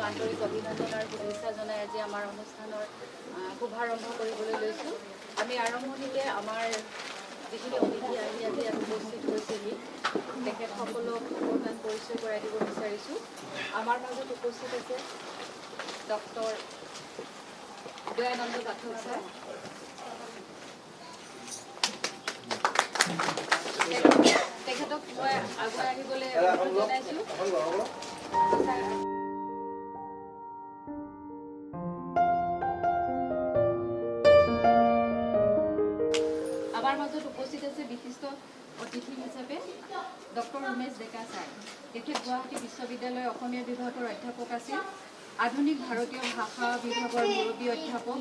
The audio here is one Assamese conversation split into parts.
আন্তৰিক অভিনন্দন আৰু শুভেচ্ছা জনাই আজি আমাৰ অনুষ্ঠানৰ শুভাৰম্ভ কৰিবলৈ লৈছোঁ। আমি আৰম্ভণিতে আমাৰ যিখিনি অতিথি আহি আজি ইয়াত উপস্থিত হৈছেহি তেখেতসকলক অকণমান পৰিচয় কৰাই দিব বিচাৰিছোঁ। আমাৰ মাজত উপস্থিত আছে ডক্টৰ দয়ানন্দ পাঠক ছাৰ। তেখেতক মই আগুৱাই আহিবলৈ অনুৰোধ জনাইছোঁ। আমাৰ মাজত উপস্থিত আছে বিশিষ্ট অতিথি হিচাপে ডক্টৰ উমেশ ডেকা ছাৰ। তেখেত গুৱাহাটী বিশ্ববিদ্যালয়ৰ অসমীয়া বিভাগৰ অধ্যাপক আছিল। আধুনিক ভাৰতীয় ভাষা বিভাগৰ মুৰব্বী অধ্যাপক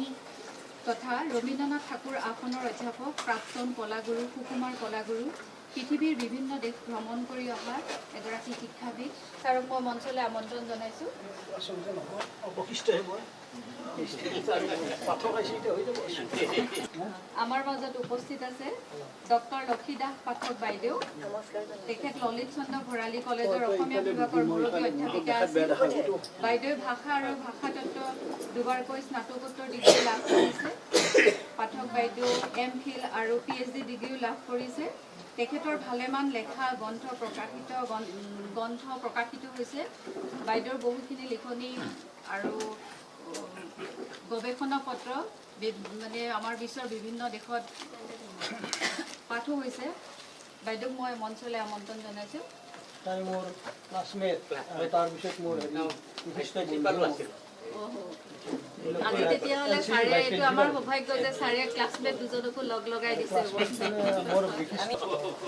তথা ৰবীন্দ্ৰনাথ ঠাকুৰ আসনৰ অধ্যাপক, প্ৰাক্তন কলাগুৰু, সুকুমাৰ কলাগুৰু, পৃথিৱীৰ বিভিন্ন দেশ ভ্ৰমণ কৰি অহা এগৰাকী শিক্ষাবিদ। ছাৰক মই মঞ্চলৈ আমন্ত্ৰণ জনাইছোঁ। আমাৰ মাজত উপস্থিত আছে ডক্টৰ লক্ষীদাস পাঠক বাইদেউ। তেখেত ললিত চন্দ্ৰ ভৰালী কলেজৰ অসমীয়া বিভাগৰ মুৰব্বী অধ্যাপিকা আছিল। বাইদেৱে ভাষা আৰু ভাষাতত্ত্ব দুবাৰকৈ স্নাতকোত্তৰ ডিগ্ৰী লাভ কৰিছে। পাঠক বাইদেউ MPhil আৰু PhD ডিগ্ৰীও লাভ কৰিছে। তেখেতৰ ভালেমান লেখা গ্ৰন্থ প্ৰকাশিত হৈছে। বাইদেউৰ বহুখিনি লিখনি আৰু গৱেষণা পত্ৰ মানে আমাৰ বিশ্বৰ বিভিন্ন দেশত পাঠো হৈছে। বাইদেউক মই মঞ্চলৈ আমন্ত্ৰণ জনাইছোঁ। তাই মোৰ ক্লাছমেট আৰু তাৰপিছত মোৰ আজি তেতিয়াহ'লে ছাৰে এইটো আমাৰ সৌভাগ্য যে ছাৰে ক্লাছমেট দুজনকো লগ লগাই দিছে।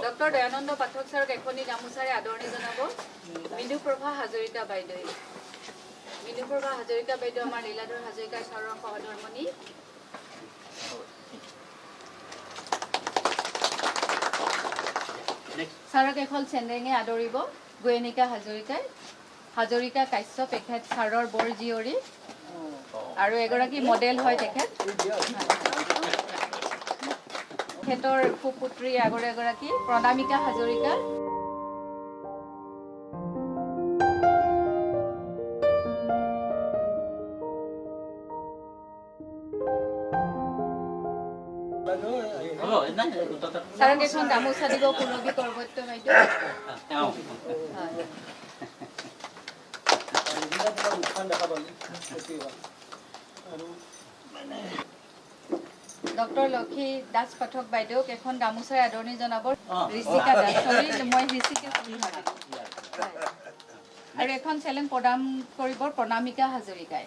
ডক্টৰ দয়ানন্দ পাঠক ছাৰক এখনি গামোচাৰে আদৰণি জনাব মীনুপ্ৰভা হাজৰিকা বাইদেৱে। মীনুপ্ৰভা হাজৰিকা বাইদেউ আমাৰ লীলাধৰ হাজৰিকা ছাৰৰ সহধৰ্মণী। ছাৰক এখন চেন্দেঙে আদৰিব গয়নিকা হাজৰিকাই। হাজৰিকা কাশ্যপ তেখেত ছাৰৰ বৰ জীয়ৰী আৰু এগৰাকী মডেল হয় তেখেত। তেখেতৰ সুপুত্ৰী আগৰ এগৰাকী প্ৰণামিকা হাজৰিকা। ছাৰক এখন গামোচা দিব পুনবী কৰ্মত্য বাইদেউ। ডক্টৰ লক্ষী দাস পাঠক বাইদেউক এখন গামোচাৰে আদৰণি জনাব ঋষিকা দাস। মই ঋষিকা আৰু এখন চেলেং প্ৰদান কৰিব প্ৰণামিকা হাজৰিকাই।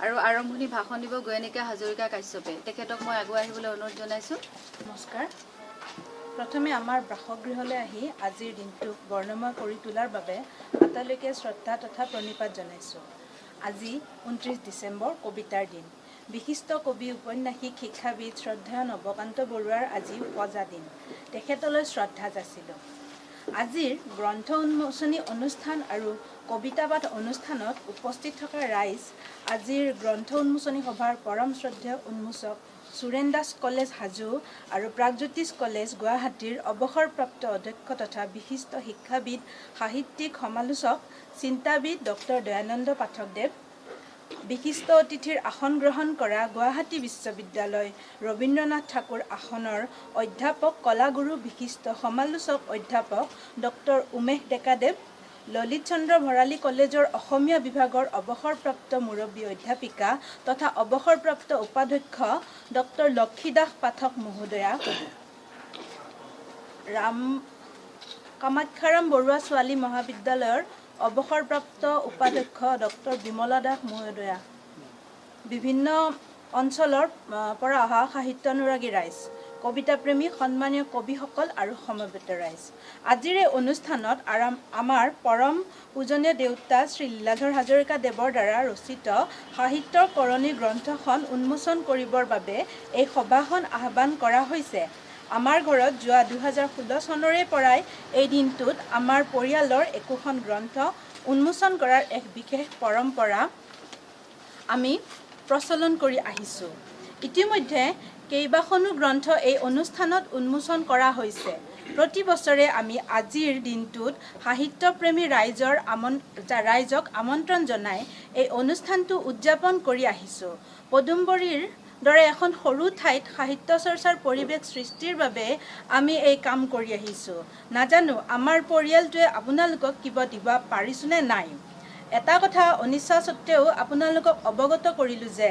আৰু আৰম্ভণি ভাষণ দিব গয়নিকা হাজৰিকা কাশ্যপে। তেখেতক মই আগুৱাই আহিবলৈ অনুৰোধ জনাইছোঁ। নমস্কাৰ। প্ৰথমে আমাৰ বাসগৃহলৈ আহি আজিৰ দিনটোক বৰ্ণময় কৰি তোলাৰ বাবে আটালৈকে শ্ৰদ্ধা তথা প্ৰণিপাত জনাইছোঁ। আজি 29 ডিচেম্বৰ কবিতাৰ দিন। বিশিষ্ট কবি, উপন্যাসিক, শিক্ষাবিদ শ্ৰদ্ধেয় নৱকান্ত বৰুৱাৰ আজি ওজা দিন। তেখেতলৈ শ্ৰদ্ধা যাচিলোঁ। আজিৰ গ্ৰন্থ উন্মোচনী অনুষ্ঠান আৰু কবিতা পাঠ অনুষ্ঠানত উপস্থিত থকা ৰাইজ, আজিৰ গ্ৰন্থ উন্মোচনী সভাৰ পৰম শ্ৰদ্ধেয় উন্মোচক সুৰেন দাস কলেজ হাজো আৰু প্ৰাগজ্যোতিষ কলেজ গুৱাহাটীৰ অৱসৰপ্ৰাপ্ত অধ্যক্ষ তথা বিশিষ্ট শিক্ষাবিদ, সাহিত্যিক, সমালোচক, চিন্তাবিদ ডক্টৰ দয়ানন্দ পাঠকদেৱ, বিশিষ্ট অতিথিৰ আসন গ্ৰহণ কৰা গুৱাহাটী বিশ্ববিদ্যালয় ৰবীন্দ্ৰনাথ ঠাকুৰ আসনৰ অধ্যাপক, কলাগুৰু, বিশিষ্ট সমালোচক অধ্যাপক ডক্টৰ উমেশ ডেকাদেৱ, ললিত চন্দ্ৰ ভৰালী কলেজৰ অসমীয়া বিভাগৰ অৱসৰপ্ৰাপ্ত মুৰব্বী অধ্যাপিকা তথা অৱসৰপ্ৰাপ্ত উপাধ্যক্ষ ডক্টৰ লক্ষীদাস পাঠক মহোদয়া, কামাখ্যাৰাম বৰুৱা ছোৱালী মহাবিদ্যালয়ৰ অৱসৰপ্ৰাপ্ত উপাধ্যক্ষ ডক্টৰ বিমলা দাস মহোদয়া, বিভিন্ন অঞ্চলৰ পৰা অহা সাহিত্যানুৰাগী ৰাইজ, কবিতাপ্ৰেমী, সন্মানীয় কবিসকল আৰু সমবেত ৰাইজ। আজিৰ এই অনুষ্ঠানত আমাৰ পৰম পূজনীয় দেউতা শ্ৰী লীলাধৰ হাজৰিকা দেৱৰ দ্বাৰা ৰচিত সাহিত্যৰ কৰণী গ্ৰন্থখন উন্মোচন কৰিবৰ বাবে এই সভাখন আহ্বান কৰা হৈছে। আমাৰ ঘৰত যোৱা 2016 চনৰে পৰাই এই দিনটোত আমাৰ পৰিয়ালৰ একোখন গ্ৰন্থ উন্মোচন কৰাৰ এক বিশেষ পৰম্পৰা আমি প্ৰচলন কৰি আহিছোঁ। ইতিমধ্যে কেইবাখনো গ্ৰন্থ এই অনুষ্ঠানত উন্মোচন কৰা হৈছে। প্ৰতি বছৰে আমি আজিৰ দিনটোত সাহিত্যপ্ৰেমী ৰাইজক আমন্ত্ৰণ জনাই এই অনুষ্ঠানটো উদযাপন কৰি আহিছোঁ। পদুমবৰীৰ দৰে এখন সৰু ঠাইত সাহিত্য চৰ্চাৰ পৰিৱেশ সৃষ্টিৰ বাবে আমি এই কাম কৰি আহিছোঁ। নাজানো আমাৰ পৰিয়ালটোৱে আপোনালোকক কিবা দিব পাৰিছোনে নাই। এটা কথা অনিচ্ছা সত্ত্বেও আপোনালোকক অৱগত কৰিলোঁ যে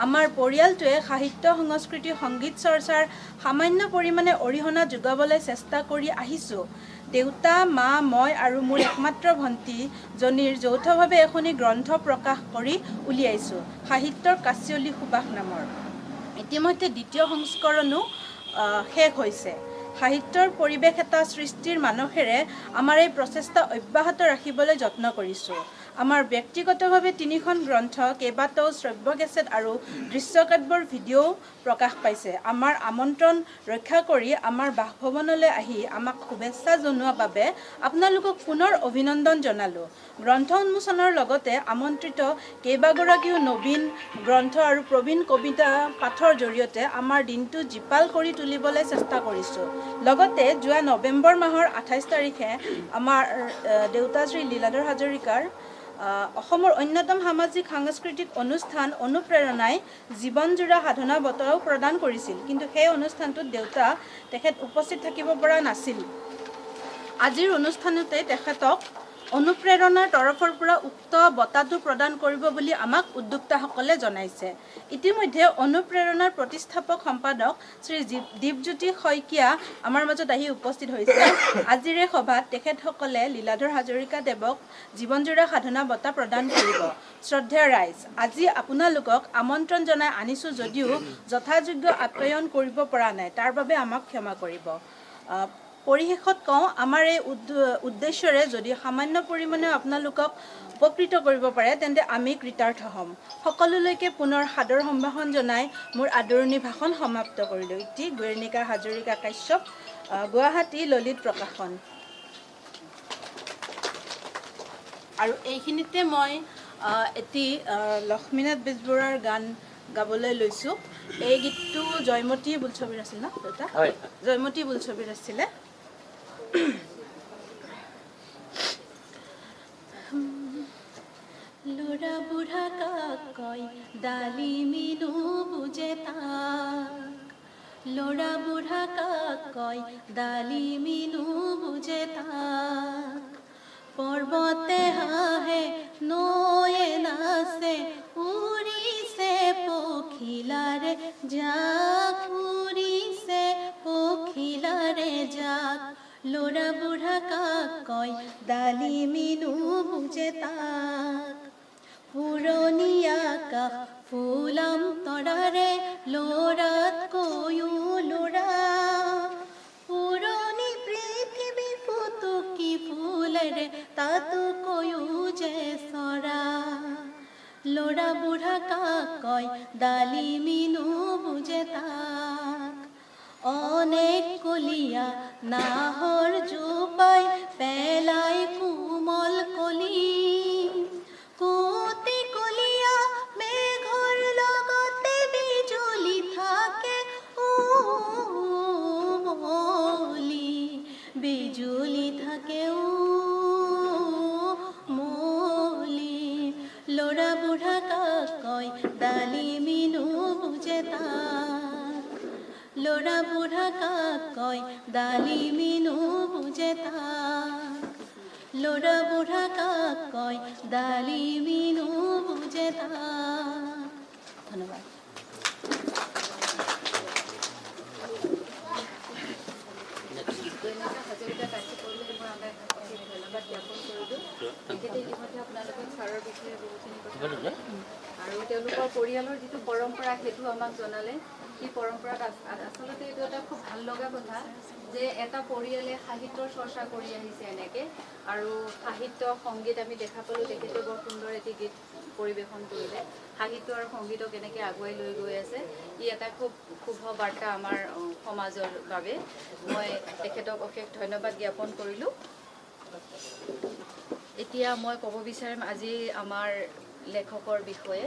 আমাৰ পৰিয়ালটোৱে সাহিত্য সংস্কৃতি সংগীত চৰ্চাৰ সামান্য পৰিমাণে অৰিহণা যোগাবলৈ চেষ্টা কৰি আহিছোঁ। দেউতা, মা, মই আৰু মোৰ একমাত্ৰ ভণ্টীজনীৰ যৌথভাৱে এখনি গ্ৰন্থ প্ৰকাশ কৰি উলিয়াইছোঁ, সাহিত্যৰ কাচিয়লি সুবাস নামৰ। ইতিমধ্যে দ্বিতীয় সংস্কৰণো শেষ হৈছে। সাহিত্যৰ পৰিৱেশ এটা সৃষ্টিৰ মানসেৰে আমাৰ এই প্ৰচেষ্টা অব্যাহত ৰাখিবলৈ যত্ন কৰিছোঁ। আমাৰ ব্যক্তিগতভাৱে 3খন গ্ৰন্থ, কেইবাটাও শ্ৰব্য কেছেট আৰু দৃশ্যকাব্যৰ ভিডিঅ' প্ৰকাশ পাইছে। আমাৰ আমন্ত্ৰণ ৰক্ষা কৰি আমাৰ বাসভৱনলৈ আহি আমাক শুভেচ্ছা জনোৱাৰ বাবে আপোনালোকক পুনৰ অভিনন্দন জনালোঁ। গ্ৰন্থ উন্মোচনৰ লগতে আমন্ত্ৰিত কেইবাগৰাকীও নবীন গ্ৰন্থ আৰু প্ৰবীণ কবিতা পাঠৰ জৰিয়তে আমাৰ দিনটো জীপাল কৰি তুলিবলৈ চেষ্টা কৰিছোঁ। লগতে যোৱা নৱেম্বৰ মাহৰ 28 তাৰিখে আমাৰ দেউতা শ্ৰী লীলাধৰ হাজৰিকাৰ অসমৰ অন্যতম সামাজিক সাংস্কৃতিক অনুষ্ঠান অনুপ্ৰেৰণাই জীৱনজোৰা সাধনা বঁটাও প্ৰদান কৰিছিল। কিন্তু সেই অনুষ্ঠানটোত তেখেত উপস্থিত থাকিব পৰা নাছিল। আজিৰ অনুষ্ঠানতে তেখেতক অনুপ্ৰেৰণাৰ তৰফৰ পৰা উক্ত বঁটাটো প্ৰদান কৰিব বুলি আমাক উদ্যোক্তাসকলে জনাইছে। ইতিমধ্যে অনুপ্ৰেৰণাৰ প্ৰতিষ্ঠাপক সম্পাদক শ্ৰী দীপজ্যোতি শইকীয়া আমাৰ মাজত আহি উপস্থিত হৈছে। আজিৰ এই সভাত তেখেতসকলে লীলাধৰ হাজৰিকা দেৱক জীৱনজোৰা সাধনা বঁটা প্ৰদান কৰিব। শ্ৰদ্ধেয় ৰাইজ, আজি আপোনালোকক আমন্ত্ৰণ জনাই আনিছোঁ যদিও যথাযোগ্য আপ্যায়ন কৰিব পৰা নাই, তাৰ বাবে আমাক ক্ষমা কৰিব। পৰিশেষত কওঁ, আমাৰ এই উদ্দেশ্যৰে যদি সামান্য পৰিমাণে আপোনালোকক উপকৃত কৰিব পাৰে তেন্তে আমি কৃতাৰ্থ হ'ম। সকলোলৈকে পুনৰ সাদৰ সম্ভাষণ জনাই মোৰ আদৰণি ভাষণ সমাপ্ত কৰিলোঁ। ইতি গুৰেণিকা হাজৰিকা কাশ্যপ, গুৱাহাটী ললিত প্ৰকাশন। আৰু এইখিনিতে মই এটি লক্ষ্মীনাথ বেজবৰুৱাৰ গান গাবলৈ লৈছোঁ। এই গীতটো জয়মতী বোলছবিৰ আছিল ন দেউতা? জয়মতী বোলছবিৰ আছিলে। ল'ৰা বুঢ়া কাক কয় ডালিমি নুবুজে তাক, ল'ৰা বুঢ়া কাক কয় ডালিমি নুবুজে তাক, পৰ্বতে হাঁহে নৈয়ে নাচে উৰিছে পখিলাৰে জাক, উৰিছে পখিলাৰে জাক, ল'ৰা বুঢ়া কাক কয় ডালিমি নুবুজে তাক, পুৰণি আকাশ ফুলাম তৰাৰে ল'ৰাতকৈও ল'ৰা, পুৰণি পৃথিৱী ফুটুকি ফুলেৰে তাতকৈও যে চৰা, ল'ৰা বুঢ়া কাক কয় ডালিমি নুবুজে তাক, অনেক কলীয়া নাহৰ জোপাই পেলাই কোমল কলি, কোটি কলীয়া মেঘৰ লগতে বিজুলি থাকে মলি, বিজুলি থাকে মলি, ল'ৰা বুঢ়া কাক কয় ডালিমি নুবুজে তাক, ল'ৰা বুঢ়া কাক কয় ডালিমি নুবুজে তাক, ল'ৰা বুঢ়া কাক কয় ডালিমি নুবুজে তাক। ধন্যবাদ। হাজৰিকা কাশ্যপলৈ মই আমাক ধন্যবাদ জ্ঞাপন কৰিলোঁ। তেখেতে ইতিমধ্যে আপোনালোকক ছাৰৰ বিষয়ে বহুখিনি কথা আৰু তেওঁলোকৰ পৰিয়ালৰ যিটো পৰম্পৰা সেইটো আমাক জনালে। সেই পৰম্পৰাত আচলতে এইটো এটা খুব ভাল লগা কথা যে এটা পৰিয়ালে সাহিত্যৰ চৰ্চা কৰি আহিছে এনেকৈ, আৰু সাহিত্য সংগীত আমি দেখা পালোঁ তেখেতে বৰ সুন্দৰ এটি গীত পৰিৱেশন কৰিলে। সাহিত্য আৰু সংগীতক কেনেকৈ আগুৱাই লৈ গৈ আছে, ই এটা খুব শুভ বাৰ্তা আমাৰ সমাজৰ বাবে। মই তেখেতক অশেষ ধন্যবাদ জ্ঞাপন কৰিলোঁ। এতিয়া মই ক'ব বিচাৰিম আজি আমাৰ লেখকৰ বিষয়ে।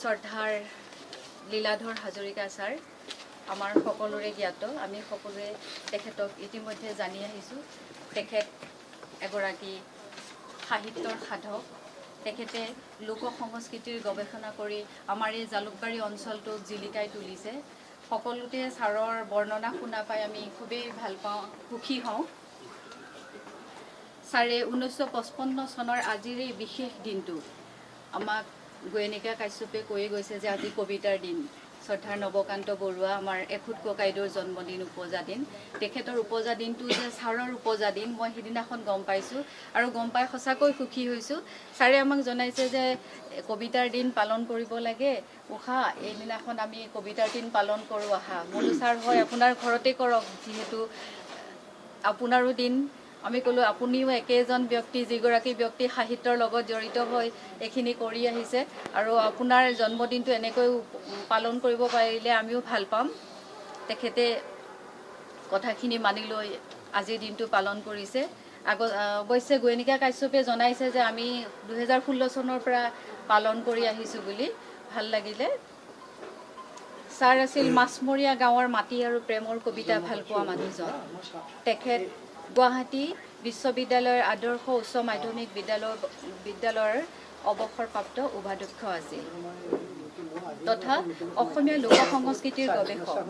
শ্ৰদ্ধাৰ লীলাধৰ হাজৰিকা ছাৰ আমাৰ সকলোৰে জ্ঞাত। আমি সকলোৱে তেখেতক ইতিমধ্যে জানি আহিছোঁ। তেখেত এগৰাকী সাহিত্যৰ সাধক। তেখেতে লোক সংস্কৃতিৰ গৱেষণা কৰি আমাৰ এই জালুকবাৰী অঞ্চলটোক জিলিকাই তুলিছে। সকলোতে ছাৰৰ বৰ্ণনা শুনা পাই আমি খুবেই ভাল পাওঁ, সুখী হওঁ। ছাৰে 1955 চনৰ আজিৰ এই বিশেষ দিনটো আমাক গোয়েনিকা কাশ্যপে কৈয়ে গৈছে যে আজি কবিতাৰ দিন। শ্ৰদ্ধাৰ নৱকান্ত বৰুৱা আমাৰ এখুত ককাইদেউৰ জন্মদিন, উপজা দিন। তেখেতৰ উপজা দিনটো যে ছাৰৰ উপজা দিন মই সিদিনাখন গম পাইছোঁ আৰু গম পাই সঁচাকৈ সুখী হৈছোঁ। ছাৰে আমাক জনাইছে যে কবিতাৰ দিন পালন কৰিব লাগে, উষা এইদিনাখন আমি কবিতাৰ দিন পালন কৰোঁ আহা। বোলো ছাৰ হয় আপোনাৰ ঘৰতে কৰক, যিহেতু আপোনাৰো দিন। আমি ক'লোঁ আপুনিও একেজন ব্যক্তি, যিগৰাকী ব্যক্তি সাহিত্যৰ লগত জড়িত হৈ এইখিনি কৰি আহিছে আৰু আপোনাৰ জন্মদিনটো এনেকৈ পালন কৰিব পাৰিলে আমিও ভাল পাম। তেখেতে কথাখিনি মানি লৈ আজিৰ দিনটো পালন কৰিছে। অৱশ্যে গোয়েনিকা কাশ্যপে জনাইছে যে আমি 2016 চনৰ পৰা পালন কৰি আহিছোঁ বুলি। ভাল লাগিলে। ছাৰ আছিল মাছমৰীয়া গাঁৱৰ মাটি আৰু প্ৰেমৰ কবিতা ভালপোৱা মানুহজন। তেখেত গুৱাহাটী বিশ্ববিদ্যালয়ৰ আদৰ্শ উচ্চ মাধ্যমিক বিদ্যালয়ৰ অৱসৰপ্ৰাপ্ত উপাধ্যক্ষ আছিল তথা অসমীয়া লোক সংস্কৃতিৰ গৱেষক।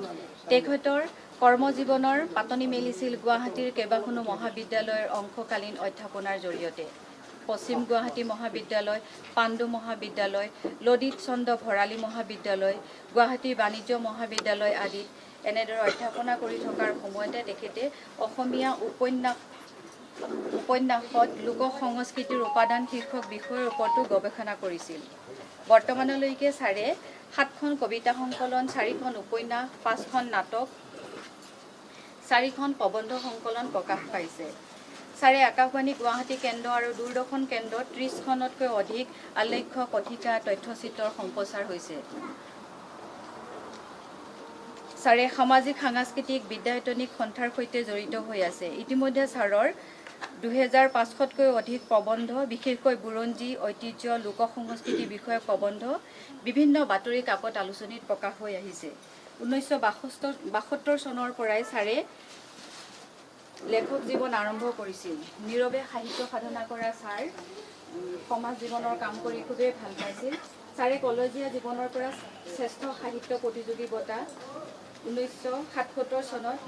তেখেতৰ কৰ্মজীৱনৰ পাতনি মেলিছিল গুৱাহাটীৰ কেইবাখনো মহাবিদ্যালয়ৰ অংশকালীন অধ্যাপনাৰ জৰিয়তে। পশ্চিম গুৱাহাটী মহাবিদ্যালয়, পাণ্ডু মহাবিদ্যালয়, ললিত চন্দ্ৰ ভৰালী মহাবিদ্যালয়, গুৱাহাটী বাণিজ্য মহাবিদ্যালয় আদিত এনেদৰে অধ্যাপনা কৰি থকাৰ সময়তে তেখেতে অসমীয়া উপন্যাসত লোক সংস্কৃতিৰ উপাদান শীৰ্ষক বিষয়ৰ ওপৰতো গৱেষণা কৰিছিল। বৰ্তমানলৈকে ছাৰে 7খন কবিতা সংকলন, 4খন উপন্যাস, 5খন নাটক, 4খন প্ৰবন্ধ সংকলন প্ৰকাশ পাইছে। ছাৰে আকাশবাণী গুৱাহাটী কেন্দ্ৰ আৰু দূৰদৰ্শন কেন্দ্ৰত 30খনতকৈ অধিক আলেখ্য কথিকা তথ্যচিত্ৰৰ সম্প্ৰচাৰ হৈছে। ছাৰে সামাজিক সাংস্কৃতিক বিদ্যায়তনিক সন্থাৰ সৈতে জড়িত হৈ আছে। ইতিমধ্যে ছাৰৰ 2500তকৈ অধিক প্ৰবন্ধ, বিশেষকৈ বুৰঞ্জী, ঐতিহ্য, লোক সংস্কৃতি বিষয়ক প্ৰবন্ধ বিভিন্ন বাতৰি কাকত আলোচনীত প্ৰকাশ হৈ আহিছে। 1972 চনৰ পৰাই ছাৰে লেখক জীৱন আৰম্ভ কৰিছিল। নীৰৱে সাহিত্য সাধনা কৰা ছাৰ সমাজ জীৱনৰ কাম কৰি খুবেই ভাল পাইছিল। ছাৰে কলেজীয়া জীৱনৰ পৰা শ্ৰেষ্ঠ সাহিত্য প্ৰতিযোগী বঁটা 1977 চনত,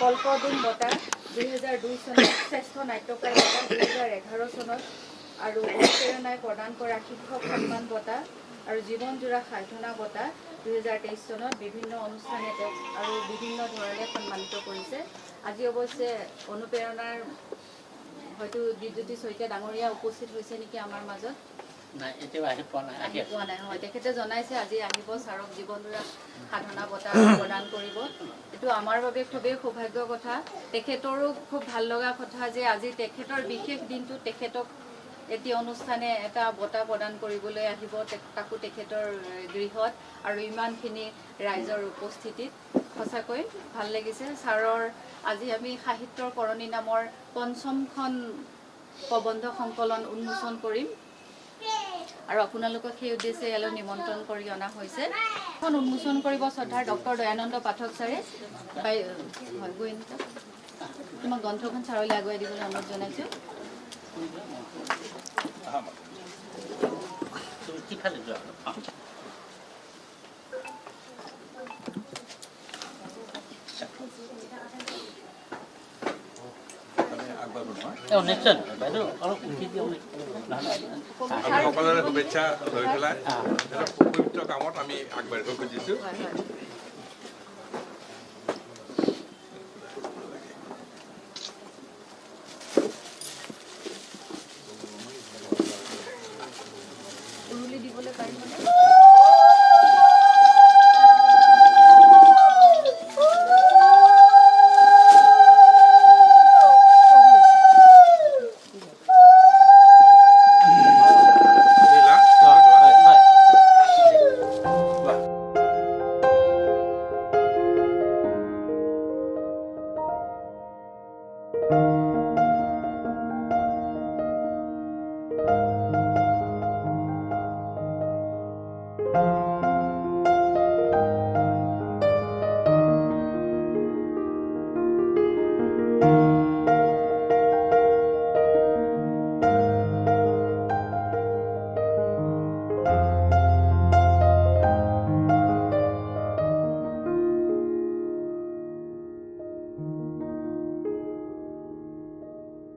কল্পদুম বঁটা 2002 চনত, শ্ৰেষ্ঠ নাট্যকাৰ বঁটা 2011 চনত আৰু অনুপ্ৰেৰণাই প্ৰদান কৰা শিক্ষক সন্মান বঁটা আৰু জীৱনজোৰা সাধনা বঁটা 2023 চনত বিভিন্ন অনুষ্ঠানে তেওঁক আৰু বিভিন্ন ধৰণে সন্মানিত কৰিছে। আজি অৱশ্যে অনুপ্ৰেৰণাৰ হয়তো দ্বিজ্যোতি শইকীয়া ডাঙৰীয়া উপস্থিত হৈছে নেকি আমাৰ মাজত? আহি পোৱা নাই। হয়, তেখেতে জনাইছে আজি আহিব, ছাৰক জীৱনজোৰা সাধনা বঁটা প্ৰদান কৰিব। এইটো আমাৰ বাবে খুবেই সৌভাগ্যৰ কথা। তেখেতৰো খুব ভাল লগা কথা যে আজি তেখেতৰ বিশেষ দিনটো তেখেতক এটি অনুষ্ঠানে এটা বঁটা প্ৰদান কৰিবলৈ আহিব, তাকো তেখেতৰ গৃহত আৰু ইমানখিনি ৰাইজৰ উপস্থিতিত। সঁচাকৈ ভাল লাগিছে। ছাৰৰ আজি আমি সাহিত্যৰ কৰণী নামৰ 5খন প্ৰবন্ধ সংকলন উন্মোচন কৰিম আৰু আপোনালোকক সেই উদ্দেশ্যে ইয়ালৈ নিমন্ত্ৰণ কৰি অনা হৈছে। এখন উন্মোচন কৰিব শ্ৰদ্ধাৰ ডক্টৰ দয়ানন্দ পাঠক ছাৰে। হয়, গোয়েনিকা, তোমাক গ্ৰন্থখন ছাৰলৈ আগুৱাই দিবলৈ অনুৰোধ জনাইছোঁ। সকলোৰে শুভেচ্ছা লৈ পেলাই পবিত্ৰ কামত আমি আগবাঢ়িব খুজিছোঁ। উৰুলি দিবলৈ পাৰিবনে?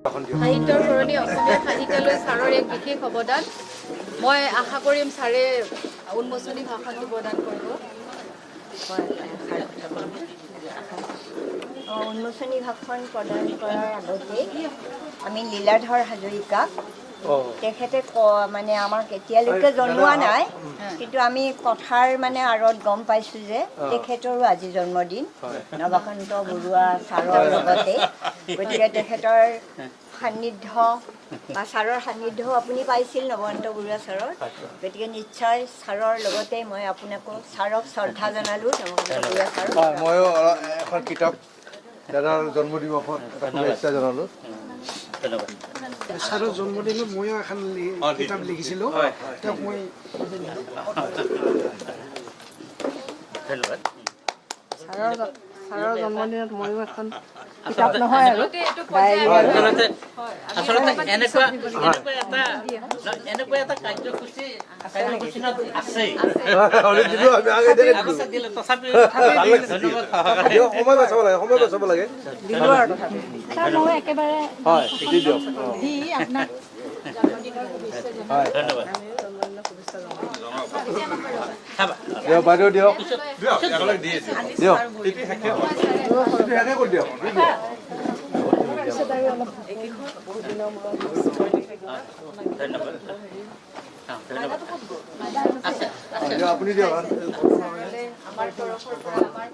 সাহিত্যৰ সৰণি অসমীয়া সাহিত্যলৈ ছাৰৰ এক বিশেষ অৱদান মই আশা কৰিম ছাৰে উন্মোচনী ভাষণটো প্ৰদান কৰিব উন্মোচনী ভাষণ প্ৰদান কৰাৰ আগতে আমি লীলাধৰ হাজৰিকাক তেখেতে মানে আমাক এতিয়ালৈকে জনোৱা নাই কিন্তু আমি কথাৰ মানে আঁৰত গম পাইছোঁ যে তেখেতৰো আজি জন্মদিন নৱকান্ত বৰুৱা ছাৰৰ লগতে গতিকে তেখেতৰ সান্নিধ্য বা ছাৰৰ সান্নিধ্যও আপুনি পাইছিল নৱকান্ত বৰুৱা ছাৰৰ গতিকে নিশ্চয় ছাৰৰ লগতে মই আপোনাকো ছাৰক শ্ৰদ্ধা জনালোঁ নৱকান্ত বৰুৱা ছাৰক ময়ো এখন কিতাপ দাদাৰ জন্মদিৱসত এটা শুভেচ্ছা জনালোঁ ধন্যবাদ ছাৰৰ জন্মদিনত ময়ো এখন কিতাপ লিখিছিলোঁ তেওঁক মই ধন্যবাদ ছাৰৰ জন্মদিনত ময়ো এখন কিতাপ নহয় আৰু আচলতে এনেকুৱা এটা কাৰ্যসূচী আছেই সময় বাচাব লাগে ছাৰ মই একেবাৰে দি আপোনাক দিয়ক বাইদেউ দিয়ক আপুনি দিয়ক আমাৰ তৰফৰ পৰা আমাৰ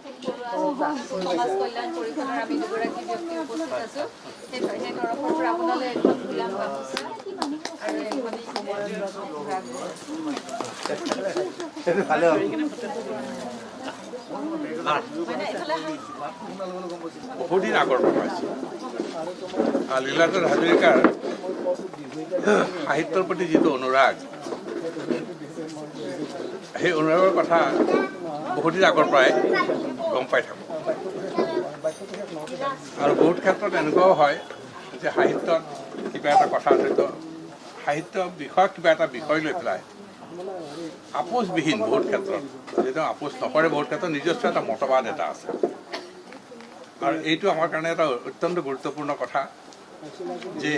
সমাজ কল্যাণ পৰিষদৰ আমি দুগৰাকী ব্যক্তি উপস্থিত আছোঁ সেই তৰফৰ পৰা আপোনালৈ এখন গোলাম গামোচা আৰু ভালে হ'ল বহুদিন আগৰ পৰা পাইছোঁ লীলাধৰ হাজৰিকাৰ সাহিত্যৰ প্ৰতি যিটো অনুৰাগ সেই অনুৰাগৰ কথা বহুদিন আগৰ পৰাই গম পাই থাকোঁ আৰু বহুত ক্ষেত্ৰত এনেকুৱাও হয় যে সাহিত্যত কিবা এটা কথা জড়িত সাহিত্য বিষয়ক কিবা এটা বিষয় লৈ পেলাই আপোচবিহীন বহুত ক্ষেত্ৰত যিটো আপোচ নকৰে বহুত ক্ষেত্ৰত নিজস্ব এটা মতবাদ এটা আছে আৰু এইটো আমাৰ কাৰণে এটা অত্যন্ত গুৰুত্বপূৰ্ণ কথা যে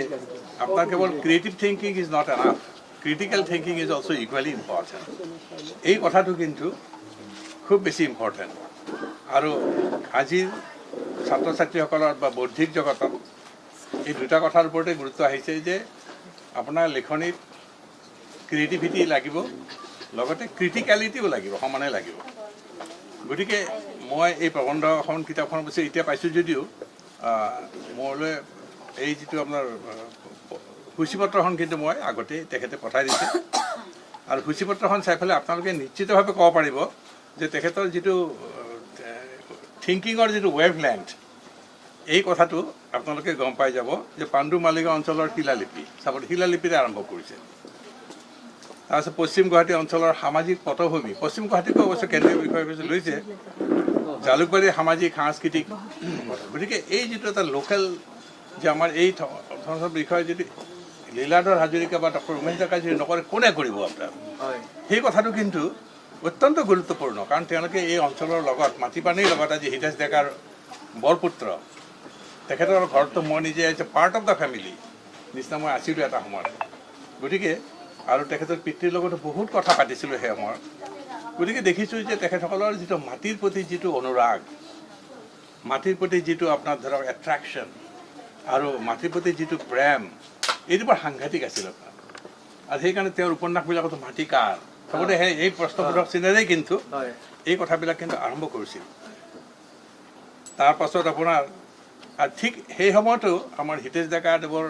আপোনাৰ কেৱল creative thinking is not enough critical thinking is also' equally important এই কথাটো কিন্তু খুব বেছি ইম্পৰ্টেণ্ট আৰু আজিৰ ছাত্ৰ ছাত্ৰীসকলৰ বা বৌদ্ধিক জগতত এই দুটা কথাৰ ওপৰতে গুৰুত্ব আহিছে যে আপোনাৰ লিখনিত ক্ৰিয়েটিভিটি লাগিব লগতে ক্ৰিটিকেলিটিও লাগিব সমানে লাগিব গতিকে মই এই প্ৰবন্ধখন কিতাপখন অৱশ্যে এতিয়া পাইছোঁ যদিও মোলৈ এই যিটো আপোনাৰ সূচীপত্ৰখন কিন্তু মই আগতেই তেখেতে পঠাই দিছে আৰু সূচীপত্ৰখন চাই পেলাই আপোনালোকে নিশ্চিতভাৱে ক'ব পাৰিব যে তেখেতৰ যিটো থিংকিঙৰ যিটো ৱেভ লেংথ এই কথাটো আপোনালোকে গম পাই যাব যে পাণ্ডু মালিগাঁও অঞ্চলৰ শিলালিপি চাবলৈ শিলালিপিৰে আৰম্ভ কৰিছে তাৰপিছত পশ্চিম গুৱাহাটী অঞ্চলৰ সামাজিক পটভূমি পশ্চিম গুৱাহাটীকো অৱশ্যে কেন্দ্ৰীয় বিষয় হিচাপে লৈছে জালুকবাৰীৰ সামাজিক সাংস্কৃতিক গতিকে এই যিটো এটা লোকেল যে আমাৰ এই ধৰণৰ বিষয়ে যদি লীলাধৰ হাজৰিকা বা ডক্টৰ উমেশ ডেকা যদি নকৰে কোনে কৰিব আপোনাৰ সেই কথাটো কিন্তু অত্যন্ত গুৰুত্বপূৰ্ণ কাৰণ তেওঁলোকে এই অঞ্চলৰ লগত মাটি পানীৰ লগত আজি হিতেশ ডেকাৰ বৰপুত্ৰ তেখেতৰ ঘৰটো মই নিজে পাৰ্ট অফ দ্য ফেমিলি নিচিনা মই আছিলোঁ এটা সময়ত গতিকে আৰু তেখেতৰ পিতৃৰ লগতো বহুত কথা পাতিছিলোঁ সেই সময়ত গতিকে দেখিছোঁ যে তেখেতসকলৰ যিটো মাটিৰ প্ৰতি যিটো অনুৰাগ মাটিৰ প্ৰতি যিটো আপোনাৰ ধৰক এট্ৰেকশ্যন আৰু মাটিৰ প্ৰতি যিটো প্ৰেম এইটো বৰ সাংঘাতিক আছিল আপোনাৰ আৰু সেইকাৰণে তেওঁৰ উপন্যাসবিলাকতো মাটি কাৰ চবতে এই প্ৰশ্নবোধক চিনেৰেই কিন্তু এই কথাবিলাক কিন্তু আৰম্ভ কৰিছিল তাৰপাছত আপোনাৰ আৰু ঠিক সেই সময়তো আমাৰ হিতেশ ডেকাদেৱৰ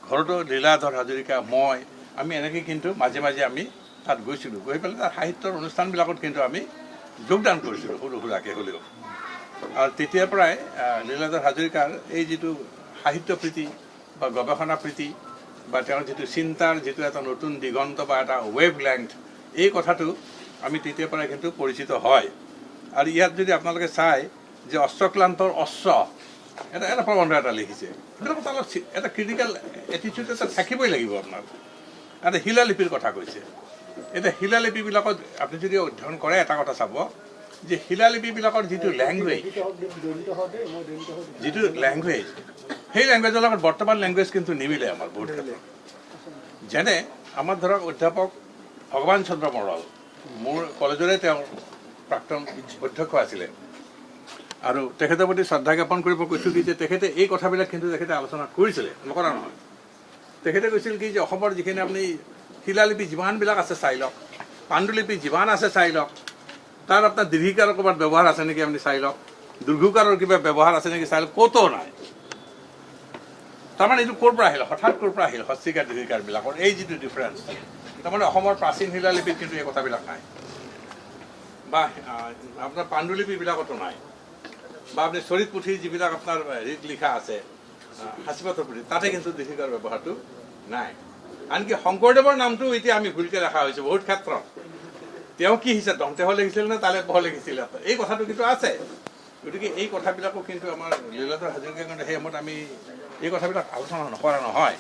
ঘৰতো লীলাধৰ হাজৰিকা মই আমি এনেকৈ কিন্তু মাজে মাজে আমি তাত গৈছিলোঁ গৈ পেলাই তাত সাহিত্যৰ অনুষ্ঠানবিলাকত কিন্তু আমি যোগদান কৰিছিলোঁ সৰু সুৰাকৈ হ'লেও আৰু তেতিয়াৰ পৰাই লীলাধৰ হাজৰিকাৰ এই যিটো সাহিত্য প্ৰীতি বা গৱেষণা প্ৰীতি বা তেওঁৰ যিটো চিন্তাৰ যিটো এটা নতুন দিগন্ত বা এটা ৱেভ লেংথ এই কথাটো আমি তেতিয়াৰ পৰাই কিন্তু পৰিচিত হয় আৰু ইয়াত যদি আপোনালোকে চায় যে অশ্বক্লান্তৰ অশ্ব এটা প্ৰবন্ধ এটা লিখিছে এটা ক্ৰিটিকেল এটিটিউড এটা থাকিবই লাগিব আপোনাৰ এটা শিলালিপিৰ কথা কৈছে এতিয়া শিলালিপিবিলাকত আপুনি যদি অধ্যয়ন কৰে এটা কথা চাব যে শিলালিপিবিলাকৰ যিটো লেংগুৱেজ সেই লেংগুৱেজৰ লগত বৰ্তমান লেংগুৱেজ কিন্তু নিমিলে আমাৰ বহুত ক্ষেত্ৰত যেনে আমাৰ ধৰক অধ্যাপক ভগৱান চন্দ্ৰ মণ্ডল মোৰ কলেজৰে তেওঁ প্ৰাক্তন অধ্যক্ষ আছিলে আৰু তেখেতৰ প্ৰতি শ্ৰদ্ধা জ্ঞাপন কৰিব কৈছোঁ কি যে তেখেতে এই কথাবিলাক কিন্তু তেখেতে আলোচনা কৰিছিলে নকৰা নহয় তেখেতে কৈছিল কি যে অসমৰ যিখিনি আপুনি শিলালিপি যিমানবিলাক আছে চাই লওক পাণ্ডুলিপি যিমান আছে চাই লওক তাৰ আপোনাৰ দীৰ্ঘিকাৰৰ ক'ৰবাত ব্যৱহাৰ আছে নেকি আপুনি চাই লওক দীৰ্ঘকাৰৰ কিবা ব্যৱহাৰ আছে নেকি চাই লওক ক'তো নাই তাৰমানে এইটো ক'ৰ পৰা আহিল হঠাৎ ক'ৰ পৰা আহিল হস্তিকাৰ দীৰ্ঘিকাৰবিলাকৰ এই যিটো ডিফাৰেঞ্চ তাৰমানে অসমৰ প্ৰাচীন শিলালিপিত কিন্তু এই কথাবিলাক নাই বা আপোনাৰ পাণ্ডুলিপিবিলাকতো নাই বা আপুনি চৰিত পুথিৰ যিবিলাক আপোনাৰ হেৰিত লিখা আছে সাঁচিপাতৰ পুথি তাতে কিন্তু দীৰ্ঘিকাৰ ব্যৱহাৰটো নাই আনকি শংকৰদেৱৰ নামটো এতিয়া আমি ভুলকৈ ৰাখা হৈছে বহুত ক্ষেত্ৰত তেওঁ কি হিচাপ দন্তেহ লিখিছিল নে তালে পহ লিখিছিল এই কথাটো কিন্তু আছে গতিকে এই কথাবিলাকো কিন্তু আমাৰ লীলাধৰ হাজৰিকাই কিন্তু সেই সময়ত আমি এই কথাবিলাক আলোচনা নকৰা নহয়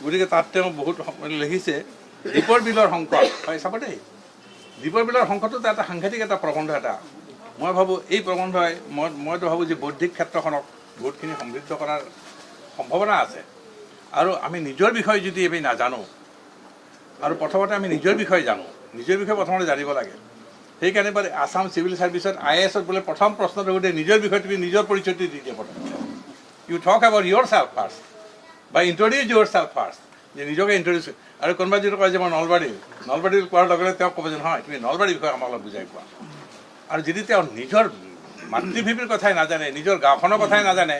গতিকে তাত তেওঁ বহুত লিখিছে দ্বীপৰ বিলৰ শংকৰ হয় চাব দেই দ্বীপৰ বিলৰ শংকৰটো এটা সাংঘাতিক এটা প্ৰবন্ধ এটা মই ভাবোঁ এই প্ৰবন্ধই মইতো ভাবোঁ যে বৌদ্ধিক ক্ষেত্ৰখনক বহুতখিনি সমৃদ্ধ কৰাৰ সম্ভাৱনা আছে আৰু আমি নিজৰ বিষয়ে যদি আমি নাজানো আৰু প্ৰথমতে আমি নিজৰ বিষয়ে জানো নিজৰ বিষয়ে প্ৰথমতে জানিব লাগে সেইকাৰণে বাৰু আছাম চিভিল ছাৰ্ভিচত IASত বোলে প্ৰথম প্ৰশ্নটো সোধে নিজৰ বিষয়ে তুমি নিজৰ পৰিচয়টো দি দিয়া প্ৰথমতে you talk about yourself first বা ইণ্ট্ৰডিউচ ইয়ৰ চেল্ফ ফাৰ্ষ্ট যে নিজকে ইণ্ট্ৰডিউচ আৰু কোনোবা যদি কয় যে মই নলবাৰীৰ কোৱাৰ লগে লগে তেওঁক ক'ব যে নহয় তুমি নলবাৰীৰ বিষয়ে আমাক অলপ বুজাই কোৱা আৰু যদি তেওঁ নিজৰ মাতৃভূমিৰ কথাই নাজানে নিজৰ গাঁওখনৰ কথাই নাজানে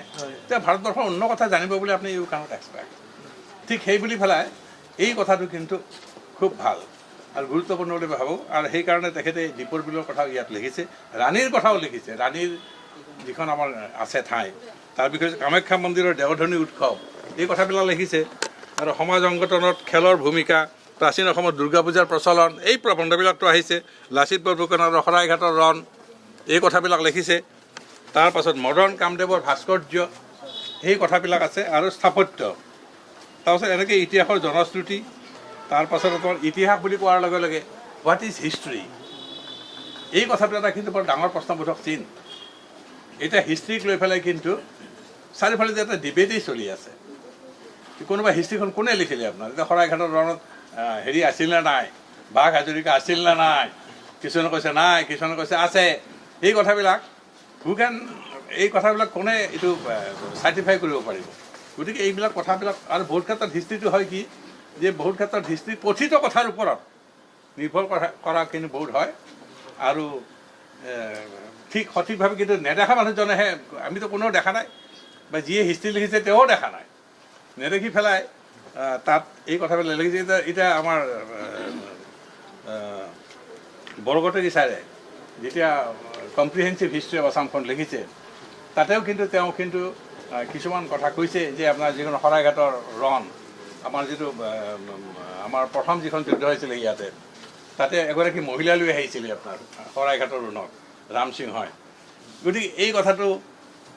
তেওঁ ভাৰতবৰ্ষৰ অন্য কথা জানিব বুলি আপুনি ইউ কানট এক্সপেক্ট ঠিক সেই বুলি পেলাই এই কথাটো কিন্তু খুব ভাল আৰু গুৰুত্বপূৰ্ণ বুলি ভাবোঁ আৰু সেইকাৰণে তেখেতে দ্বীপৰ বিলৰ কথাও ইয়াত লিখিছে ৰাণীৰ কথাও লিখিছে ৰাণীৰ যিখন আমাৰ আছে ঠাই তাৰ বিষয়ে কামাখ্যা মন্দিৰৰ দেৱধনী উৎসৱ এই কথাবিলাক লিখিছে আৰু সমাজ সংগঠনত খেলৰ ভূমিকা প্ৰাচীন অসমত দুৰ্গা পূজাৰ প্ৰচলন এই প্ৰবন্ধবিলাকতো আহিছে লাচিত বৰফুকনৰ শৰাইঘাটৰ ৰণ এই কথাবিলাক লিখিছে তাৰপাছত মদন কামদেৱৰ ভাস্কৰ্য সেই কথাবিলাক আছে আৰু স্থাপত্য তাৰপাছত এনেকৈ ইতিহাসৰ জনশ্ৰুতি তাৰপাছত আপোনাৰ ইতিহাস বুলি কোৱাৰ লগে লগে হোৱাট ইজ হিষ্ট্ৰী এই কথাটো এটা কিন্তু বৰ ডাঙৰ প্ৰশ্নবোধক চিন এতিয়া হিষ্ট্ৰীক লৈ পেলাই কিন্তু চাৰিওফালে যে এটা ডিবেটেই চলি আছে কোনোবা হিষ্ট্ৰীখন কোনে লিখিলে আপোনাৰ এতিয়া শৰাইঘাটৰ ৰণত হেৰি আছিল নে নাই বাঘ হাজৰিকা আছিল নে নাই কিছুমানে কৈছে নাই কিছুমানে কৈছে আছে এই কথাবিলাক এই কথাবিলাক কোনে এইটো চাৰ্টিফাই কৰিব পাৰিব গতিকে এইবিলাক কথাবিলাক আৰু বহুত ক্ষেত্ৰত হিষ্ট্ৰীটো হয় কি যে বহুত ক্ষেত্ৰত হিষ্ট্ৰী কথিত কথাৰ ওপৰত নিৰ্ভৰ কৰা কিন্তু বহুত হয় আৰু ঠিক সঠিকভাৱে কিন্তু নেদেখা মানুহজনেহে আমিতো কোনেও দেখা নাই বা যিয়ে হিষ্ট্ৰী লিখিছে তেওঁও দেখা নাই নেদেখি পেলাই তাত এই কথাবিলাক লিখিছে এতিয়া আমাৰ বৰগোহাঁই ছাৰে যেতিয়া কম্প্ৰিহেনচিভ হিষ্ট্ৰী অফ আছামখন লিখিছে তাতেও কিন্তু তেওঁ কিন্তু কিছুমান কথা কৈছে যে আপোনাৰ যিখন শৰাইঘাটৰ ৰণ আমাৰ যিটো আমাৰ প্ৰথম যিখন যুদ্ধ হৈছিলে ইয়াতে তাতে এগৰাকী মহিলা লৈ আহিছিলে আপোনাৰ শৰাইঘাটৰ ৰণত ৰামসিংহই গতিকে এই কথাটো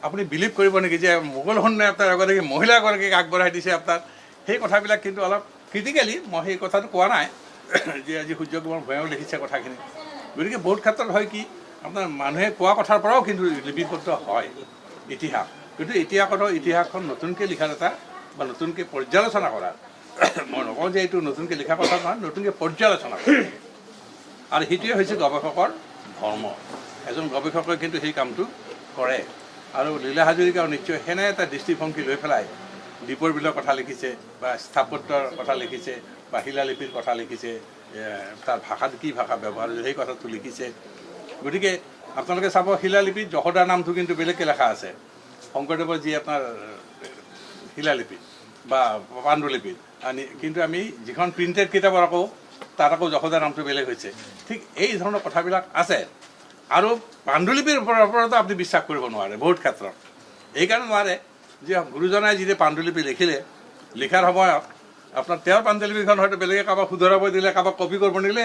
আপুনি বিলিভ কৰিব নেকি যে মোগল সৈন্যই আপোনাৰ এগৰাকী মহিলাগৰাকীক আগবঢ়াই দিছে আপোনাৰ সেই কথাবিলাক কিন্তু অলপ ক্ৰিটিকেলি মই সেই কথাটো কোৱা নাই যে আজি সূৰ্য কুমাৰ ভূঞাও লিখিছে কথাখিনি গতিকে বহুত ক্ষেত্ৰত হয় কি আপোনাৰ মানুহে কোৱা কথাৰ পৰাও কিন্তু লিপিবদ্ধ হয় ইতিহাস কিন্তু ইতিহাসখন নতুনকৈ লিখাৰ এটা বা নতুনকৈ পৰ্যালোচনা কৰাৰ মই নকওঁ যে এইটো নতুনকৈ লিখা কথা নহয় নতুনকৈ পৰ্যালোচনা কৰা আৰু সেইটোৱে হৈছে গৱেষকৰ ধৰ্ম এজন গৱেষকে কিন্তু সেই কামটো কৰে আৰু লীলা হাজৰিকাও নিশ্চয় সেনে এটা দৃষ্টিভংগী লৈ পেলাই দ্বীপৰ বিলৰ কথা লিখিছে বা স্থাপত্যৰ কথা লিখিছে বা শিলালিপিৰ কথা লিখিছে তাৰ ভাষাত কি ভাষা ব্যৱহাৰ সেই কথাটো লিখিছে গতিকে আপোনালোকে চাব শিলালিপিত যশোদাৰ নামটো কিন্তু বেলেগকৈ লেখা আছে শংকৰদেৱৰ যি আপোনাৰ শিলালিপি বা পাণ্ডুলিপি কিন্তু আমি যিখন প্ৰিণ্টেড কিতাপৰ তাত আকৌ যশোদাৰ নামটো বেলেগ হৈছে ঠিক এই ধৰণৰ কথাবিলাক আছে আৰু পাণ্ডুলিপিৰ ওপৰতো আপুনি বিশ্বাস কৰিব নোৱাৰে বহুত ক্ষেত্ৰত এইকাৰণে নোৱাৰে যে গুৰুজনাই যেতিয়া পাণ্ডুলিপি লিখাৰ সময়ত আপোনাৰ তেওঁৰ পাণ্ডুলিপিখন হয়তো বেলেগে কাৰোবাক শুধৰাব দিলে কাৰোবাক কপি কৰিব নিলে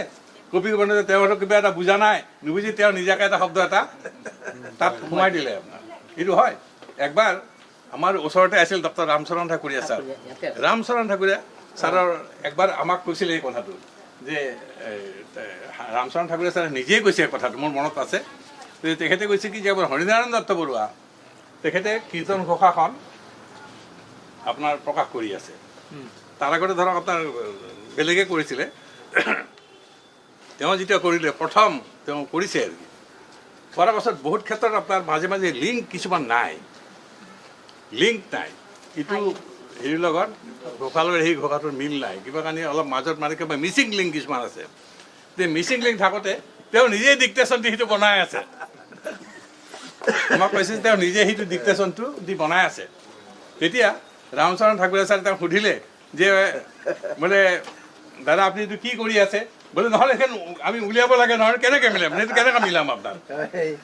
কপি কৰিব নিলে তেওঁ হয়তো কিবা এটা বুজা নাই নুবুজি তেওঁ নিজাকৈ এটা শব্দ এটা তাত সোমাই দিলে আপোনাৰ এইটো হয় একবাৰ আমাৰ ওচৰতে আছিল ডক্টৰ ৰামচৰণ ঠাকুৰীয়া ছাৰ ৰামচৰণ ঠাকুৰীয়া ছাৰৰ একবাৰ আমাক কৈছিলে এই কথাটো যে ৰামচৰণ ঠাকুৰীয়া ছাৰে নিজেই কৈছে কথাটো মোৰ মনত আছে তেখেতে কৈছে কি যে আমাৰ হৰিনাৰায়ণ দত্ত বৰুৱা তেখেতে কীৰ্তন ঘোষাখন আপোনাৰ প্ৰকাশ কৰি আছে। তাৰ আগতে ধৰক আপোনাৰ বেলেগে কৰিছিলে, তেওঁ যেতিয়া কৰিলে প্ৰথম তেওঁ কৰিছে আৰু কি কৰাৰ পাছত বহুত ক্ষেত্ৰত আপোনাৰ মাজে মাজে লিংক কিছুমান নাই, লিংক নাই, ইটো হেৰিৰ লগত ঘোষালৰ সেই ঘোষাটোৰ মিল নাই, কিবা কাৰণে অলপ মাজত মানে কিবা মিচিং লিংক কিছুমান আছে। তে মিচিং লিংক থাকোঁতে তেওঁ নিজেই ডিক্টেশ্যন দি সেইটো বনাই আছে। আমাক কৈছে তেওঁ নিজে সেইটো ডিক্টেশ্যনটো দি বনাই আছে। তেতিয়া ৰামচৰণ ঠাকুৰে ছাৰে তেওঁক সুধিলে যে বোলে দাদা আপুনি এইটো কি কৰি আছে? বোলে নহ'লে সেইখন আমি উলিয়াব লাগে নহয়, কেনেকৈ মিলাম, সেইটো কেনেকৈ মিলাম আপোনাৰ?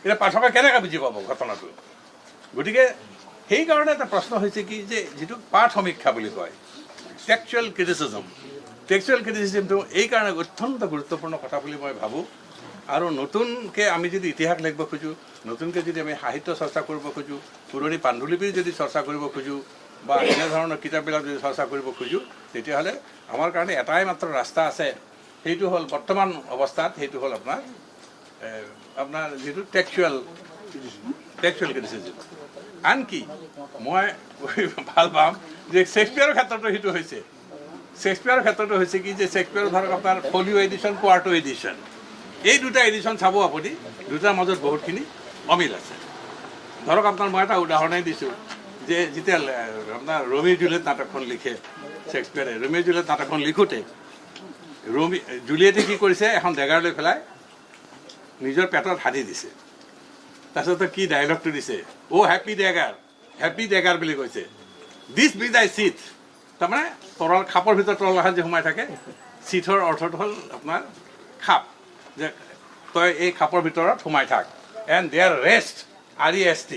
এতিয়া পাঠকে কেনেকৈ বুজি পাব ঘটনাটো? গতিকে সেইকাৰণে এটা প্ৰশ্ন হৈছে কি যে যিটো পাঠ সমীক্ষা বুলি কয়, টেক্সচুৱেল ক্ৰিটিচিজম, টেক্সচুৱেল ক্ৰিটিচিজমটো এইকাৰণে অত্যন্ত গুৰুত্বপূৰ্ণ কথা বুলি মই ভাবোঁ। আৰু নতুনকৈ আমি যদি ইতিহাস লিখিব খোজোঁ, নতুনকৈ যদি আমি সাহিত্য চৰ্চা কৰিব খোজোঁ, পুৰণি পাণ্ডুলিপিৰ যদি চৰ্চা কৰিব খোজোঁ বা এনেধৰণৰ কিতাপবিলাক যদি চৰ্চা কৰিব খোজোঁ, তেতিয়াহ'লে আমাৰ কাৰণে এটাই মাত্ৰ ৰাস্তা আছে, সেইটো হ'ল বৰ্তমান অৱস্থাত সেইটো হ'ল আপোনাৰ যিটো টেক্সচুৱেল ক্ৰিটিচিজম। আনকি মই ভাল পাম যে শ্বেক্সপিয়াৰৰ ক্ষেত্ৰতো সেইটো হৈছে। শ্বেক্সপিয়াৰৰ ক্ষেত্ৰতো হৈছে কি যে শ্বেক্সপিয়াৰ ধৰক আপোনাৰ ফলিঅ' এডিশ্যন, কোৱাৰ্টো এডিশ্যন, এই দুটা এডিশ্যন চাব আপুনি, দুটাৰ মাজত বহুতখিনি অমিল আছে। ধৰক আপোনাৰ মই এটা উদাহৰণেই দিছোঁ যে যেতিয়া আপোনাৰ ৰোমিও জুলিয়েট নাটকখন লিখে শ্বেক্সপিয়াৰে, ৰোমিও জুলিয়েট নাটকখন লিখোঁতে জুলিয়েটে কি কৰিছে, এখন ডেগাৰ লৈ পেলাই নিজৰ পেটত হাতি দিছে। তাৰপিছত কি ডাইলগটো দিছে, অ' হেপী ডেগাৰ বুলি কৈছে, দিছ বি দাই চিট। তাৰমানে তৰল খাপৰ ভিতৰত তৰল এখন যে সোমাই থাকে, চিটৰ অৰ্থটো হ'ল আপোনাৰ খাপ, যে তই এই খাপৰ ভিতৰত সোমাই থাক, এণ্ড দেয়াৰ ৰেষ্ট REST,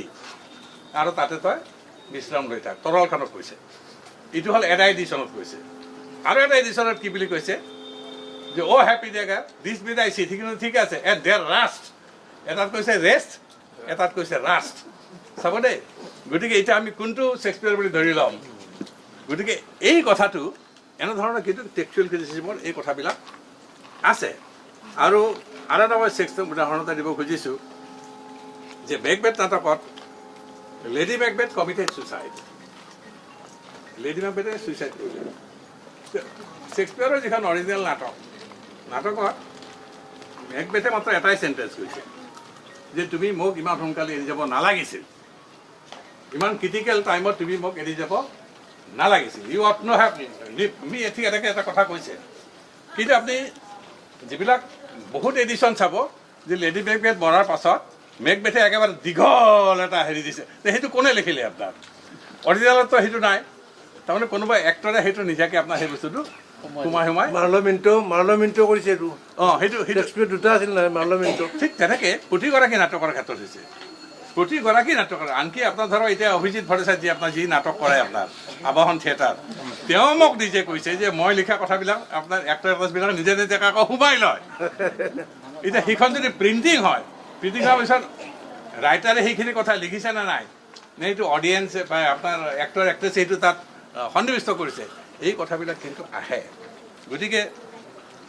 আৰু তাতে তই বিশ্ৰাম লৈ থাক, তৰলখনত কৈছে। এইটো হ'ল এটা এডিশ্যনত কৈছে। আৰু এটা এডিশ্যনত কি বুলি কৈছে যে অ' হেপী ডেগাৰ দিছ বি দাই চিট, সেইখিনি ঠিক আছে, এণ্ড দেয়াৰ ৰাষ্ট, এটাত কৈছে ৰেষ্ট, এটাত কৈছে ৰাষ্ট। চাব দেই, গতিকে এতিয়া আমি কোনটো শ্বেক্সপিয়াৰ বুলি ধৰি ল'ম? গতিকে এই কথাটো এনেধৰণৰ কিন্তু টেক্সচুৱেল ক্ৰিটিচিজমৰ এই কথাবিলাক আছে। আৰু এটা মই শ্বেক্সপিয়াৰ উদাহৰণ এটা দিব খুজিছোঁ যে মেকবেথ নাটকত lady Macbeth committed suicide, lady মেকবেথে ছুইচাইড কৰিলে। শ্বেক্সপিয়াৰৰ যিখন অৰিজিনেল নাটকত মেকবেথে মাত্ৰ এটাই চেণ্টেঞ্চ কৈছে যে তুমি মোক ইমান সোনকালে এৰি যাব নালাগিছিল, ইমান ক্ৰিটিকেল টাইমত তুমি মোক এৰি যাব নালাগিছিল, you ought not' have leave me, ঠিক এনেকৈ এটা কথা কৈছে। কিন্তু আপুনি যিবিলাক বহুত এডিশ্যন চাব যে লেডি মেকবেথ মৰাৰ পাছত মেকবেথে একেবাৰে দীঘল এটা হেৰি দিছে, সেইটো কোনে লিখিলে? আপোনাৰ অৰিজিনেলতো সেইটো নাই, তাৰমানে কোনোবা এক্টৰে সেইটো নিজাকৈ আপোনাৰ সেই বস্তুটো সোমাই মাৰ্লমিণ্টো কৰিছে এইটো। অঁ, সেইটো দুটা আছিল নহয় মাৰ্লমিণ্টো। ঠিক তেনেকৈ প্ৰতিগৰাকী নাটকৰ ক্ষেত্ৰত হৈছে, প্ৰতিগৰাকী নাটকৰ। আনকি আপোনাৰ ধৰক এতিয়া অভিজিত ভট্টাচাৰ্য যি আপোনাৰ যি নাটক কৰে আপোনাৰ আবাহন থিয়েটাৰ, তেওঁ মোক নিজে কৈছে যে মই লিখা কথাবিলাক আপোনাৰ এক্টৰ এক্ট্ৰেছবিলাক নিজে নিজে আকৌ সোমাই লয়। এতিয়া সেইখন যদি প্ৰিণ্টিং হয়, প্ৰিণ্টিং হোৱাৰ পিছত ৰাইটাৰে সেইখিনি কথা লিখিছে নে নাই, নে এইটো অডিয়েঞ্চে বা আপোনাৰ এক্টৰ এক্ট্ৰেছে সেইটো তাত সন্নিৱিষ্ট কৰিছে, এই কথাবিলাক কিন্তু আহে। গতিকে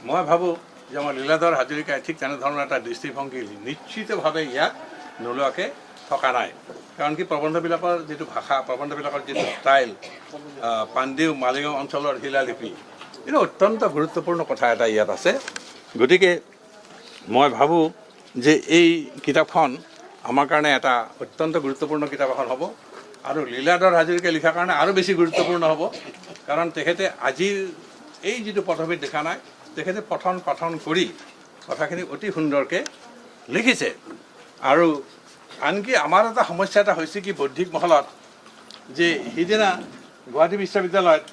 মই ভাবোঁ যে আমাৰ লীলাধৰ হাজৰিকাই ঠিক তেনেধৰণৰ এটা দৃষ্টিভংগী নিশ্চিতভাৱে ইয়াত নোলোৱাকৈ থকা নাই। কাৰণ কি প্ৰবন্ধবিলাকৰ যিটো ভাষা, প্ৰবন্ধবিলাকৰ যিটো ষ্টাইল, পাণ্ডেউ মালিগাঁও অঞ্চলৰ শিলালিপি, এইটো অত্যন্ত গুৰুত্বপূৰ্ণ কথা এটা ইয়াত আছে। গতিকে মই ভাবোঁ যে এই কিতাপখন আমাৰ কাৰণে এটা অত্যন্ত গুৰুত্বপূৰ্ণ কিতাপ এখন হ'ব, আৰু লীলাধৰ হাজৰিকাই লিখাৰ কাৰণে আৰু বেছি গুৰুত্বপূৰ্ণ হ'ব। কাৰণ তেখেতে আজিৰ এই যিটো পটভূমিত দেখা নাই, তেখেতে পঠন পাঠন কৰি কথাখিনি অতি সুন্দৰকৈ লিখিছে। আৰু আনকি আমাৰ এটা সমস্যা এটা হৈছে কি বৌদ্ধিক মহলত, যে সিদিনা গুৱাহাটী বিশ্ববিদ্যালয়ত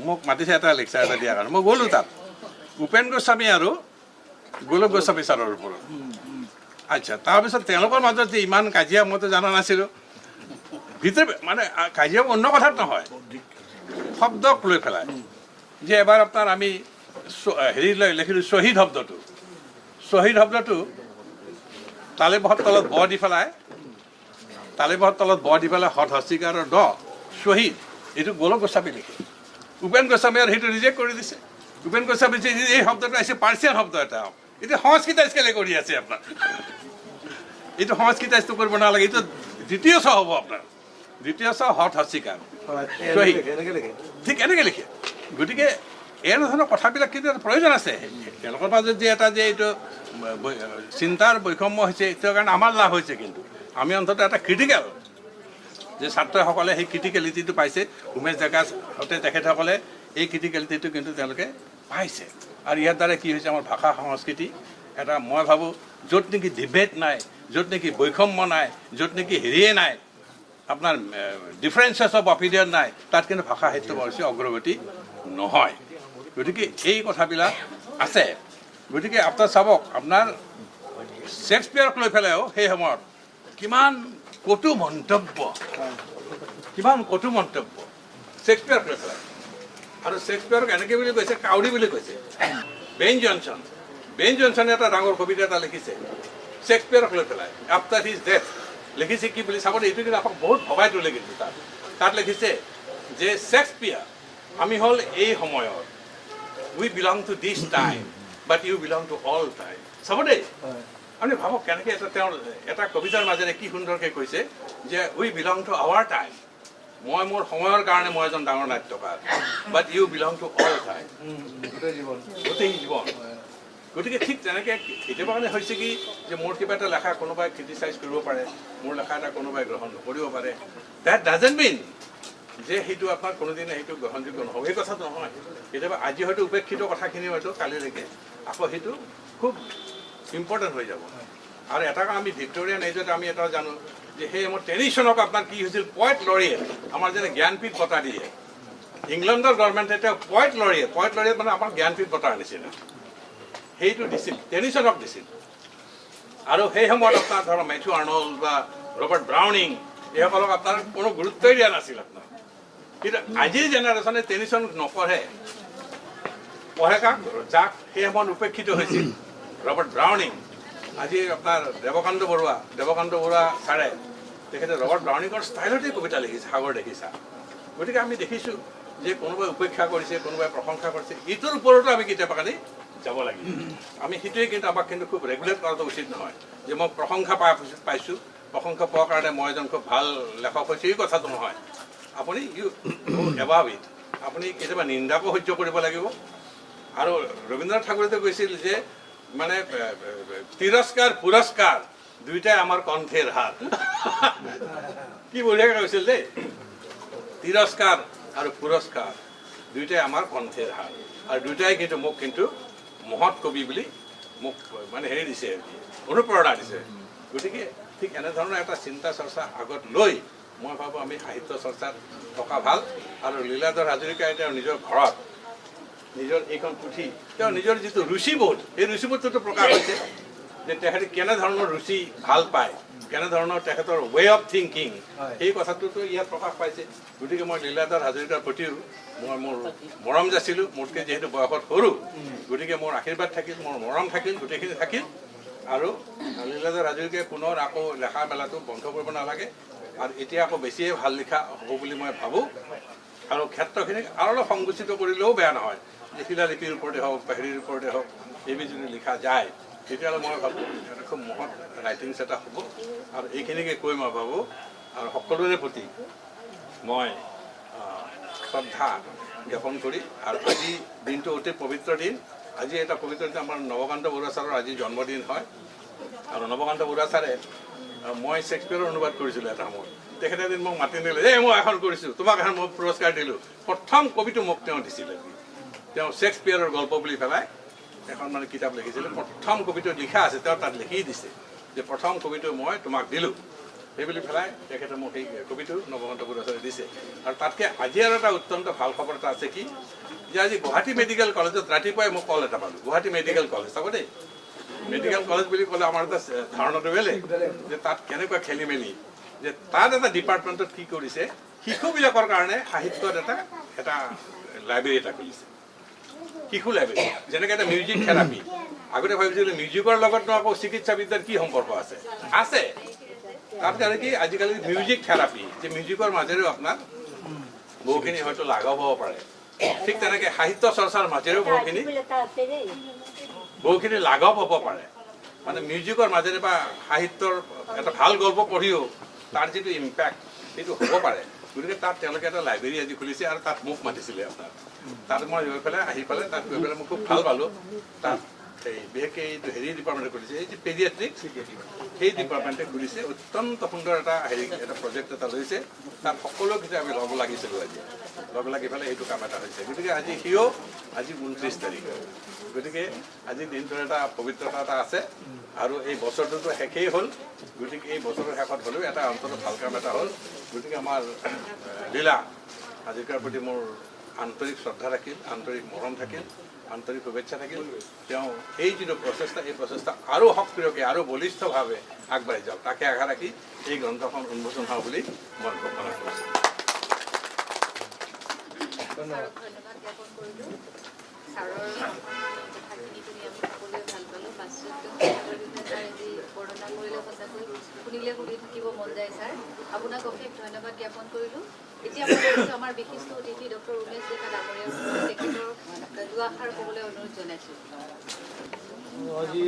মোক মাতিছে এটা লেকচাৰ এটা দিয়াৰ কাৰণে, মই গ'লোঁ তাত উপেন গোস্বামী আৰু গোলক গোস্বামী ছাৰৰ ওপৰত। আচ্ছা, তাৰপিছত তেওঁলোকৰ মাজত যে ইমান কাজিয়া মইতো জনা নাছিলোঁ। ভিতৰত মানে কাজিয়া অন্য কথাত নহয়, শব্দক লৈ পেলাই যে এবাৰ আপোনাৰ আমি হেৰি লৈ লিখিলোঁ শ্বহীদ শব্দটো, শ্বহীদ শব্দটো তালিবহৰ তলত ব দি পেলাই, তালিবহৰ তলত ব দি পেলাই হস্তিকাৰৰ দ শ্বহীদ, এইটো গোলক গোস্বামী লিখে। উপেন গোস্বামীয়ে সেইটো ৰিজেক্ট কৰি দিছে। উপেন গোস্বামী এই শব্দটো আহিছে পাৰ্চিয়ান শব্দ এটা, এতিয়া সংস্কৃত স্কেলে কৰি আছে আপোনাৰ। এইটো সংস্কৃতাইজটো কৰিব নালাগে, এইটো দ্বিতীয় চ হ'ব আপোনাৰ, দ্বিতীয় চ হঠ হস্তিকাৰ ঠিক এনেকৈ লিখে। গতিকে এনেধৰণৰ কথাবিলাক কিন্তু এটা প্ৰয়োজন আছে তেওঁলোকৰ মাজত যে এটা যে এইটো চিন্তাৰ বৈষম্য হৈছে, এইটো কাৰণে আমাৰ লাভ হৈছে। কিন্তু আমি অন্ততঃ এটা ক্ৰিটিকেল যে ছাত্ৰসকলে সেই ক্ৰিটিকেলিটিটো পাইছে, উমেশ ডেকাৰ সৈতে তেখেতসকলে এই ক্ৰিটিকেলিটিটো কিন্তু তেওঁলোকে পাইছে। আৰু ইয়াৰ দ্বাৰা কি হৈছে আমাৰ ভাষা সংস্কৃতি এটা মই ভাবোঁ য'ত নেকি ডিবেট নাই, য'ত নেকি বৈষম্য নাই, য'ত নেকি হেৰিয়ে নাই আপোনাৰ ডিফাৰেঞ্চেছ অফ অপিনিয়ন নাই, তাত কিন্তু ভাষা সাহিত্য অৱশ্যে অগ্ৰগতি নহয়। গতিকে এই কথাবিলাক আছে। গতিকে আপোনাৰ চাবক আপোনাৰ শ্বেক্সপিয়াৰক লৈ পেলাইও সেই সময়ত কিমান কটু মন্তব্য শ্বেক্সপিয়াৰক লৈ পেলাই। আৰু শ্বেক্সপিয়াৰক এনেকৈ বুলি কৈছে কাউৰী বুলি কৈছে। বেন জনছনে এটা ডাঙৰ কবিতা এটা লিখিছে শ্বেক্সপিয়াৰক লৈ পেলাই, আফটাৰ হিজ ডেথ লিখিছে কি বুলি চাব, এইটো কিন্তু আপোনাক বহুত ভবাই তোলে। কিন্তু তাত লিখিছে যে শ্বেক্সপিয়াৰ আমি হ'ল এই সময়ৰ, we belong to this time but you belong to all time. চাব দেই, আপুনি ভাবক কেনেকৈ তেওঁৰ এটা কবিতাৰ মাজেৰে কি সুন্দৰকৈ কৈছে যে we belong to our time, মই মোৰ সময়ৰ কাৰণে মই এজন ডাঙৰ নাট্যকাৰ, but you belong to all time, গোটেই জীৱন। গতিকে ঠিক তেনেকৈ কেতিয়াবা মানে হৈছে কি যে মোৰ কিবা এটা লেখা কোনোবাই ক্ৰিটিচাইজ কৰিব পাৰে, মোৰ লেখা এটা কোনোবাই গ্ৰহণ নকৰিব পাৰে, ডেট ডাজেণ্ট মিন যে সেইটো আপোনাৰ কোনোদিনে সেইটো গ্ৰহণযোগ্য নহ'ব, সেই কথাটো নহয়। কেতিয়াবা আজি হয়তো উপেক্ষিত কথাখিনি হয়তো কালিলৈকে আকৌ সেইটো খুব ইম্পৰ্টেণ্ট হৈ যাব। আৰু এটা আমি ভিক্টৰিয়ান এজত আমি এটা জানো যে সেই আমাৰ ট্ৰেডিশ্যনক আপোনাৰ কি হৈছিল, পইট লৰিয়েট আমাৰ যেনে জ্ঞানপীঠ বঁটা দিয়ে, ইংলেণ্ডৰ গভৰ্ণমেণ্টে তেওঁ পইট লৰিয়েট মানে আমাৰ জ্ঞানপীঠ বঁটাৰ নিচিনা সেইটো দিছিল, ট্ৰেডিশ্যনক দিছিল। আৰু সেই সময়ত আপোনাৰ ধৰক মেথিউ আৰ্নল্ড বা ৰবাৰ্ট ব্ৰাউনিং এইসকলক আপোনাৰ কোনো গুৰুত্বই দিয়া নাছিল আপোনাৰ। কিন্তু আজিৰ জেনেৰেশ্যনে ট্ৰেডিশ্যন নপঢ়ে, পঢ়ে কাক যাক সেই সময়ত উপেক্ষিত হৈছিল ৰবাৰ্ট ব্ৰাউনিং। আজি আপোনাৰ দেৱকান্ত বৰুৱা ছাৰে তেখেতে ৰবাৰ্ট ব্ৰাউনিঙৰ ষ্টাইলতে কবিতা লিখিছে, সাগৰ দেখিছা। গতিকে আমি দেখিছোঁ যে কোনোবাই উপেক্ষা কৰিছে, কোনোবাই প্ৰশংসা কৰিছে, এইটোৰ ওপৰতো আমি কেতিয়াবা কালি যাব লাগিব। আমি সেইটোৱে কিন্তু আমাক কিন্তু খুব ৰেগুলেট কৰাটো উচিত নহয় যে মই প্ৰশংসা পাইছোঁ, প্ৰশংসা পোৱাৰ কাৰণে মই এজন খুব ভাল লেখক হৈছোঁ, এই কথাটো নহয়। আপুনি এবাভ ইট, আপুনি কেতিয়াবা নিন্দাকো সহ্য কৰিব লাগিব। আৰু ৰবীন্দ্ৰনাথ ঠাকুৰেতো কৈছিল যে মানে তিৰস্কাৰ পুৰস্কাৰ দুয়োটাই আমাৰ কণ্ঠেৰ হাত। কি বঢ়িয়াকৈ কৈছিল দেই, তিৰস্কাৰ আৰু পুৰস্কাৰ দুয়োটাই আমাৰ কণ্ঠেৰ হাত, আৰু দুয়োটাই কিন্তু মোক কিন্তু মহৎ কবি বুলি মোক মানে হেৰি দিছে, অনুপ্ৰেৰণা দিছে। গতিকে ঠিক এনেধৰণৰ এটা চিন্তা চৰ্চা আগত লৈ মই ভাবোঁ আমি সাহিত্য চৰ্চাত থকা ভাল। আৰু লীলাধৰ হাজৰিকাই তেওঁৰ নিজৰ ঘৰত নিজৰ এইখন পুথি তেওঁৰ নিজৰ যিটো ৰুচিবোধ, এই ৰুচিবোধটোতো প্ৰকাশ হৈছে যে তেখেতে কেনেধৰণৰ ৰুচি ভাল পায়, কেনেধৰণৰ তেখেতৰ ৱে অফ থিংকিং, সেই কথাটোতো ইয়াত প্ৰকাশ পাইছে। গতিকে মই লীলাধৰ হাজৰিকাৰ প্ৰতিও মই মোৰ মৰম যাচিলোঁ। মোতকৈ যিহেতু বয়সত সৰু, গতিকে মোৰ আশীৰ্বাদ থাকিল, মোৰ মৰম থাকিল, গোটেইখিনি থাকিল। আৰু লীলাধৰ হাজৰিকাই পুনৰ আকৌ লেখা মেলাটো বন্ধ কৰিব নালাগে, আৰু এতিয়া আকৌ বেছিয়ে ভাল লিখা হ'ব বুলি মই ভাবোঁ। আৰু ক্ষেত্ৰখিনিক আৰু অলপ সংকুচিত কৰিলেও বেয়া নহয়, যে শিলালিপিৰ ওপৰতে হওক বা হেৰিৰ ওপৰতে হওক এইবোৰ যদি লিখা যায় তেতিয়াহ'লে মই ভাবোঁ এটা খুব মহৎ ৰাইটিংছ এটা হ'ব। আৰু এইখিনিকে কৈ মই ভাবোঁ আৰু সকলোৰে প্ৰতি মই শ্ৰদ্ধা জ্ঞাপন কৰি, আৰু আজি দিনটো অতি পবিত্ৰ দিন। আজি এটা পবিত্ৰ দিন, আমাৰ নৱকান্ত বৰুৱা ছাৰৰ আজি জন্মদিন হয়। আৰু নৱকান্ত বৰুৱা ছাৰে মই শ্বেক্সপিয়াৰৰ অনুবাদ কৰিছিলোঁ এটা সময়ত, তেখেতে এদিন মোক মাতি নিলে, এই মই এখন কৰিছোঁ, তোমাক এখন মই পুৰস্কাৰ দিলোঁ। প্ৰথম কবিটো মোক তেওঁ দিছিলে, তেওঁ শ্বেক্সপিয়াৰৰ গল্প বুলি পেলাই এখন মানে কিতাপ লিখিছিলে। প্ৰথম কবিটো লিখা আছে, তেওঁ তাত লিখি দিছে যে প্ৰথম কবিটো মই তোমাক দিলোঁ, সেইবুলি পেলাই তেখেতে মোক সেই কবিটো নৱকান্ত বৰুৱা ছাৰে দিছে। আৰু তাতকৈ আজি আৰু এটা অত্যন্ত ভাল খবৰ এটা আছে কি, যে আজি গুৱাহাটী মেডিকেল কলেজত ৰাতিপুৱাই মোক কল এটা পালোঁ, গুৱাহাটী মেডিকেল কলেজ, চাব দেই, মেডিকেল কলেজ বুলি ক'লে আমাৰ এটা ধাৰণাটো বেলেগ, যে তাত কেনেকুৱা খেলি মেলি, যে তাত এটা ডিপাৰ্টমেণ্টত কি কৰিছে, শিশুবিলাকৰ কাৰণে সাহিত্যত এটা লাইব্ৰেৰী এটা খুলিছে, শিশু লাইব্ৰেৰী, যেনেকৈ এটা মিউজিক থেৰাপি। আগতে ভাবিছিলোঁ মিউজিকৰ লগতনো আকৌ চিকিৎসা বিদ্যাৰ কি সম্পৰ্ক আছে, আছে। তাত কাৰণে কি আজিকালি মিউজিক থেৰাপি, যে মিউজিকৰ মাজেৰেও আপোনাৰ বহুখিনি হয়তো লাঘৱ হ'ব পাৰে। ঠিক তেনেকৈ সাহিত্য চৰ্চাৰ মাজেৰেও বহুখিনি লাঘৱ হ'ব পাৰে। মানে মিউজিকৰ মাজেৰে বা সাহিত্যৰ এটা ভাল গল্প পঢ়িও তাৰ যিটো ইম্পেক্ট সেইটো হ'ব পাৰে গতিকে তাত তেওঁলোকে এটা লাইব্ৰেৰী আজি খুলিছে আৰু তাত মোক মাতিছিলে আপোনাৰ তাত মই গৈ পেলাই আহি পেলাই তাত গৈ পেলাই মই খুব ভাল পালোঁ তাত এই বিশেষকৈ এই হেৰি ডিপাৰ্টমেণ্টে খুলিছে এই যে পেডিয়াট্ৰিক সেই ডিপাৰ্টমেণ্টে খুলিছে অত্যন্ত সুন্দৰ এটা এটা প্ৰজেক্ট এটা লৈছে তাত সকলো ক্ষেত্ৰত আমি ল'ব লাগিছিলোঁ আজি লগ লাগি পেলাই সেইটো কাম এটা হৈছে গতিকে আজি সিও আজি 29 তাৰিখ গতিকে আজি দিনটোৰ এটা পবিত্ৰতা এটা আছে আৰু এই বছৰটোতো শেষেই হ'ল গতিকে এই বছৰৰ শেষত হ'লেও এটা অন্তত ভাল কাম এটা হ'ল গতিকে আমাৰ লীলা হাজৰিকাৰ প্ৰতি মোৰ আন্তৰিক শ্ৰদ্ধা থাকিল আন্তৰিক মৰম থাকিল আন্তৰিক শুভেচ্ছা থাকিল তেওঁ এই যিটো প্ৰচেষ্টা এই প্ৰচেষ্টা আৰু সক্ৰিয়কৈ আৰু বলিষ্ঠভাৱে আগবাঢ়ি যাওক তাকে আশা ৰাখি এই গ্ৰন্থখন উন্মোচন হোৱা বুলি মই ঘোষণা কৰিছোঁ ধন্যবাদ জ্ঞাপন কৰিলোঁ ছাৰৰ কথাখিনি শুনি আমি সকলোৱে ভাল পালোঁ বাস্তৱটো ছাৰ আজি বৰ্ণনা কৰিলে সঁচাকৈ শুনিলে শুনি থাকিব মন যায় ছাৰ আপোনাক অশেষ ধন্যবাদ জ্ঞাপন কৰিলোঁ এতিয়া মই ভাবিছোঁ আমাৰ বিশিষ্ট অতিথি ডক্টৰ উমেশ ডেকা ডাঙৰীয়া তেখেতৰ দুআষাৰ ক'বলৈ অনুৰোধ জনাইছোঁ আজি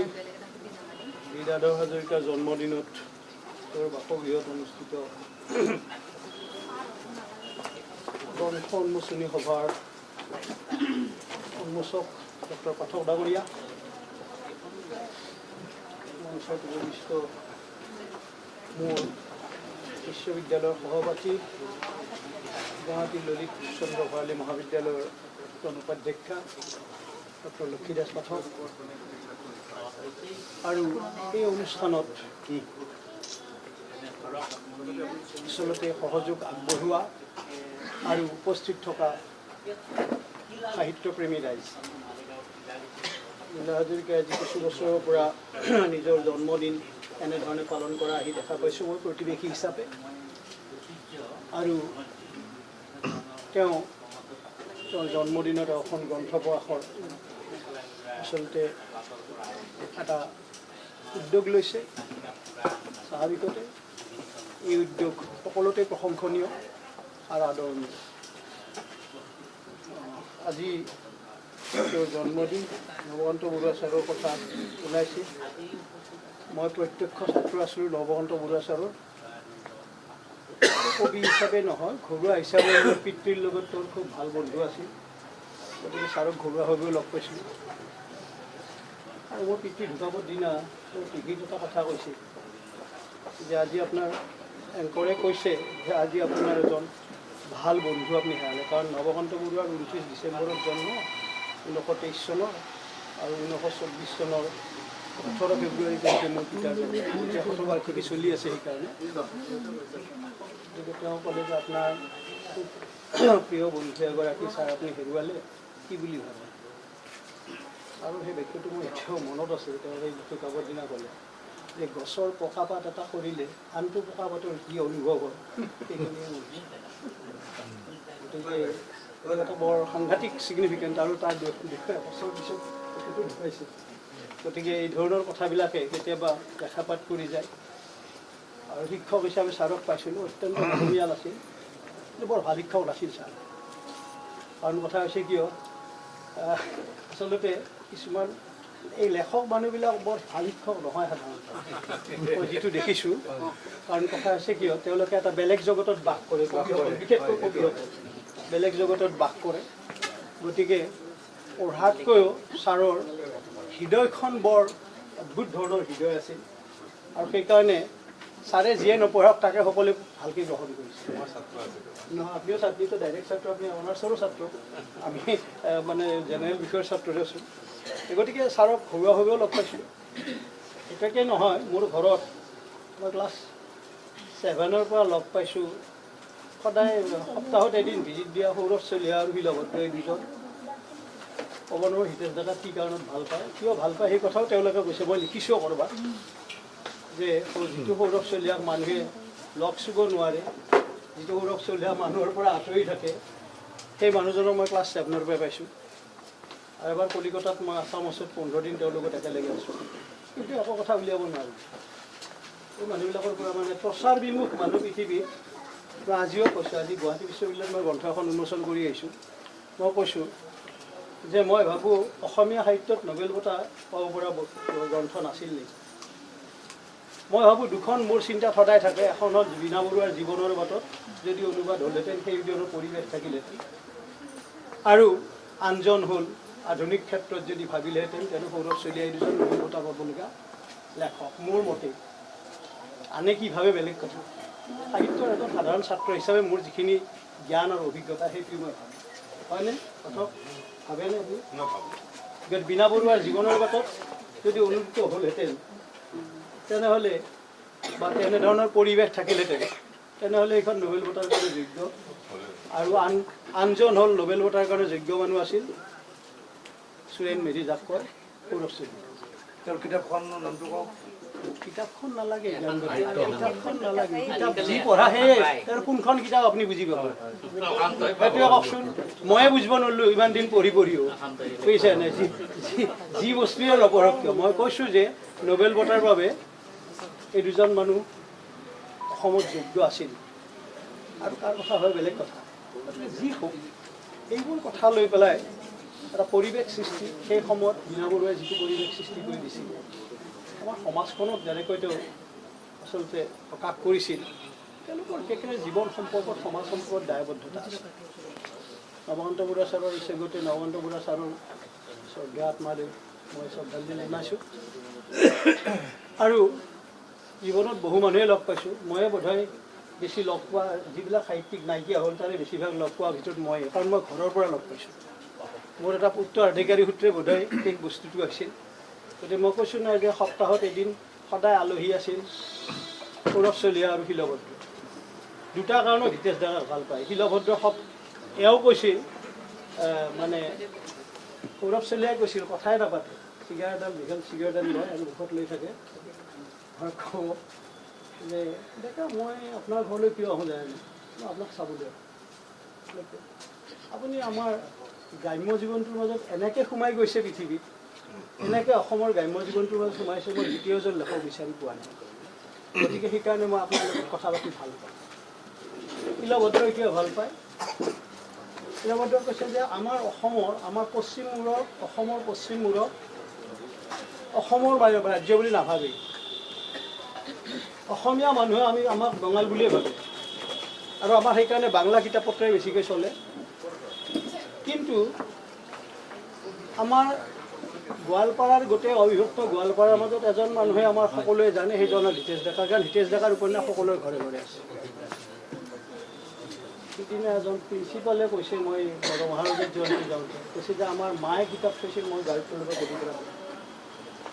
লীলাধৰ হাজৰিকাৰ জন্মদিনত তেওঁৰ বাসগৃহত অনুষ্ঠিত গ্ৰন্থ উন্মোচনী সভাৰ উন্মোচক ডক্টৰ পাঠক ডাঙৰীয়া মঞ্চত উপবিষ্ট মোৰ বিশ্ববিদ্যালয়ৰ সহপাঠী গুৱাহাটী ললিত চন্দ্ৰ ভৰালী মহাবিদ্যালয়ৰ উপাধ্যক্ষা ডক্টৰ লক্ষীদাস পাঠক আৰু এই অনুষ্ঠানত আচলতে সহযোগ আগবঢ়োৱা আৰু উপস্থিত থকা সাহিত্যপ্ৰেমী ৰাইজ লীলা হাজৰিকাই আজি কিছু বছৰৰ পৰা নিজৰ জন্মদিন এনেধৰণে পালন কৰা আহি দেখা পাইছোঁ মই প্ৰতিবেশী হিচাপে আৰু তেওঁ জন্মদিনত এখন গ্ৰন্থ প্ৰকাশৰ আচলতে এটা উদ্যোগ লৈছে স্বাভাৱিকতে এই উদ্যোগ সকলোতে প্ৰশংসনীয় আৰু আদৰণীয় আজি তেওঁৰ জন্মদিন নৱকান্ত বৰুৱা ছাৰৰ কথা ওলাইছে মই প্ৰত্যক্ষ ছাত্ৰ আছিলোঁ নৱকান্ত বৰুৱা ছাৰৰ কবি হিচাপে নহয় ঘৰুৱা হিচাপে মোৰ পিতৃৰ লগত তেওঁৰ খুব ভাল বন্ধু আছিল গতিকে ছাৰক ঘৰুৱাভাৱেও লগ পাইছিলোঁ আৰু মোৰ পিতৃ ঢুকাবৰ দিনা মোৰ টিভিত এটা কথা কৈছে যে আজি আপোনাৰ এংকৰে কৈছে যে আজি আপোনাৰ এজন ভাল বন্ধু আপুনি হেৰালে কাৰণ নৱকান্ত বৰুৱাৰ 29 ডিচেম্বৰত জন্ম 1923 চনৰ আৰু 1924 চনৰ 18 ফেব্ৰুৱাৰী তাৰিখে মোৰ পিতাৰ জন্ম এতিয়া শতবাৰ্ষিকী চলি আছে সেইকাৰণে গতিকে তেওঁ ক'লে যে আপোনাৰ খুব প্ৰিয় বন্ধু এগৰাকী ছাৰ আপুনি হেৰুৱালে কি বুলি ভাবে আৰু সেই বাক্যটো মোৰ এতিয়াও মনত আছে তেওঁ সেই ঢুকাবৰ দিনা ক'লে যে গছৰ পকাপাত এটা কৰিলে আনটো পকাপাতৰ কি অনুভৱ হয় সেইখিনিয়ে গতিকে এটা বৰ সাংঘাতিক ছিগনিফিকেণ্ট আৰু তাৰ 2 বছৰ পিছত সেইটো ঢুকাইছে গতিকে এই ধৰণৰ কথাবিলাকে কেতিয়াবা দেখাপাত কৰি যায় আৰু শিক্ষক হিচাপে ছাৰক পাইছিলোঁ অত্যন্ত মৰমীয়াল আছিল কিন্তু বৰ ভাল শিক্ষক নাছিল ছাৰ কাৰণ কথা হৈছে কিয় আচলতে কিছুমান এই লেখক মানুহবিলাক বৰ ভাল শিক্ষক নহয় সাধাৰণতে মই যিটো দেখিছোঁ কাৰণ কথা হৈছে কিয় তেওঁলোকে এটা বেলেগ জগতত বাস কৰে বিশেষকৈ কবিসকল বেলেগ জগতত বাস কৰে গতিকে পঢ়াতকৈও ছাৰৰ হৃদয়খন বৰ অদ্ভুত ধৰণৰ হৃদয় আছিল আৰু সেইকাৰণে ছাৰে যিয়ে নপঢ়ক তাকে সকলোৱে ভালকৈ গ্ৰহণ কৰিছে নহয় আপুনিও ছাত্ৰীটো ডাইৰেক্ট ছাত্ৰ আপুনি অনাৰ্ছৰো ছাত্ৰ আমি মানে জেনেৰেল বিষয়ৰ ছাত্ৰৰে আছোঁ গতিকে ছাৰক ঘৰুৱাভাৱেও লগ পাইছিলোঁ এটাকে নহয় মোৰ ঘৰত মই ক্লাছ 7ৰ পৰা লগ পাইছোঁ সদায় সপ্তাহত এদিন ভিজিট দিয়া সৌৰভ চলিহা আৰু শিলভদ্ৰ এই দুজন পৱনৰ হিতেশ দাদা কি কাৰণত ভাল পায় কিয় ভাল পায় সেই কথাও তেওঁলোকে কৈছে মই লিখিছোঁ ক'ৰবাত যে যিটো সৌৰভ চলিহাক মানুহে লগ চুব নোৱাৰে যিটো সৌৰভ চলিহা মানুহৰ পৰা আঁতৰি থাকে সেই মানুহজনক মই ক্লাছ 7ৰ পৰা পাইছোঁ আৰু এবাৰ কলিকতাত মই আছামছত 15 দিন তেওঁৰ লগত একেলগে আছোঁ কিন্তু একো কথা উলিয়াব নোৱাৰোঁ এই মানুহবিলাকৰ পৰা মানে প্ৰচাৰ বিমুখ মানুহ পৃথিৱীত মই আজিও কৈছোঁ আজি গুৱাহাটী বিশ্ববিদ্যালয়ত মই গ্ৰন্থ এখন উন্মোচন কৰি আহিছোঁ মই কৈছোঁ যে মই ভাবোঁ অসমীয়া সাহিত্যত নোবেল বঁটা পাব পৰা গ্ৰন্থ নাছিল নেকি মই ভাবোঁ দুখন মোৰ চিন্তাত সদায় থাকে। এখন হ'ল বীণা বৰুৱাৰ জীৱনৰ বাটত যদি অনুবাদ হ'লহেঁতেন সেই ধৰণৰ পৰিৱেশ থাকিলেহেঁতেন, আৰু আনজন হ'ল আধুনিক ক্ষেত্ৰত যদি ভাবিলেহেঁতেন তেনে সৌৰভ চলিয়াই দুজন নবেল বঁটা পাবলগীয়া লেখক। মোৰ মতে আনে কি ভাবে বেলেগ কথা, সাহিত্যৰ এজন সাধাৰণ ছাত্ৰ হিচাপে মোৰ যিখিনি জ্ঞান আৰু অভিজ্ঞতা সেইটো মই ভাবোঁ। হয়নে কথক, ভাবেনে আপুনি? গতিকে বীণা বৰুৱাৰ জীৱনৰ বাটত যদি অনুদিত হ'লহেঁতেন তেনেহ'লে বা তেনেধৰণৰ পৰিৱেশ থাকিলেহেঁতেন তেনেহ'লে এইখন নবেল বঁটাৰ কাৰণে যোগ্য। আৰু আনজন হ'ল নবেল বঁটাৰ কাৰণে যোগ্য মানুহ আছিল সুৰেণ মেধি, যাক কয় সৌৰভ চলিহা। তেওঁৰ কিতাপখনৰ নামটো কওক। কিতাপখন নালাগে, কিতাপখন নালাগে, কিতাপ যি পঢ়া সেয়ে তাৰ কোনখন কিতাপ আপুনি বুজি পাব সেইটোৱে কওকচোন। ময়ে বুজিব নোৱাৰিলোঁ ইমান দিন পঢ়িও বুজিছে নাই, যি বস্তুৱে নপঢ়ক কিয়। মই কৈছোঁ যে নবেল বঁটাৰ বাবে এই দুজন মানুহ অসমত যোগ্য আছিল, আৰু তাৰ কথা হয় বেলেগ কথা। যি হওক এইবোৰ কথা লৈ পেলাই এটা পৰিৱেশ সৃষ্টি, সেই সময়ত বীণা বৰুৱাই যিটো পৰিৱেশ সৃষ্টি কৰি দিছিল, আমাৰ সমাজখনক যেনেকৈ তেওঁ আচলতে প্ৰকাশ কৰিছিল, তেওঁলোকৰ সেইখিনি জীৱন সম্পৰ্কত সমাজ সম্পৰ্কত দায়বদ্ধতা আছে। নৱকান্ত বৰুৱা ছাৰৰ চেগতে নৱকান্ত বৰুৱা ছাৰৰ শ্ৰদ্ধা আত্মালৈ মই শ্ৰদ্ধাঞ্জলি জনাইছোঁ। আৰু জীৱনত বহু মানুহে লগ পাইছোঁ, ময়ে বোধহয় বেছি লগ পোৱা যিবিলাক সাহিত্যিক নাইকিয়া হ'ল তাৰে বেছিভাগ লগ পোৱাৰ ভিতৰত ময়ে, কাৰণ মই ঘৰৰ পৰা লগ পাইছোঁ। মোৰ এটা উত্তৰাধিকাৰী সূত্ৰে বোধহয় সেই বস্তুটো আছিল। গতিকে মই কৈছোঁ নাই যে সপ্তাহত এদিন সদায় আলহী আছিল সৌৰভ চলিহা আৰু শিলভদ্ৰ। দুটা কাৰণত হিতেশ দাদাক ভাল পায়। শিলভদ্ৰ এওঁ কৈছিল মানে সৌৰভ চলিহাই কৈছিল কথাই নাপাতে, চিগাৰেট এডাল দীঘল চিগাৰেট এডাল লয় আৰু মুখত লৈ থাকে। মই কওঁ যে ডেকা মই আপোনাৰ ঘৰলৈ কিয় আহোঁ জানেনে, মই আপোনাক চাবলৈ আপুনি আমাৰ গ্ৰাম্য জীৱনটোৰ মাজত এনেকৈ সোমাই গৈছে পৃথিৱীত, এনেকৈ অসমৰ গ্ৰাম্য জীৱনটোৰ মাজত সোমাইছে, মই দ্বিতীয়জন লেখক বিচাৰি পোৱা নাই। গতিকে সেইকাৰণে মই আপোনাৰ লগত কথা পাতি ভাল পাওঁ। শিলভদ্ৰই কিয় ভাল পায়? শিলভদ্ৰই কৈছে যে আমাৰ পশ্চিম মূৰত অসমৰ ৰাজ্য বুলি নাভাবেই। অসমীয়া মানুহে আমাক বঙাল বুলিয়ে ভাবে, আৰু আমাৰ সেইকাৰণে বাংলা কিতাপ পত্ৰই বেছিকৈ চলে। কিন্তু আমাৰ গোৱালপাৰাৰ গোটেই অবিভক্ত গোৱালপাৰাৰ মাজত এজন মানুহে আমাৰ সকলোৱে জানে, সেইজন হ'ল হিতেশ ডেকা। কাৰণ হিতেশ ডেকাৰ উপন্যাস সকলোৰে ঘৰে ঘৰে আছে। সিদিনা এজন প্ৰিন্সিপালে কৈছে, মই মহাৰাজত যোৱালৈ যাওঁতে কৈছে যে আমাৰ মায়ে কিতাপ থৈছিল, মই গাড়ীত লগত গতি কৰা।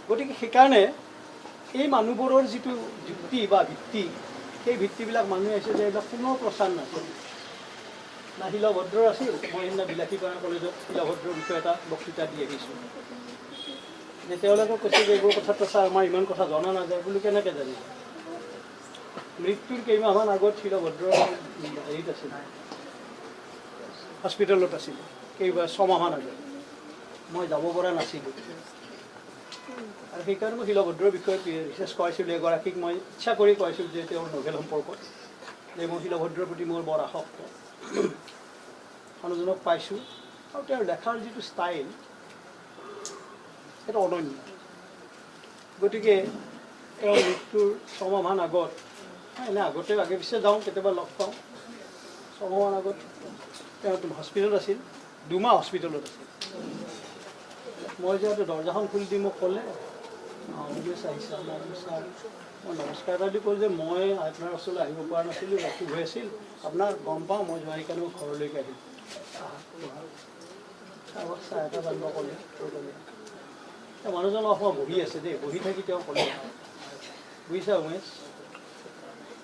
গতিকে সেইকাৰণে এই মানুহবোৰৰ যিটো যুক্তি বা ভিত্তি, সেই ভিত্তিবিলাক মানুহে আছে যে এইবিলাক পুনৰ প্ৰচাৰ নাছিল। না শিলভদ্ৰৰ আছিল, মই সেইদিনা বিলাসীপাৰা কলেজত শিলভদ্ৰৰ বিষয়ে এটা বক্তৃতা দি আহিছোঁ যে তেওঁলোকে কৈছে যে এইবোৰ কথাটো ছাৰ আমাৰ ইমান কথা জনা নাযায়। বোলো কেনেকৈ জানিব? মৃত্যুৰ কেইমাহমান আগত শিলভদ্ৰৰ হেৰিত আছিল, হস্পিটেলত আছিল, 6 মাহমান আগত। মই যাব পৰা নাছিলোঁ, আৰু সেইকাৰণে মই শিলভদ্ৰৰ বিষয়ে ৰিচাৰ্চ কৰাইছিলোঁ। এগৰাকীক মই ইচ্ছা কৰি কৰাইছিলোঁ যে তেওঁৰ নভেল সম্পৰ্কত, যে মই শিলভদ্ৰৰ প্ৰতি মোৰ বৰ আসক্ত। মানুহজনক পাইছোঁ, আৰু তেওঁৰ লেখাৰ যিটো ষ্টাইল সেইটো অনন্য। গতিকে তেওঁৰ মৃত্যুৰ 6 মাহমান আগত, এনে আগতে আগে পিছে যাওঁ, কেতিয়াবা লগ পাওঁ, 6 মাহমান আগত তেওঁ হস্পিটেলত আছিল, 2 মাহ হস্পিটেলত আছিল। মই যিহেতু দৰ্জাখন খুলি দি মোক ক'লে আহিছা, মই নমস্কাৰ এটা দি ক'লোঁ যে মই আপোনাৰ ওচৰলৈ আহিব পৰা নাছিলোঁ, অসুখ হৈ আছিল, আপোনাক গম পাওঁ, মই যোৱা সেইকাৰণে মই ঘৰলৈকে আহিলোঁ। চাহ এটা জানিব ক'লে, মানুহজন অসমত বহি আছে দেই, বহি থাকি তেওঁ ক'লে, বুজিছা উমেশ,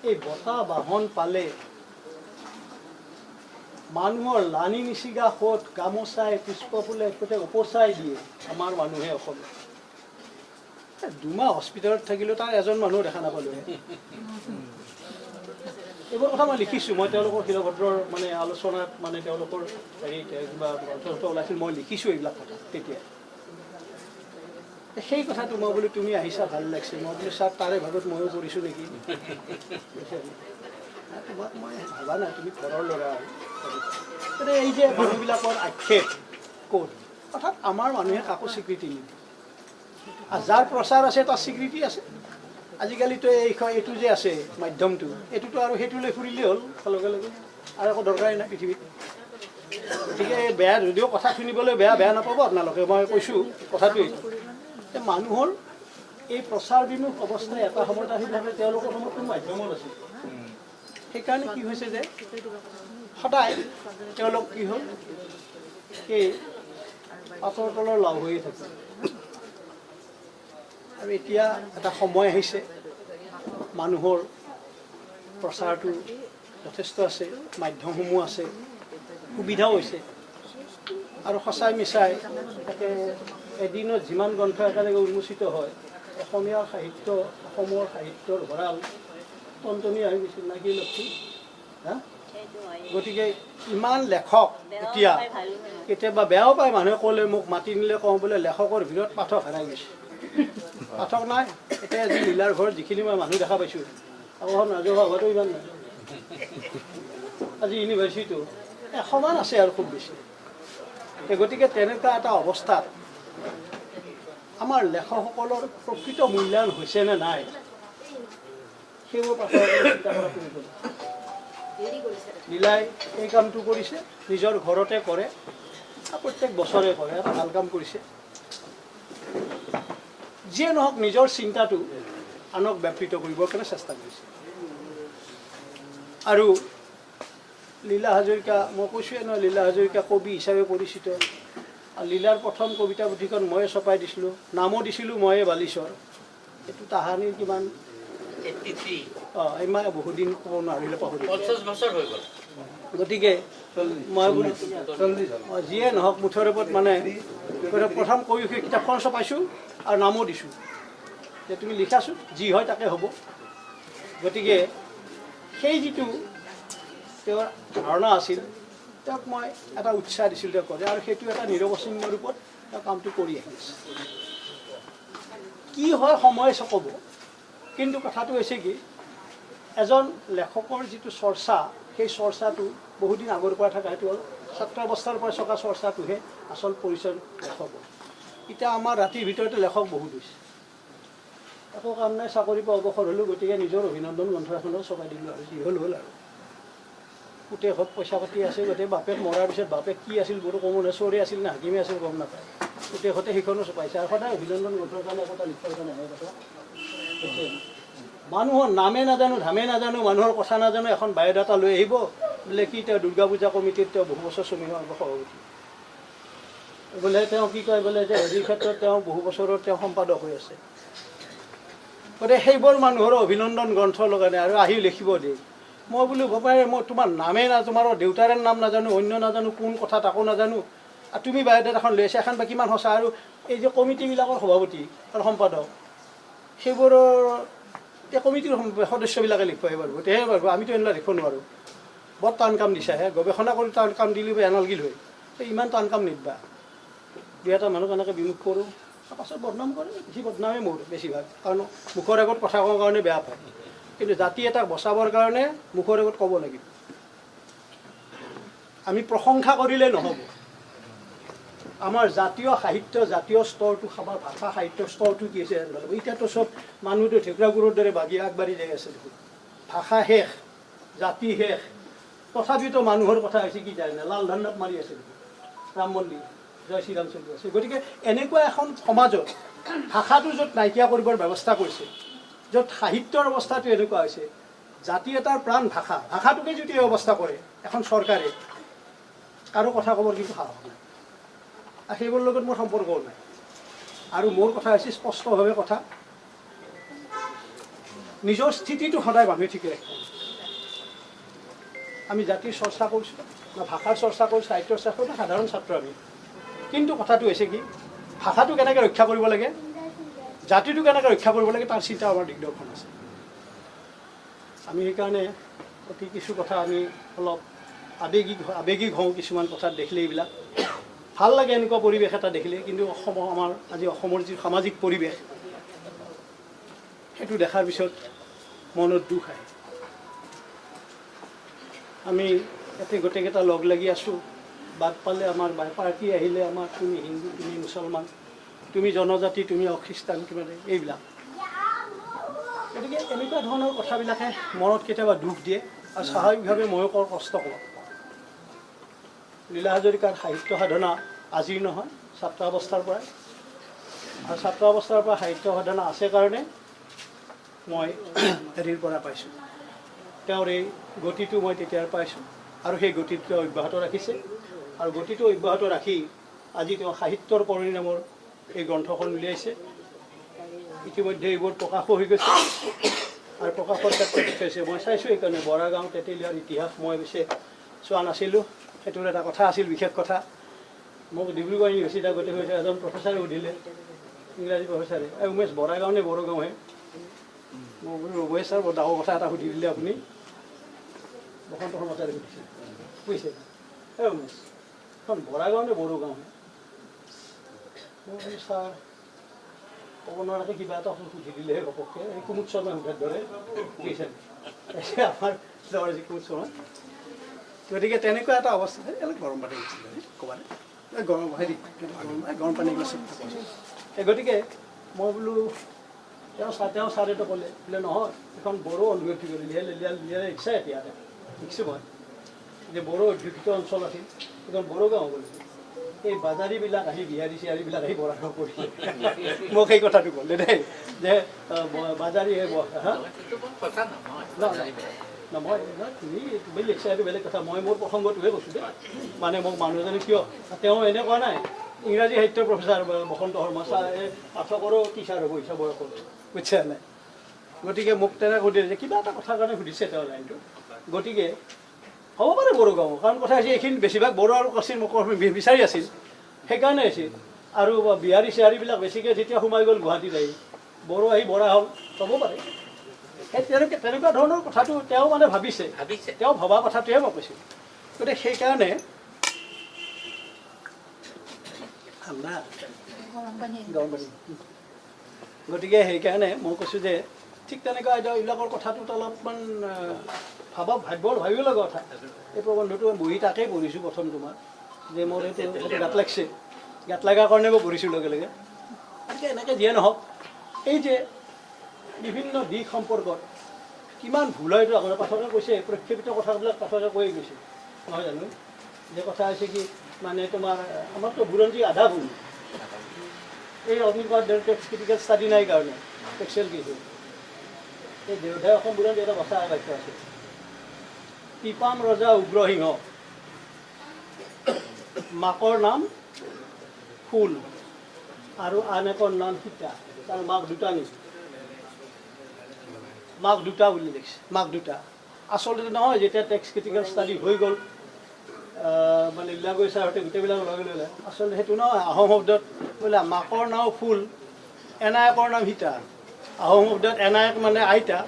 এই বঁটা বাহন পালে মানুহৰ লানি নিচিগা সোঁত গামোচাই পুষ্পফুলে উপচাই দিয়ে আমাৰ মানুহে অসমত। 2 মাহ হস্পিটেলত থাকিলেও তাৰ এজন মানুহ দেখা নাপালোঁ। এইবোৰ কথা মই লিখিছোঁ, মই তেওঁলোকৰ শিলভদ্ৰৰ মানে আলোচনাত মানে তেওঁলোকৰ হেৰিত কিবা গ্ৰন্থ ওলাইছিল, মই লিখিছোঁ এইবিলাক কথা তেতিয়া। সেই কথাটো মই বোলো তুমি আহিছা ভাল লাগিছে, মই বোলো ছাৰ তাৰে ভাগত ময়ো কৰিছোঁ নেকি। তোমাক মই ভাবা নাই, তুমি ঘৰৰ ল'ৰা। আৰু এই যে মানুহবিলাকৰ আক্ষেপ ক'ত, অৰ্থাৎ আমাৰ মানুহে কাকো স্বীকৃতি নিদিয়ে, আৰু যাৰ প্ৰচাৰ আছে তাৰ স্বীকৃতি আছে। আজিকালিতো এইটো যে আছে মাধ্যমটো এইটোতো আৰু সেইটোলৈ ফুৰিলেই হ'ল লগে লগে আৰু একো দৰকাৰেই নাই পৃথিৱীত গতিকে বেয়া যদিও কথা শুনিবলৈ বেয়া নাপাব আপোনালোকে মই কৈছোঁ কথাটো যে মানুহৰ এই প্ৰচাৰ বিমুখ অৱস্থাই এটা সময়ত আহি থাকে তেওঁলোকৰ সময়ত কোনো মাধ্যমত আছিল সেইকাৰণে কি হৈছে যে সদায় তেওঁলোক কি হ'ল এই পাতৰ তলৰ লাভ হৈয়ে থাকে আৰু এতিয়া এটা সময় আহিছে মানুহৰ প্ৰচাৰটো যথেষ্ট আছে মাধ্যমসমূহ আছে সুবিধাও হৈছে আৰু সঁচাই মিছাই তাকে এদিনত যিমান গ্ৰন্থ একেলগে উন্মোচিত হয় অসমীয়া সাহিত্য অসমৰ সাহিত্যৰ ভঁৰাল টনটনি আহি গৈছিল না কি লক্ষী হা গতিকে ইমান লেখক এতিয়া কেতিয়াবা বেয়াও পায় মানুহে ক'লে মোক মাতি নিলে কওঁ বোলে লেখকৰ ভিৰত পাঠক হেৰাই গৈছে পাঠক নাই এতিয়া আজি লীলাৰ ঘৰত যিখিনি মই মানুহ দেখা পাইছোঁ আকৌ ৰাজহুৱা হোৱাটো ইমান নাই আজি ইউনিভাৰ্চিটিটো সমান আছে আৰু খুব বেছি গতিকে তেনেকুৱা এটা অৱস্থাত আমাৰ লেখকসকলৰ প্ৰকৃত মূল্যায়ন হৈছে নে নাই সেইবোৰ চিন্তা কৰা কৰিব লীলাই এই কামটো কৰিছে নিজৰ ঘৰতে কৰে প্ৰত্যেক বছৰে কৰে এটা ভাল কাম কৰিছে যিয়ে নহওক নিজৰ চিন্তাটো আনক ব্যাপৃত কৰিবৰ কাৰণে চেষ্টা কৰিছে আৰু লীলা হাজৰিকা মই কৈছোঁৱে নহয় লীলা হাজৰিকা কবি হিচাপে পৰিচিত আৰু লীলাৰ প্ৰথম কবিতা পুথিখন ময়ে ছপাই দিছিলোঁ নামো দিছিলোঁ ময়ে বালিশ্বৰ এইটো তাহানিৰ কিমান ইমান বহুদিন ক'ব নোৱাৰিলে পাহৰি গতিকে মই বোলো যিয়ে নহওক মুঠৰ ওপৰত মানে প্ৰথম কবি কিতাপখন ছপাইছোঁ আৰু নামো দিছোঁ যে তুমি লিখাছোঁ যি হয় তাকে হ'ব গতিকে সেই যিটো তেওঁৰ ধাৰণা আছিল তেওঁক মই এটা উৎসাহ দিছিলোঁ তেওঁ কৰে আৰু সেইটো এটা নিৰৱচ্ছিন্ন ৰূপত তেওঁ কামটো কৰি আহি আছে কি হয় সময় চকব কিন্তু কথাটো হৈছে কি এজন লেখকৰ যিটো চৰ্চা সেই চৰ্চাটো বহুদিন আগৰ পৰা থকা সেইটো হ'ল ছাত্ৰ অৱস্থাৰ পৰা চকা চৰ্চাটোহে আচল পৰিচয় লেখকৰ এতিয়া আমাৰ ৰাতিৰ ভিতৰতে লেখক বহুত হৈছে একো কাম নাই চাকৰিৰ পৰা অৱসৰ হ'লোঁ গতিকে নিজৰ অভিনন্দন গ্ৰন্থ এখনো চপাই দিলোঁ আৰু যি হ'ল আৰু পুতেকত পইচা পাতি আছে গতিকে বাপেক মৰাৰ পিছত বাপেক কি আছিল বোলো ক'ব নাই চোৰে আছিল না হাকিমে আছিল গম নাপায় পুতেকতে সেইখনো চপাইছে আৰু সদায় অভিনন্দন গ্ৰন্থৰ কাৰণে একোটা লিখাৰ কাৰণে নহয় কথা মানুহৰ নামে নাজানো ধামে নাজানো মানুহৰ কথা নাজানো এখন বায়'ডাটা লৈ আহিব বোলে কি তেওঁ দুৰ্গা পূজা কমিটিত তেওঁ বহু বছৰ শ্ৰমিক সভাপতি বোলে তেওঁ কি কয় বোলে যে হেৰিৰ ক্ষেত্ৰত তেওঁ বহু বছৰত তেওঁ সম্পাদক হৈ আছে গতিকে সেইবোৰ মানুহৰ অভিনন্দন গ্ৰন্থ লগাই আৰু আহি লিখিব দিয়ে মই বোলো বাপাই মই তোমাৰ নামেই তোমাৰ দেউতাৰে নাম নাজানো অন্য নাজানো কোন কথা তাকো নাজানো আৰু তুমি বায়'ডাটাখন লৈ আছা এখন বা কিমান সঁচা আৰু এই যে কমিটিবিলাকৰ সভাপতি আৰু সম্পাদক সেইবোৰৰ এতিয়া কমিটিৰ সদস্যবিলাকে লিখিব পাৰিব তেহে পাৰিব আমিতো এনেকুৱা লিখিব নোৱাৰোঁ বৰ টান কাম দিছাহে গৱেষণা কৰি টান কাম দিলে এনালগিল হয় ইমান টান কাম নিদিবা দুই এটা মানুহ এনেকৈ বিমুখ কৰোঁ পাছত বদনাম কৰে বেছি বদনামেই মোৰ বেছিভাগ কাৰণ মুখৰ আগত কথা কোৱাৰ কাৰণে বেয়া পায় কিন্তু জাতি এটাক বচাবৰ কাৰণে মুখৰ আগত ক'ব লাগিব আমি প্ৰশংসা কৰিলে নহ'ব আমাৰ জাতীয় সাহিত্য জাতীয় স্তৰটো আমাৰ ভাষা সাহিত্যৰ স্তৰটো কি হৈছে এতিয়াতো চব মানুহটো ঢেকুৰাগুৰৰ দৰে আগবাঢ়ি যাই আছে দেখোন ভাষা শেষ জাতি শেষ তথাপিতো মানুহৰ কথা হৈছে কি যায় না লাল ধাণ্ডাত মাৰি আছে ৰাম মন্দিৰ জয় শ্ৰীৰাম চলি আছে গতিকে এনেকুৱা এখন সমাজত ভাষাটো য'ত নাইকিয়া কৰিবৰ ব্যৱস্থা কৰিছে য'ত সাহিত্যৰ অৱস্থাটো এনেকুৱা হৈছে জাতি এটাৰ প্ৰাণ ভাষাটোকে যদি এই অৱস্থা কৰে এখন চৰকাৰে কাৰো কথা ক'বৰ কিন্তু সাহস নাই আৰু সেইবোৰৰ লগত মোৰ সম্পৰ্কও নাই আৰু মোৰ কথা হৈছে স্পষ্টভাৱে কথা নিজৰ স্থিতিটো সদায় মানুহে ঠিকে ৰাখে আমি জাতিৰ চৰ্চা কৰিছোঁ না ভাষাৰ চৰ্চা কৰিছোঁ সাহিত্যৰ চৰ্চা কৰিছোঁ সাধাৰণ ছাত্ৰ আমি কিন্তু কথাটো হৈছে কি ভাষাটো কেনেকৈ ৰক্ষা কৰিব লাগে জাতিটো কেনেকৈ ৰক্ষা কৰিব লাগে তাৰ চিন্তা আমাৰ দিগদৰ্শন আছে আমি সেইকাৰণে অতি কিছু কথা আমি অলপ আৱেগিক হওঁ কিছুমান কথাত দেখিলে এইবিলাক ভাল লাগে এনেকুৱা পৰিৱেশ এটা দেখিলে কিন্তু আমাৰ আজি অসমৰ যি সামাজিক পৰিৱেশ সেইটো দেখাৰ পিছত মনত দুখ আহে আমি ইয়াতে গোটেইকেইটা লগ লাগি আছোঁ বাদ পালে আমাৰ পাৰ্টি আহিলে আমাৰ তুমি হিন্দু তুমি মুছলমান তুমি জনজাতি তুমি অখ্ৰীষ্টান কিবা এইবিলাক গতিকে এনেকুৱা ধৰণৰ কথাবিলাকে মনত কেতিয়াবা দুখ দিয়ে আৰু স্বাভাৱিকভাৱে ময়ো কষ্ট কৰোঁ। লীলা হাজৰিকাৰ সাহিত্য সাধনা আজিৰ নহয়, ছাত্ৰ অৱস্থাৰ পৰাই, আৰু ছাত্ৰ অৱস্থাৰ পৰা সাহিত্য সাধনা আছে কাৰণে মই হেৰিৰ পৰা পাইছোঁ, তেওঁৰ এই গতিটো মই তেতিয়াৰ পাইছোঁ আৰু সেই গতিটো অব্যাহত ৰাখিছে। আৰু গতিটো অব্যাহত ৰাখি আজি তেওঁ সাহিত্যৰ কৰণী নামৰ এই গ্ৰন্থখন উলিয়াইছে। ইতিমধ্যে এইবোৰ প্ৰকাশো হৈ গৈছে আৰু প্ৰকাশৰ ক্ষেত্ৰত হৈছে। মই চাইছোঁ সেইকাৰণে বৰাগাঁও তেতেলীয়াৰ ইতিহাস মই পিছে চোৱা নাছিলোঁ, সেইটোৰ এটা কথা আছিল, বিশেষ কথা। মোক ডিব্ৰুগড় ইউনিভাৰ্চিটিত আগতে হৈছে এজন প্ৰফেচাৰে সুধিলে, ইংৰাজী প্ৰফেচাৰে, উমেশ বৰাগাঁও নে বড়োগাঁওহে? মই বোলো ৰ'বই ছাৰ, বৰ ডাঙৰ কথা এটা সুধি দিলে আপুনি। বসন্ত সমাচাৰে সুধিছে, বুজিছে? উমেশ এখন বৰাগাঁও নে বড়োগাঁওহে? মই বোলো ছাৰ ক'ব নোৱাৰাকৈ কিবা এটা সুধি দিলেহে ঘপককৈ, এই কুমুদ শৰ্মাই সোধাৰ দৰে, বুজিছে? আমাৰ যি কুমুদ শৰ্মা। গতিকে তেনেকুৱা এটা অৱস্থা, গৰম পানী ক'বালে গৰম পানী গিলাচ। গতিকে মই বোলো তেওঁ ছাৰেতো ক'লে বোলে নহয়, এখন বড়ো অধ্যুষিত লিখছে, এতিয়া লিখিছোঁ মই যে বড়ো অধ্যুষিত অঞ্চল আছিল, এখন বড়োগাঁও বুলি। এই বাজাৰীবিলাক আহি বিহাৰী চিহাৰীবিলাক আহি বৰাগাঁও কৰিলে। মোক সেই কথাটো ক'লে দেই, যে বাজাৰী তুমি লিখছা এইটো বেলেগ কথা। মই মোৰ প্ৰসংগটোহে কৈছোঁ দেই, মানে মোক মানুহজনে কিয়, তেওঁ এনে কোৱা নাই ইংৰাজী সাহিত্যৰ প্ৰফেচাৰ বসন্ত শৰ্মা ছাৰ, এই পাঠকৰো টিচাৰ হ'ব ইচ্ছা বয়সত, বুজিছা নাই? গতিকে মোক তেনেকৈ সুধিলে যে কিবা এটা কথাৰ কাৰণে সুধিছে তেওঁ লাইনটো। গতিকে হ'ব পাৰে বড়োগাঁও, কাৰণ কথা হৈছে এইখিনি বেছিভাগ বড়ো আৰু কচিন বিচাৰি আছিল, সেইকাৰণে আছিল। আৰু বিহাৰী চিহাৰীবিলাক বেছিকৈ যেতিয়া সোমাই গ'ল গুৱাহাটীত আহি, বড়ো আহি বৰা হ'ল, হ'ব পাৰে। সেই তেনেকুৱা ধৰণৰ কথাটো তেওঁ মানে ভাবিছে, তেওঁ ভবা কথাটোহে মই কৈছোঁ। গতিকে সেইকাৰণে গতিকে সেইকাৰণে মই কৈছোঁ যে ঠিক তেনেকুৱা এইবিলাকৰ কথাটোত অলপমান ভাবিব লগা কথা। এই প্ৰবন্ধটো বহি তাকেই পঢ়িছোঁ প্ৰথম তোমাৰ, যে মোৰ এইটো গাত লাগিছে, গাত লগাৰ কাৰণে মই পঢ়িছোঁ লগে লগে। গতিকে এনেকৈ যিয়ে নহওক, এই যে বিভিন্ন দিশ সম্পৰ্কত কিমান ভুল হয় এইটো আগতে পাঠকে কৈছে, প্ৰক্ষেপিত কথাবিলাক পাঠকে কৈ গৈছে, নহয় জানো? যে কথা হৈছে কি, মানে তোমাৰ আমাৰতো বুৰঞ্জী আধা ভুল, এই অগ্নিপাত টেক্স ক্ৰিটিকেল ষ্টাডি নাই কাৰণে টেক্সুৱেল কিছু। এই দেওধাই অসম বুৰঞ্জী এটা ভাষা বাক্য আছে, টিপাম ৰজা উগ্ৰসিংহ, মাকৰ নাম ফুল আৰু আন একৰ নাম সীতা, তাৰ মাক দুটা নিছে, মাক দুটা বুলি লিখিছে, মাক দুটা। আচলতে নহয়, যেতিয়া টেক্সট ক্ৰিটিকেল ষ্টাডি হৈ গ'ল, মানে লীলাগৈ ছাৰহঁতে গোটেইবিলাক লগে লগে, আচলতে সেইটো নহয়। আহোম শব্দত বোলে মাকৰ নাম ফুল, এনায়কৰ নাম সীতা। আহোম শব্দত এনায়ক মানে আইতা,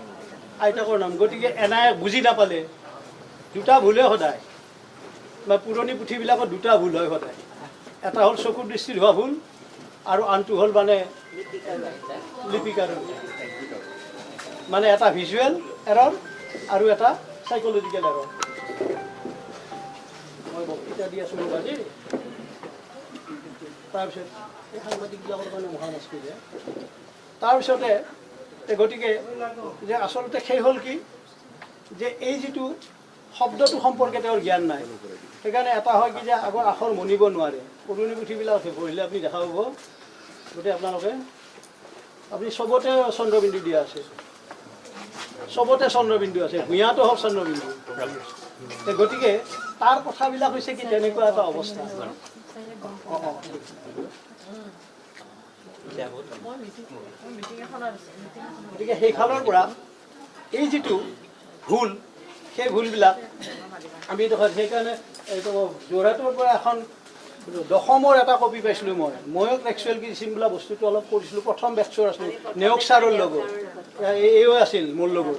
আইতাকৰ নাম। গতিকে এনায়ক বুজি নাপালে দুটা ভুলে সদায়, বা পুৰণি পুথিবিলাকত দুটা ভুল হয় সদায়। এটা হ'ল চকুৰ দৃষ্টিত হোৱা ভুল, আৰু আনটো হ'ল মানে লিপিকাৰ, মানে এটা ভিজুৱেল এৰৰ আৰু এটা চাইক'লজিকেল এৰৰ। মই বক্তৃতা দি আছোঁ ৰ'বা দেই। তাৰপিছত এই সাংবাদিকবিলাকৰ কাৰণে মহান আছোঁ যে তাৰপিছতে গতিকে যে আচলতে সেই হ'ল কি, যে এই যিটো শব্দটো সম্পৰ্কে তেওঁৰ জ্ঞান নাই। সেইকাৰণে এটা হয় কি, যে আগৰ আখৰ মনিব নোৱাৰে। পুৰণি পুথিবিলাক পঢ়িলে আপুনি দেখা পাব, গোটেই আপোনালোকে আপুনি চবতে চন্দ্ৰবিন্দু দিয়া আছে, চবতে চন্দ্ৰবিন্দু আছে, ভূঞাতো হওক চন্দ্ৰবিন্দু। গতিকে তাৰ কথাবিলাক হৈছে কি, তেনেকুৱা এটা অৱস্থা। গতিকে সেইফালৰ পৰা এই যিটো ভুল, সেই ভুলবিলাক আমি দেখা, সেইকাৰণে এইটো যোৰহাটৰ পৰা এখন দশমৰ এটা কপি পাইছিলোঁ ময়ো টেক্সুৱেল কিচিম বোলা বস্তুটো অলপ কৰিছিলোঁ, প্ৰথম বেটছৰ আছিলোঁ, নেওগ ছাৰৰ লগত, এইও আছিল মোৰ লগত,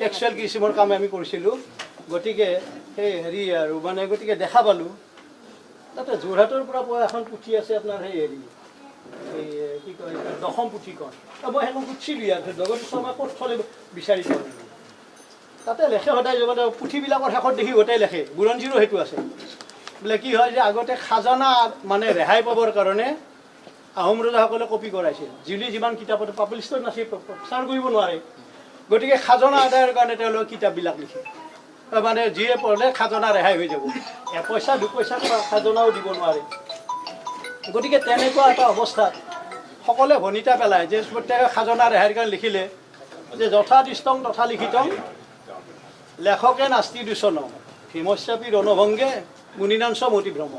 টেক্সুৱেল কিচিমৰ কাম আমি কৰিছিলোঁ। গতিকে সেই হেৰি আৰু মানে গতিকে দেখা পালোঁ তাতে যোৰহাটৰ পৰা পোৱা এখন পুথি আছে আপোনাৰ, সেই হেৰি এই কি কয় দশম পুথিখন। মই সেইখন খুজিছিলোঁ ইয়াত, জগদীশ শৰ্মাই ক'ত থলে বিচাৰি পোৱা নাই। তাতে লেখে সদায় পুথিবিলাকৰ শেষত দেখি গোটেই লেখে, বুৰঞ্জীৰো সেইটো আছে বোলে কি হয়, যে আগতে খাজানা মানে ৰেহাই পাবৰ কাৰণে আহোম ৰজাসকলে কপি কৰাইছিল। যিমান কিতাপত পাব্লিছড নাছিল, প্ৰচাৰ কৰিব নোৱাৰে, গতিকে খাজনা আদায়ৰ কাৰণে তেওঁলোকে কিতাপবিলাক লিখে মানে যিয়ে পঢ়লে খাজনা ৰেহাই হৈ যাব এপইচা দুপইচা খাজনাও দিব নোৱাৰে গতিকে তেনেকুৱা এটা অৱস্থাত সকলোৱে ভনিতা পেলায় যে প্ৰত্যেকে খাজনা ৰেহাইৰ কাৰণে লিখিলে যে যথাদিষ্টং তথা লিখিতং লেখকে নাস্তি দূষণ ভীমস্যাপী ৰণভংগে মুনিনাংশ মতিভ্ৰম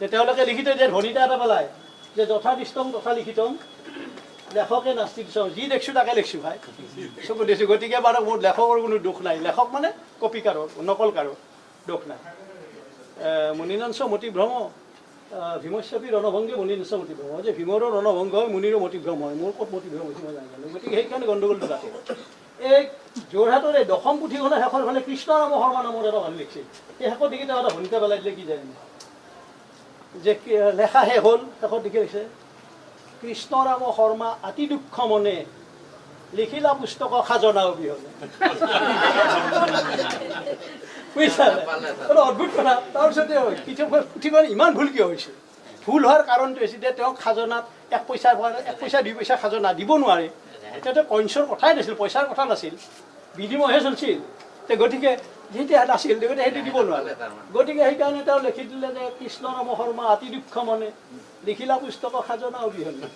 যে তেওঁলোকে লিখিতে যে ভনিতা এটা পেলায় যে যথাদিষ্টং তথা লিখিতং লেখকে নাস্তি দূষণ যি দেখিছোঁ তাকে লিখিছোঁ ভাই চকু দিছোঁ গতিকে বাৰু মোৰ লেখকৰ কোনো দুখ নাই লেখক মানে কপিকাৰৰ নকলকাৰৰ দুখ নাই মুনিনাংশ মতিভ্ৰম ভীমস্যাপী ৰণভংগে মুনিনাংশ মতিভ্ৰম যে ভীমৰো ৰণভংগ হয় মুনিৰো মতিভ্ৰম হয় মোৰ ক'ত মতিভ্ৰম হৈছে মই জানো গতিকে সেইকাৰণে গণ্ডগোলটো তাতে এই যোৰহাটৰ এই দশম পুথিখনৰ শেষৰ ফালে কৃষ্ণৰাম শৰ্মা নামৰ এটা মানুহ লিখিছিল এই শেষৰ দিকে তেওঁ এটা ভনিতা পেলাই দিলে কি যায় যে লেখা শেষ হ'ল শেষৰ দিকে লিখিছে কৃষ্ণৰাম শৰ্মা অতি দুঃখ মনে লিখিলা পুস্তক খাজনা অবিহনে বুজিছা অদ্ভুত কথা তাৰপিছতে পুথিখন ইমান ভুল কিয় হৈছে ভুল হোৱাৰ কাৰণটো হৈছে যে তেওঁ খাজনাত এক পইচা 2 পইচা খাজনা দিব নোৱাৰে এতিয়া কইনছৰ কথাই নাছিল পইচাৰ কথা নাছিল বিনিময়হে চলছিল গতিকে যেতিয়া নাছিল গতিকে সেইটো দিব নোৱাৰে গতিকে সেইকাৰণে তেওঁ লিখি দিলে যে কৃষ্ণৰাম শৰ্মা অতি দুঃখ মনে লিখিলা পুস্তক খাজনা অবিহনে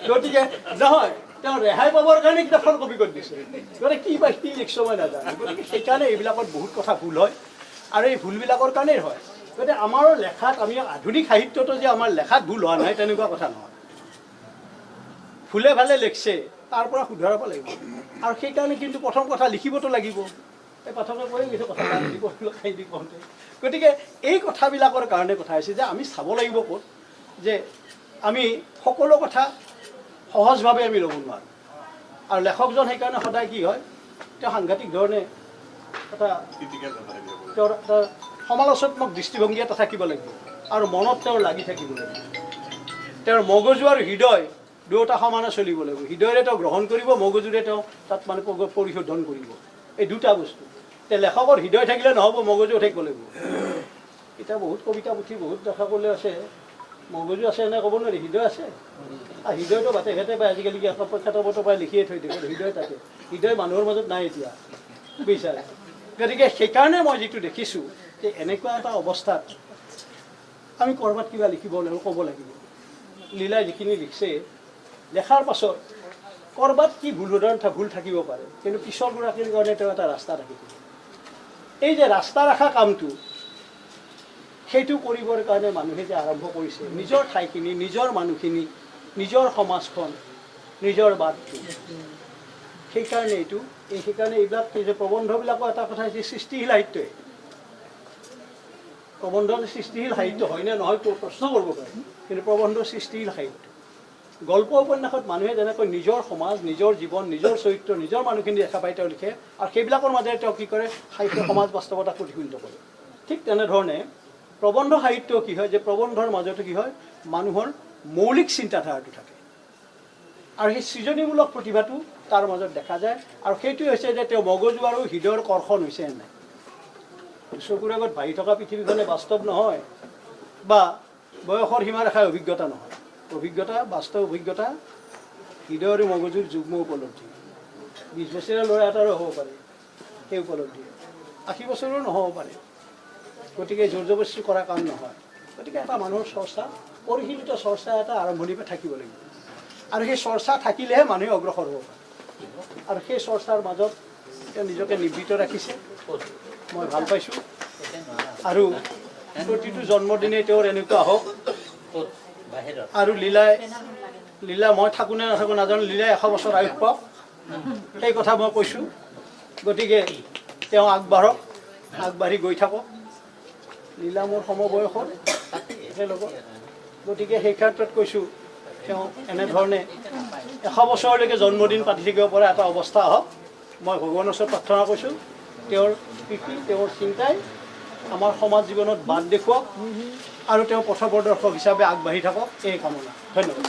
গতিকে নহয় তেওঁ ৰেহাই পাবৰ কাৰণে কিতাপখন কপি কৰি দিছে গতিকে কি লিখিছোঁ মই নাজানো গতিকে সেইকাৰণে এইবিলাকত বহুত কথা ভুল হয় আৰু এই ভুলবিলাকৰ কাৰণেই হয় গতিকে আমাৰ লেখাত আমি আধুনিক সাহিত্যটো যে আমাৰ লেখাত ভুল হোৱা নাই তেনেকুৱা কথা নহয় ফুলে ভালে লিখছে তাৰ পৰা শুধৰাব লাগিব আৰু সেইকাৰণে কিন্তু প্ৰথম কথা লিখিবতো লাগিব এই পাঠকে কৈ গৈছে কথা খাই দি কওঁতে গতিকে এই কথাবিলাকৰ কাৰণে কথা হৈছে যে আমি চাব লাগিব ক'ত যে আমি সকলো কথা সহজভাৱে আমি ল'ব নোৱাৰোঁ আৰু লেখকজন সেইকাৰণে সদায় কি হয় তেওঁ সাংঘাতিক ধৰণে এটা তেওঁৰ সমালোচনাত্মক দৃষ্টিভংগী এটা থাকিব লাগিব আৰু মনত তেওঁৰ লাগি থাকিব লাগিব তেওঁৰ মগজু আৰু হৃদয় দুয়োটা সমানে চলিব লাগিব হৃদয়ৰে তেওঁ গ্ৰহণ কৰিব মগজুৰে তেওঁ তাত মানে পৰিশোধন কৰিব এই দুটা বস্তু তে লেখকৰ হৃদয় থাকিলে নহ'ব মগজুও থাকিব লাগিব এতিয়া বহুত কবিতা পুথি বহুত দেখা কৰিলে আছে মগজু আছে এনে ক'ব নোৱাৰি হৃদয় আছে আৰু হৃদয়টো বাটে ঘাটে পায় আজিকালি কিতাপতো পাই লিখিয়ে থৈ দিব হৃদয় তাতে হৃদয় মানুহৰ মাজত নাই এতিয়া বুজিছা গতিকে সেইকাৰণে মই যিটো দেখিছোঁ যে এনেকুৱা এটা অৱস্থাত আমি ক'ৰবাত কিবা লিখিব লাগিব ক'ব লাগিব লীলাই যিখিনি লিখিছে লেখাৰ পাছত ক'ৰবাত কি ভুল থাকিব পাৰে কিন্তু পিছৰগৰাকীৰ কাৰণে তেওঁ এটা ৰাস্তা ৰাখিছিল এই যে ৰাস্তা ৰখা কামটো সেইটো কৰিবৰ কাৰণে মানুহে যে আৰম্ভ কৰিছে নিজৰ ঠাইখিনি নিজৰ মানুহখিনি নিজৰ সমাজখন নিজৰ বাদটো সেইকাৰণে সেইকাৰণে এইবিলাক যে প্ৰবন্ধবিলাকো এটা কথা হৈছে সৃষ্টিশীল সাহিত্যই প্ৰবন্ধ সৃষ্টিশীল সাহিত্য হয়নে নহয় প্ৰশ্ন কৰিব পাৰে কিন্তু প্ৰবন্ধ সৃষ্টিশীল সাহিত্য গল্প উপন্যাসত মানুহে যেনেকৈ নিজৰ সমাজ নিজৰ জীৱন নিজৰ চৰিত্ৰ নিজৰ মানুহখিনি দেখা পাই তেওঁ লিখে আৰু সেইবিলাকৰ মাজেৰে তেওঁ কি কৰে সাহিত্য সমাজ বাস্তৱতাক প্ৰতিফলিত কৰে ঠিক তেনেধৰণে প্ৰবন্ধ সাহিত্য কি হয় যে প্ৰবন্ধৰ মাজতে কি হয় মানুহৰ মৌলিক চিন্তাধাৰাটো থাকে আৰু সেই সৃজনীমূলক প্ৰতিভাটো তাৰ মাজত দেখা যায় আৰু সেইটোৱে হৈছে যে তেওঁ মগজু আৰু হৃদয়ৰ কৰ্ষণ হৈছে নাই চকুৰ আগত ভাহি থকা পৃথিৱীখনে বাস্তৱ নহয় বা বয়সৰ সীমাৰেখাৰ অভিজ্ঞতা নহয় অভিজ্ঞতা বাস্তৱ অভিজ্ঞতা হৃদয় আৰু মগজুৰ যুগ্ম উপলব্ধি 20 বছৰীয়া ল'ৰা এটাৰো হ'ব পাৰে সেই উপলব্ধি 80 বছৰো নহ'ব পাৰে গতিকে জোৰ জবৰদস্তি কৰা কাম নহয় গতিকে এটা মানুহৰ চৰ্চা পৰিশীলিত চৰ্চা এটা আৰম্ভণিৰ থাকিব লাগিব আৰু সেই চৰ্চা থাকিলেহে মানুহে অগ্ৰসৰ হ'ব পাৰে আৰু সেই চৰ্চাৰ মাজত তেওঁ নিজকে নিবৃত ৰাখিছে মই ভাল পাইছোঁ আৰু প্ৰতিটো জন্মদিনে তেওঁৰ এনেকুৱা হওক আৰু লীলা মই থাকোঁ নে নাথাকোঁ নাজানো লীলাই 100 বছৰ আয়ুস পাওক সেই কথা মই কৈছোঁ গতিকে তেওঁ আগবাঢ়ি গৈ থাকক লীলা মোৰ সমবয়সৰ একেলগত গতিকে সেই ক্ষেত্ৰত কৈছোঁ তেওঁ এনেধৰণে 100 বছৰলৈকে জন্মদিন পাতি থাকিব পৰা এটা অৱস্থা আহক মই ভগৱানৰ ওচৰত প্ৰাৰ্থনা কৰিছোঁ তেওঁৰ কৃতি তেওঁৰ চিন্তাই আমাৰ সমাজ জীৱনত বাট দেখুৱাওক আৰু তেওঁ পথপ্ৰদৰ্শক হিচাপে আগবাঢ়ি থাকক এই কামনা ধন্যবাদ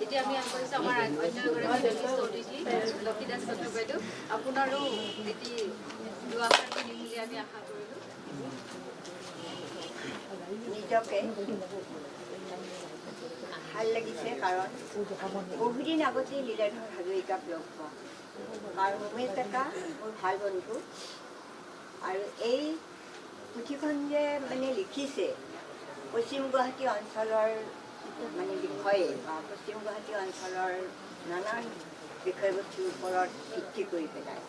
এতিয়া আমি আগবাঢ়িছোঁ আমাৰ অন্য এগৰাকী অতিথি লক্ষী দাস চন্দ্ৰ বাইদেউ আপোনাৰো এটি দুআষাৰ শুনিম বুলি আমি আশা কৰিলোঁ নিজকে ভাল লাগিছে, কাৰণ বহুদিন আগতে লীলাধৰ হাজৰিকাক লগ পোৱা, কাৰণ উমেশ ডেকা মোৰ ভাল বন্ধু। আৰু এই পুথিখন যে মানে লিখিছে পশ্চিম গুৱাহাটী অঞ্চলৰ মানে বিষয়ে বা পশ্চিম গুৱাহাটী অঞ্চলৰ নানান বিষয়বস্তুৰ ওপৰত ভিত্তি কৰি পেলাই,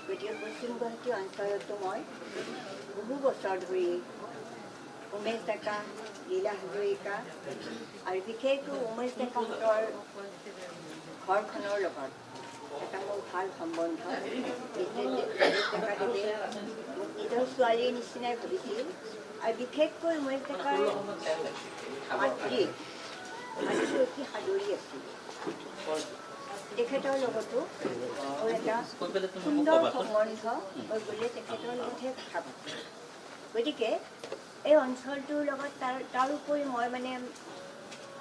গতিকে পশ্চিম গুৱাহাটী অঞ্চলতো মই বহু বছৰ ধৰি উমেশ ডেকা, লীলা হাজৰিকা আৰু বিশেষকৈ উমেশ ডেকাহঁতৰ ঘৰখনৰ লগত এটা মোৰ ভাল সম্বন্ধ। ডেকাদেৱে মোক নিজৰ ছোৱালীৰ নিচিনাই ভাবিছিল, আৰু বিশেষকৈ উমেশ ডেকাৰ মাতৃ অতি সাদৰী আছিল। তেখেতৰ লগতো মোৰ এটা সুন্দৰ সম্বন্ধ হৈ গ'লে তেখেতৰ লগতহে কথা পাতোঁ। গতিকে এই অঞ্চলটোৰ লগত তাৰোপৰি মই মানে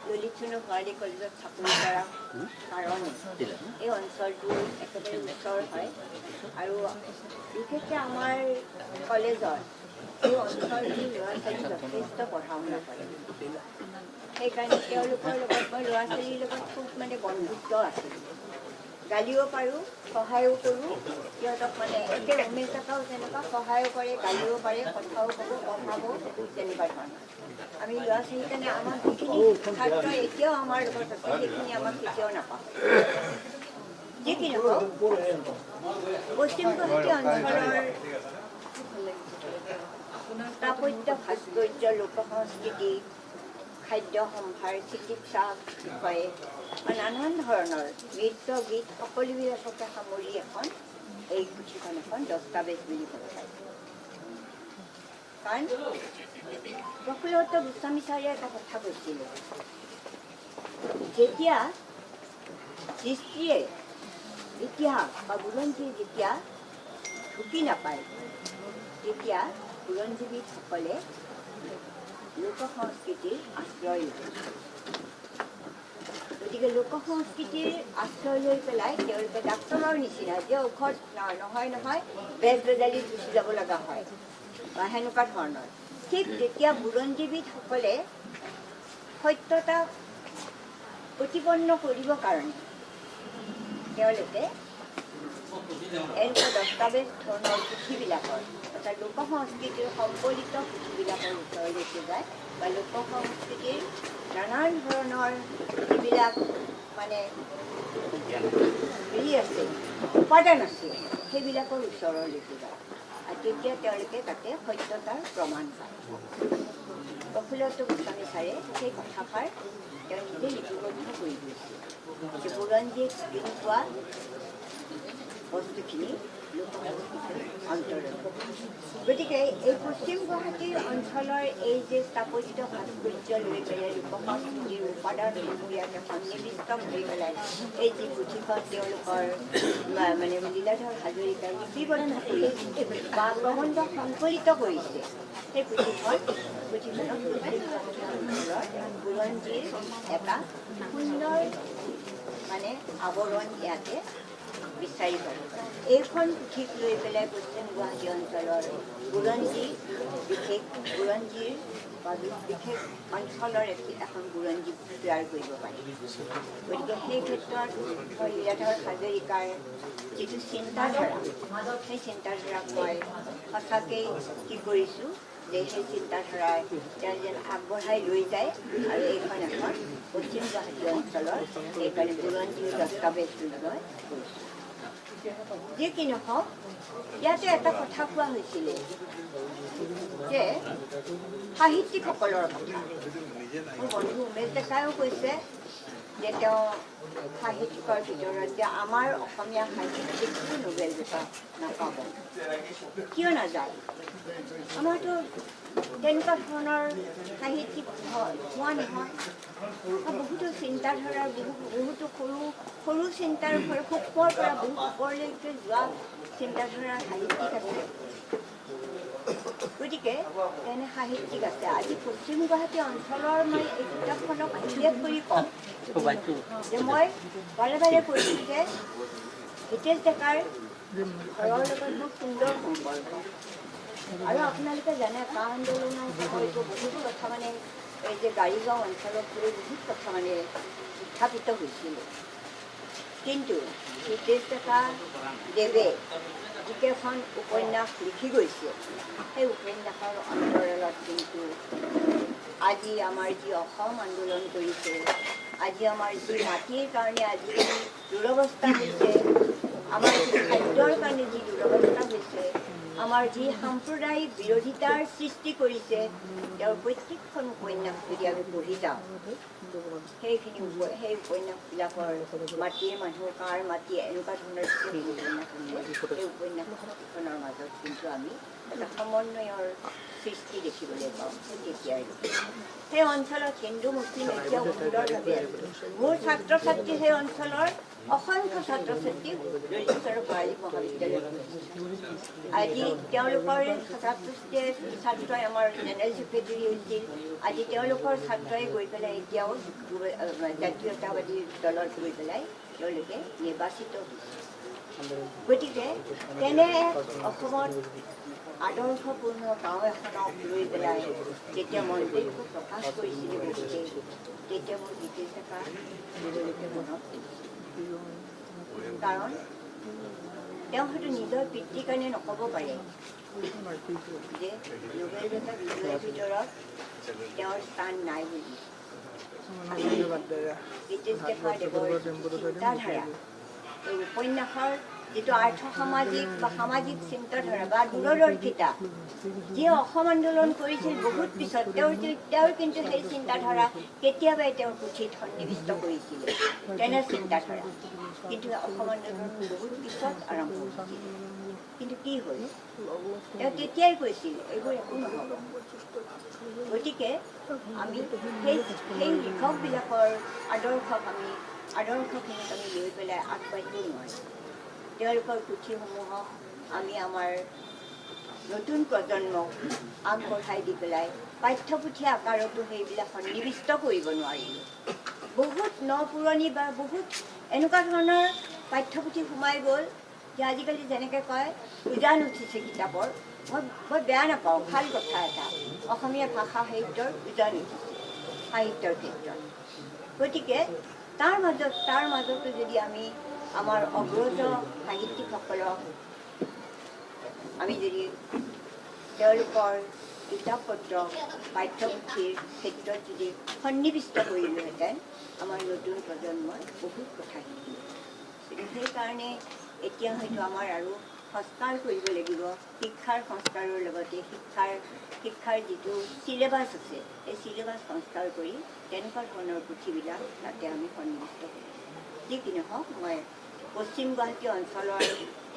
ললিত চুনু ভৰালী কলেজত চাকৰি কৰা কাৰণে এই অঞ্চলটো একেবাৰে ওচৰ হয়, আৰু বিশেষকৈ আমাৰ কলেজত এই অঞ্চলটোৰ ল'ৰা ছোৱালী যথেষ্ট পঢ়া শুনা কৰে। সেইকাৰণে তেওঁলোকৰ লগত মই ল'ৰা ছোৱালীৰ লগত খুব মানে বন্ধুত্ব আছে, গালিও পাৰোঁ, সহায়ো কৰোঁ সিহঁতক। মানে একে উমেশ ডেকাও তেনেকুৱা সহায়ো কৰে, গালিও পাৰে, কথাও ক'ব, পঢ়াব, তেনেকুৱা ধৰণৰ। আমি ল'ৰা ছোৱালীৰ কাৰণে আমাক যিখিনি ছাত্ৰ এতিয়াও আমাৰ লগত আছে সেইখিনি আমাক কেতিয়াও নাপাওঁ। যি কি নহওক, পশ্চিম গুৱাহাটী অঞ্চলৰ স্থাপত্য ভাস্কৰ্য, লোক সংস্কৃতি, খাদ্য সম্ভাৰ, চিকিৎসা বিষয়ে নানান ধৰণৰ নৃত্য গীত সকলোবিলাককে সামৰি এখন এই পুথিখন এখন দস্তাবেজ বুলি ক'ব পাৰি। কাৰণ প্ৰফুল্ল গোস্বামী ছাৰে এটা কথা কৈছিলে, যেতিয়া সৃষ্টিয়ে ইতিহাস বা বুৰঞ্জীয়ে যেতিয়া ঢুকি নাপায়, তেতিয়া বুৰঞ্জীবিদসকলে লোক সংস্কৃতিৰ আশ্ৰয় লয়। গতিকে লোক সংস্কৃতিৰ আশ্ৰয় লৈ পেলাই তেওঁলোকে ডাক্তৰৰ নিচিনা যে ঔষধ নহয় বেজ বেজালি গুচি যাব লগা হয় বা সেনেকুৱা ধৰণৰ। ঠিক তেতিয়া বুৰঞ্জীবিদসকলে সত্যতা প্ৰতিপন্ন কৰিবৰ কাৰণে তেওঁলোকে এনেকুৱা দস্তাবেজ ধৰণৰ পুথিবিলাকৰ অৰ্থাৎ লোক সংস্কৃতিৰ সম্বলিত পুথিবিলাকৰ ওচৰলৈকে যায়, বা লোক সংস্কৃতিৰ নানান ধৰণৰ যিবিলাক মানে হেৰি আছে, উপাদান আছে, সেইবিলাকৰ ওচৰলৈকে যায়, আৰু তেতিয়া তেওঁলোকে তাতে সত্যতাৰ প্ৰমাণ পায়। প্ৰফুল্ল গোস্বামী ছাৰে সেই কথাষাৰ তেওঁ নিজে লিপিবদ্ধ কৰি গৈছিল যে বুৰঞ্জীত এনেকুৱা বস্তুখিনি লোক সংস্কৃতিৰ অন্তৰ্গত। গতিকে এই পশ্চিম গুৱাহাটীৰ অঞ্চলৰ এই যে স্থাপত্য ভাস্কৰ্য লৈ পেলাই লোক সংস্কৃতিৰ উপাদানসমূহ ইয়াতে সন্নিৱিষ্ট কৰি পেলাই এই যি পুথিখন তেওঁলোকৰ মানে লীলাধৰ হাজৰিকাই লিপিবদ্ধ কৰিছে বা প্ৰবন্ধ সংকলিত কৰিছে, সেই পুথিখনত বুৰঞ্জীৰ এটা সুন্দৰ মানে আৱৰণ ইয়াতে বিচাৰি পাব। এইখন পুথিক লৈ পেলাই পশ্চিম গুৱাহাটী অঞ্চলৰ বুৰঞ্জীৰ বা বিশেষ অঞ্চলৰ এখন বুৰঞ্জী তৈয়াৰ কৰিব পাৰি। গতিকে সেই ক্ষেত্ৰত লীলাধৰ হাজৰিকাৰ যিটো চিন্তাধাৰা, সেই চিন্তাধাৰাক মই সঁচাকেই কি কৰিছোঁ যে সেই চিন্তাধাৰাই তেওঁ যেন আগবঢ়াই লৈ যায়, আৰু এইখন এখন পশ্চিম গুৱাহাটী অঞ্চলৰ সেইকাৰণে বুৰঞ্জীৰ দস্তাবেজ বুলি মই কৈছোঁ। যি কি নহওক, ইয়াতে এটা কথা কোৱা হৈছিলে যে সাহিত্যিকসকলৰ কথা। মোৰ বন্ধু উমেশ ডেকাইও কৈছে যে তেওঁ সাহিত্যিকৰ ভিতৰত যে আমাৰ অসমীয়া সাহিত্যিকটো নোবেল বঁটা নাপাব, কিয় নাযায়? আমাৰতো তেনেকুৱা ধৰণৰ সাহিত্যিক হোৱা নহয়। বহুতো চিন্তাধাৰাৰ বহুতো সৰু চিন্তাৰ সূক্ষ্মৰ পৰা বহুত ওপৰলৈকে যোৱা চিন্তাধাৰাৰ সাহিত্যিক আছে। গতিকে তেনে সাহিত্যিক আছে। আজি পশ্চিম গুৱাহাটী অঞ্চলৰ মই এই কিতাপখনক উল্লেখ কৰি কওঁ যে মই বাৰে বাৰে কৈছোঁ যে হিতেশ ডেকাৰ ঘৰৰ লগত মোৰ সুন্দৰ সম্পৰ্ক। আৰু আপোনালোকে জানে কা আন্দোলনৰ সময়তো বহুত কথা মানে এই যে গাড়ীগাঁও অঞ্চলক লৈ বহুত কথা মানে উত্থাপিত হৈছিল কিন্তু হিতেশ ডেকা দেৱে যিকেইখন উপন্যাস লিখি গৈছে সেই উপন্যাসৰ অন্তৰালত কিন্তু আজি আমাৰ যি অসম আন্দোলন কৰিছে আজি আমাৰ যি মাটিৰ কাৰণে আজিকালি দুৰৱস্থা হৈছে আমাৰ যি খাদ্যৰ কাৰণে যি দুৰৱস্থা হৈছে আমাৰ যি সাম্প্ৰদায়িক বিৰোধিতাৰ সৃষ্টি কৰিছে তেওঁৰ প্ৰত্যেকখন উপন্যাস যদি আমি পঢ়ি যাওঁ সেই উপন্যাসবিলাকৰ মাটিৰ মানুহ কাৰ মাটি এনেকুৱা ধৰণৰ উপন্যাস আছে সেই উপন্যাসখনৰ মাজত কিন্তু আমি এটা সমন্বয়ৰ সৃষ্টি দেখিবলৈ পাওঁ তেতিয়াই সেই অঞ্চলত হিন্দু মুছলিম এতিয়াও সুন্দৰভাৱে মোৰ ছাত্ৰ ছাত্ৰী সেই অঞ্চলৰ অসংখ্য ছাত্ৰ ছাত্ৰী ললিত আৰু ভৰালী মহাবিদ্যালয়ত আজি তেওঁলোকৰ ছাত্ৰই আমাৰ জেনেৰেল ছেক্ৰেটাৰী হৈছিল আজি তেওঁলোকৰ ছাত্ৰই গৈ পেলাই এতিয়াও জাতীয়তাবাদী দলত গৈ পেলাই তেওঁলোকে নিৰ্বাচিত হৈছে গতিকে তেনে অসমত আদৰ্শপূৰ্ণ গাঁও এখনক লৈ পেলাই যেতিয়া মন্তব্য প্ৰকাশ কৰিছিলে বহুতে তেতিয়া মোৰ হিতেশ ডেকা দেৱলৈকে মনত কাৰণ তেওঁ হয়তো নিজৰ পিতৃৰ কাৰণে নক'ব পাৰে যে নোবেল বঁটা বিজয়ীৰ ভিতৰত তেওঁৰ স্থান নাই বুলি হিতেশ ডেকা দেৱৰ চিন্তাধাৰা এই উপন্যাসৰ যিটো আৰ্থ সামাজিক বা সামাজিক চিন্তাধাৰা বা দূৰদৰ্শিতা যিয়ে অসম আন্দোলন কৰিছিল বহুত পিছত তেওঁৰ কিন্তু সেই চিন্তাধাৰা কেতিয়াবাই তেওঁৰ পুথিত সন্নিৱিষ্ট কৰিছিলে তেনে চিন্তাধাৰা কিন্তু অসম আন্দোলন বহুত পিছত আৰম্ভ হৈছিল কিন্তু কি হ'ল তেওঁ তেতিয়াই কৈছিল এইবোৰ একো নহ'ব গতিকে আমি সেই লিখকবিলাকৰ আদৰ্শখিনিক আমি লৈ পেলাই আগবাঢ়িব নোৱাৰোঁ তেওঁলোকৰ পুথিসমূহক আমি আমাৰ নতুন প্ৰজন্মক আগবঢ়াই দি পেলাই পাঠ্যপুথি আকাৰতো সেইবিলাক সন্নিৱিষ্ট কৰিব নোৱাৰিলোঁ বহুত পুৰণি বা বহুত এনেকুৱা ধৰণৰ পাঠ্যপুথি সোমাই গ'ল যে আজিকালি যেনেকৈ কয় উজান উঠিছে কিতাপৰ মই বেয়া নাপাওঁ ভাল কথা এটা অসমীয়া ভাষা সাহিত্যৰ উজান উঠিছে সাহিত্যৰ ক্ষেত্ৰত গতিকে তাৰ মাজতো যদি আমি আমাৰ অগ্ৰজ সাহিত্যিকসকলক আমি যদি তেওঁলোকৰ কিতাপ পত্ৰ পাঠ্যপুথিৰ ক্ষেত্ৰত যদি সন্নিৱিষ্ট কৰিলোহেঁতেন আমাৰ নতুন প্ৰজন্মই বহুত কথা শিকিব কিন্তু সেইকাৰণে এতিয়া হয়তো আমাৰ আৰু সংস্কাৰ কৰিব লাগিব শিক্ষাৰ সংস্কাৰৰ লগতে শিক্ষাৰ যিটো চিলেবাছ আছে সেই চিলেবাছ সংস্কাৰ কৰি তেনেকুৱা ধৰণৰ পুথিবিলাক তাতে আমি সন্নিৱিষ্ট কৰিম যি কি নহওক মই পশ্চিম গুৱাহাটী অঞ্চলৰ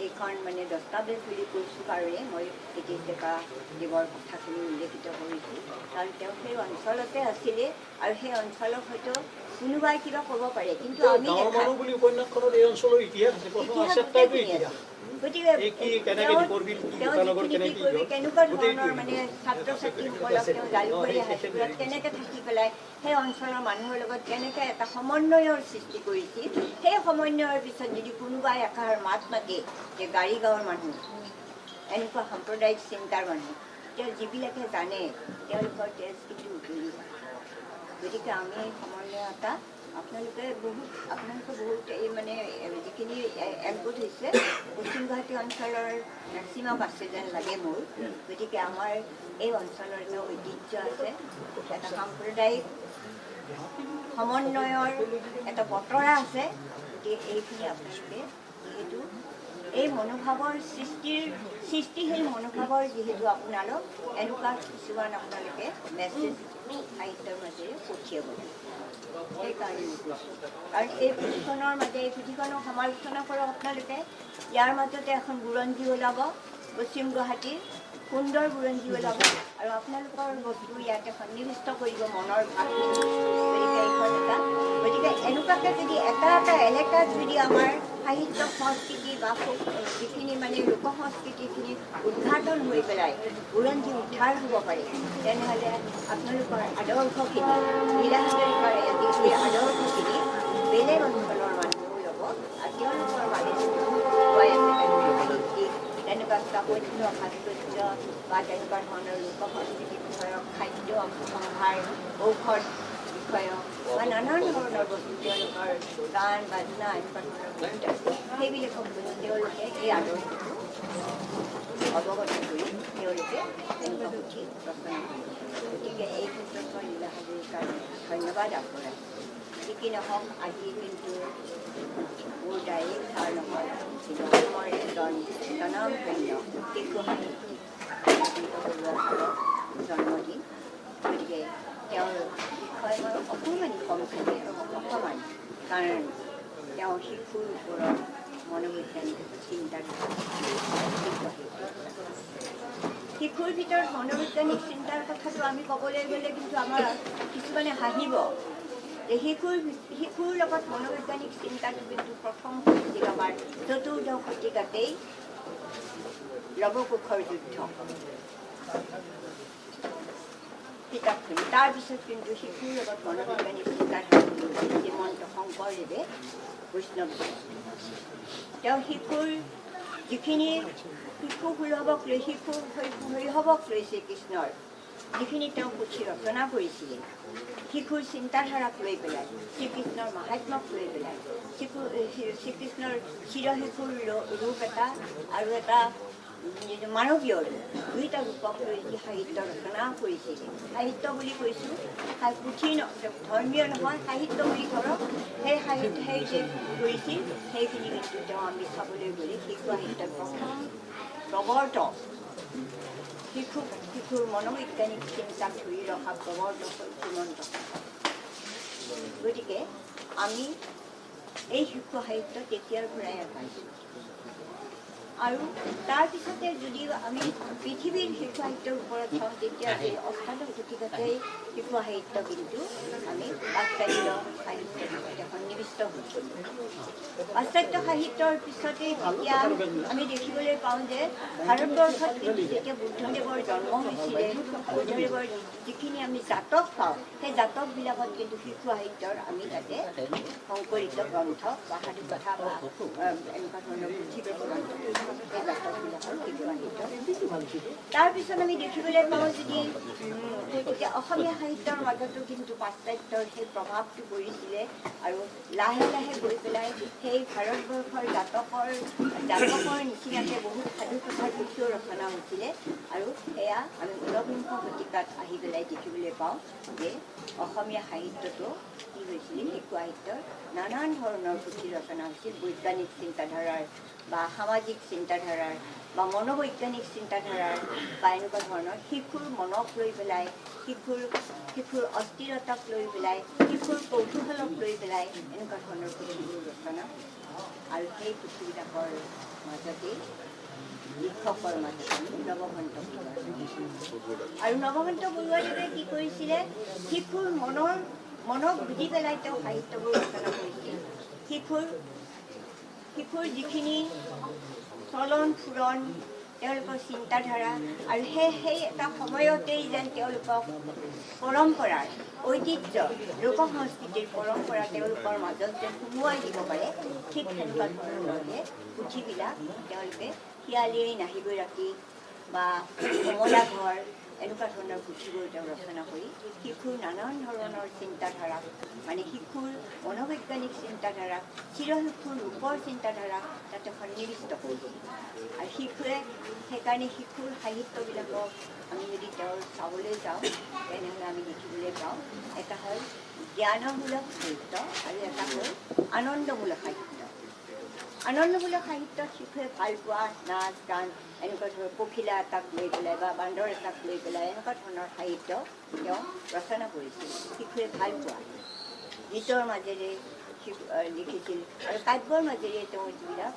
এইখন মানে দস্তাবেজ বুলি কৈছোঁ কাৰণে মই হিতেশ ডেকা দেৱৰ কথাখিনি উল্লেখিত কৰিছোঁ কাৰণ তেওঁ সেই অঞ্চলতে আছিলে আৰু সেই অঞ্চলক হয়তো কোনোবাই কিবা ক'ব পাৰে কিন্তু আমি গতিকে কেনেকুৱা ধৰণৰ মানে ছাত্ৰ ছাত্ৰীসকলক তেওঁ জালুকবাৰী হাইস্কুলত কেনেকৈ থাকি পেলাই সেই অঞ্চলৰ মানুহৰ লগত কেনেকৈ এটা সমন্বয়ৰ সৃষ্টি কৰিছিল সেই সমন্বয়ৰ পিছত যদি কোনোবাই এষাৰ মাত মাতে যে গাড়ীগাঁৱৰ মানুহ এনেকুৱা সাম্প্ৰদায়িক চিন্তাৰ মানুহ তেওঁ যিবিলাকে জানে তেওঁলোকৰ তেজ কিন্তু উতলি যায় গতিকে আমি এই সমন্বয়তা আপোনালোকে বহুত এই মানে যিখিনি এনকোড হৈছে পশ্চিম গুৱাহাটী অঞ্চলৰ মেক্সিমাম আছে যেন লাগে মোৰ গতিকে আমাৰ এই অঞ্চলৰ এটা ঐতিহ্য আছে এটা সাম্প্ৰদায়িক সমন্বয়ৰ এটা বতৰা আছে গতিকে এইখিনি আপোনালোকে যিহেতু এই মনোভাৱৰ সৃষ্টিশীল মনোভাৱৰ যিহেতু আপোনালোক এনেকুৱা কিছুমান আপোনালোকে মেছেজ সাহিত্যৰ মাজেৰে পঠিয়াব সেইকাৰণে কাৰণ এই পুথিখনৰ মাজে এই পুথিখনক সমালোচনা কৰক আপোনালোকে ইয়াৰ মাজতে এখন বুৰঞ্জী ওলাব পশ্চিম গুৱাহাটীৰ সুন্দৰ বুৰঞ্জী ওলাব আৰু আপোনালোকৰ বস্তু ইয়াতে সন্নিৱিষ্ট কৰিব মনৰ ভাৱখিনি গতিকে এইখন গতিকে এনেকুৱাকৈ যদি এটা এলেকাত যদি আমাৰ সাহিত্য সংস্কৃতি বা যিখিনি মানে লোক সংস্কৃতিখিনি উদ্ঘাটন হৈ পেলাই বুৰঞ্জী উদ্ধাৰ হ'ব পাৰে তেনেহ'লে আপোনালোকৰ আদৰ্শখিনি লীলা হাজৰিকাৰ এই আদৰ্শখিনি বেলেগ অঞ্চলৰ মানুহেও ল'ব আৰু তেওঁলোকৰ মাজত তেনেকুৱা স্থাপত্য ভাস্কৰ্য বা তেনেকুৱা ধৰণৰ লোক সংস্কৃতি বিষয়ক খাদ্য সম্ভাৰ ঔষধ বিষয়ক বা নানান ধৰণৰ বস্তু তেওঁলোকৰ গান বাজনা এনেকুৱা ধৰণৰ বহুত আছে সেইবিলাকক তেওঁলোকে এই আদৰ্শটো অৱগত কৰি তেওঁলোকে এনেকুৱা পুথি ৰচনা কৰে গতিকে এই ক্ষেত্ৰত মই লীলা হাজৰিকাৰ ধন্যবাদ আগবঢ়াইছোঁ যি কি নহওক আজি কিন্তু মোৰ ডাইৰেক্ট ধাৰ নহয় কিন্তু অসমৰ এজন স্বনামধন্য শিশু সাহিত্যিক জন্মদিন গতিকে তেওঁৰ বিষয়ে মই অকণমান কম খালি অকণমান কাৰণ তেওঁ শিশুৰ ওপৰত মনোবৈজ্ঞানিক চিন্তাধাৰা শিশুৰ ভিতৰত মনোবৈজ্ঞানিক চিন্তাৰ কথাটো আমি ক'বলৈ গ'লে কিন্তু আমাৰ কিছুমানে হাঁহিব যে শিশুৰ লগত মনোবৈজ্ঞানিক চিন্তাটো কিন্তু প্ৰথম হৈছিল আমাৰ চতুৰ্দশ শতিকাতেই লৱকুশৰ যুদ্ধ কিতাপখিনি তাৰপিছত কিন্তু শিশুৰ লগত মনোবৈজ্ঞানিক চিন্তাধাৰা শ্ৰীমন্ত শংকৰদেৱে বৈষ্ণৱ তেওঁ শিশুৰ যিখিনি শিশু সুলভক লৈ শিশু শৈশৱক লৈ শ্ৰীকৃষ্ণৰ যিখিনি তেওঁ পুথি ৰচনা কৰিছিলে শিশুৰ চিন্তাধাৰাক লৈ পেলাই শ্ৰীকৃষ্ণৰ মাহাত্ম্যক লৈ পেলাই শ্ৰীকৃষ্ণৰ চিৰশিশুৰ ৰূপ এটা আৰু এটা মানৱীয় ৰূপ দুইটা ৰূপক লৈ যি সাহিত্য ৰচনা কৰিছিলে সাহিত্য বুলি কৈছোঁ পুথি ধৰ্মীয় নহয় সাহিত্য বুলি ধৰক সেই সাহিত্য সেই যে কৰিছিল সেইখিনি কিন্তু তেওঁ আমি চাবলৈ গ'লে শিশু সাহিত্যৰ প্ৰথম প্ৰৱৰ্তক শিশুৰ মনোবৈজ্ঞানিক চিন্তাক ধৰি ৰখা প্ৰৱৰ্তক শ্ৰীমন্ত গতিকে আমি এই শিশু সাহিত্য তেতিয়াৰ পৰাই পাইছোঁ আৰু তাৰপিছতে যদি আমি পৃথিৱীৰ শিশু সাহিত্যৰ ওপৰত চাওঁ তেতিয়া এই অষ্টাদশ শতিকাতেই শিশু সাহিত্য কিন্তু আমি পাশ্চাত্য সাহিত্যৰ লগতে সন্নিৱিষ্ট হৈছোঁ পাশ্চাত্য সাহিত্যৰ পিছতেই যেতিয়া আমি দেখিবলৈ পাওঁ যে ভাৰতবৰ্ষত কিন্তু যেতিয়া বুদ্ধদেৱৰ জন্ম হৈছিলে বুদ্ধদেৱৰ যিখিনি আমি জাতক পাওঁ সেই জাতকবিলাকত কিন্তু শিশু সাহিত্যৰ আমি তাতে সংকলিত গ্ৰন্থ বা সাধুকথা বা এনেকুৱা ধৰণৰ পুথি গ্ৰন্থ তাৰপিছত আমি দেখিবলৈ পাওঁ যদি তেতিয়া অসমীয়া সাহিত্যৰ মাজতো কিন্তু পাশ্চাত্যৰ সেই প্ৰভাৱটো পৰিছিলে আৰু লাহে লাহে গৈ পেলাই সেই ভাৰতবৰ্ষৰ জাতকৰ নিচিনাকৈ বহুত সাধুকথাৰ পুথিও ৰচনা হৈছিলে আৰু সেয়া আমি ঊনবিংশ শতিকাত আহি পেলাই দেখিবলৈ পাওঁ যে অসমীয়া সাহিত্যটো কি হৈছিলে শিশু সাহিত্যৰ নানান ধৰণৰ পুথি ৰচনা হৈছিল বৈজ্ঞানিক চিন্তাধাৰাৰ বা সামাজিক চিন্তাধাৰাৰ বা মনোবৈজ্ঞানিক চিন্তাধাৰাৰ বা এনেকুৱা ধৰণৰ শিশুৰ মনক লৈ পেলাই শিশুৰ অস্থিৰতাক লৈ পেলাই শিশুৰ কৌতূহলক লৈ পেলাই এনেকুৱা ধৰণৰ পুথিবোৰ ৰচনা আৰু সেই পুথিবিলাকৰ মাজতেই লিখকৰ মাজতে নৱকান্ত বৰুৱা আৰু নৱকান্ত বৰুৱাদেৱে কি কৰিছিলে শিশুৰ মনক বুজি পেলাই তেওঁ সাহিত্যবোৰ ৰচনা কৰিছিল শিশুৰ যিখিনি চলন ফুৰণ তেওঁলোকৰ চিন্তাধাৰা আৰু সেই এটা সময়তেই যেন তেওঁলোকক পৰম্পৰাৰ ঐতিহ্য লোক সংস্কৃতিৰ পৰম্পৰা তেওঁলোকৰ মাজত যেন সুমুৱাই দিব পাৰে ঠিক সেনেকুৱা ধৰণৰহে পুথিবিলাক তেওঁলোকে শিয়ালিয়ে নাহিবই ৰাতি বা কমলা ঘৰ এনেকুৱা ধৰণৰ পুথিবোৰ তেওঁ ৰচনা কৰি শিশুৰ নানান ধৰণৰ চিন্তাধাৰা মানে শিশুৰ মনোবৈজ্ঞানিক চিন্তাধাৰা চিৰশিশুৰ ৰূপৰ চিন্তাধাৰা তাতে সন্নিৱিষ্ট কৰিছিল আৰু শিশুৱে সেইকাৰণে শিশুৰ সাহিত্যবিলাকক আমি যদি তেওঁৰ চাবলৈ যাওঁ তেনেহ'লে আমি দেখিবলৈ পাওঁ এটা হ'ল জ্ঞানমূলক সাহিত্য আৰু এটা হ'ল আনন্দমূলক সাহিত্য আনন্দমূলক সাহিত্যত শিশুৱে ভাল পোৱা নাচ গান এনেকুৱা ধৰণৰ পখিলা এটাক লৈ পেলাই বা বান্দৰ এটাক লৈ পেলাই এনেকুৱা ধৰণৰ সাহিত্য তেওঁ ৰচনা কৰিছিল শিশুৱে ভাল পোৱা গীতৰ মাজেৰে লিখিছিল আৰু কাব্যৰ মাজেৰে তেওঁ যিবিলাক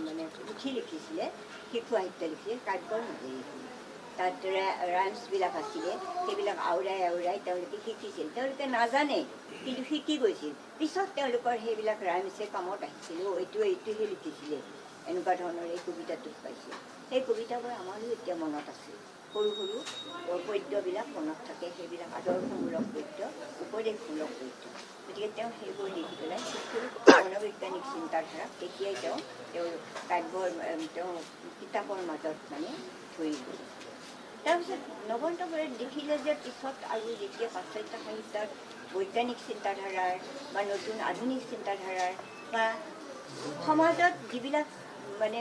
মানে পুথি লিখিছিলে শিশু সাহিত্য লিখিছিলে কাব্যৰ মাজেৰে তাত ৰাইমছবিলাক আছিলে সেইবিলাক আওৰাই তেওঁলোকে শিকিছিল তেওঁলোকে নাজানে কিন্তু শিকি গৈছিল পিছত তেওঁলোকৰ সেইবিলাক ৰাইমছে কামত আহিছিল এইটোহে লিখিছিলে এনেকুৱা ধৰণৰ এই কবিতাটোত পাইছিল সেই কবিতাবোৰ আমাৰো এতিয়া মনত আছে সৰু পদ্যবিলাক মনত থাকে সেইবিলাক আদৰ্শমূলক পদ্য উপদেশমূলক পদ্য গতিকে তেওঁ সেইবোৰ লিখি পেলাই শিশুৰ মনোবৈজ্ঞানিক চিন্তাধাৰা তেতিয়াই তেওঁৰ কাব্যৰ তেওঁ কিতাপৰ মাজত মানে ধৰি দিলে। তাৰপিছত নৱন্ত বৰাই দেখিলে যে পিছত আৰু যেতিয়া পাশ্চাত্য সাহিত্যত বৈজ্ঞানিক চিন্তাধাৰাৰ বা নতুন আধুনিক চিন্তাধাৰাৰ বা সমাজত যিবিলাক মানে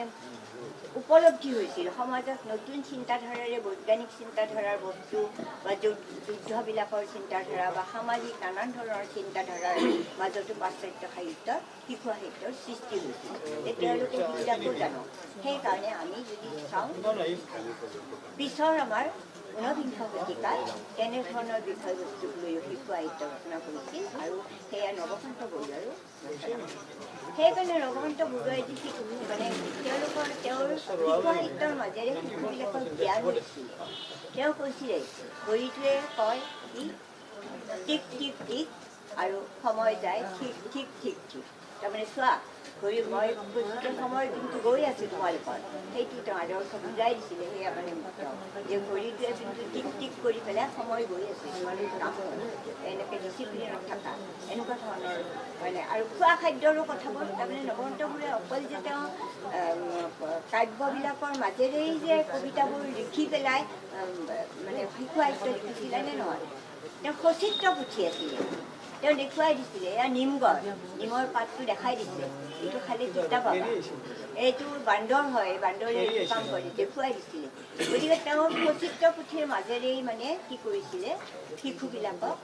উপলব্ধি হৈছিল, সমাজত নতুন চিন্তাধাৰাৰে বৈজ্ঞানিক চিন্তাধাৰাৰ বস্তু বা যুদ্ধবিলাকৰ চিন্তাধাৰা বা সামাজিক নানান ধৰণৰ চিন্তাধাৰাৰ মাজতো পাশ্চাত্য সাহিত্যত শিশু সাহিত্যৰ সৃষ্টি হৈছিল। তেওঁলোকে সেইবিলাকো জানো। সেইকাৰণে আমি যদি চাওঁ পিছৰ আমাৰ 19বিংশ শতিকাত তেনেধৰণৰ বিষয়বস্তুক লৈ শিশু সাহিত্য ৰচনা কৰিছিল আৰু সেয়া নৱকান্ত বৰুৱায়ো ৰচনা কৰিছিল। সেইকাৰণে নৱকান্ত বৰুৱাই যি মানে তেওঁৰ শিশু সাহিত্যৰ মাজেৰে শিশুবিলাকৰ জ্ঞান হৈছিল। তেওঁ কৈছিলে ঘড়ীটোৱে কয় কি টিক টিক টিক আৰু সময় যায় ঠিক ঠিক ঠিক ঠিক। তাৰমানে চোৱা ঘড়ী মই কৈছোঁ সময় কিন্তু গৈ আছে তোমালোকৰ, সেইটো তেওঁ আদৰ্শ বুজাই দিছিলে। সেয়া মানে যে ঘড়ীটোৱে কিন্তু টিক টিক কৰি পেলাই সময় গৈ আছে, তোমালোক কাম এনেকৈ ডিচিপ্লিনত থকা এনেকুৱা ধৰণৰ মানে। আৰু খোৱা খাদ্যৰো কথাবোৰ তাৰমানে নৱকান্ত বৰুৱাই অকল যে তেওঁ কাব্যবিলাকৰ মাজেৰেই যে কবিতাবোৰ লিখি পেলাই মানে শিশু সাহিত্য লিখিছিল এনে নহয়, তেওঁ সচিত্ৰ পুথি আছিলে। তেওঁ দেখুৱাই দিছিলে এয়া নিমগছ, নিমৰ পাতটো দেখাই দিছিলে, এইটো খালি তিতা পাবা, এইটো বান্দৰ হয়, বান্দৰে এইটো কাম কৰে, দেখুৱাই দিছিলে। গতিকে তেওঁ সচিত্ৰ পুথিৰ মাজেৰেই মানে কি কৰিছিলে, শিশুবিলাকক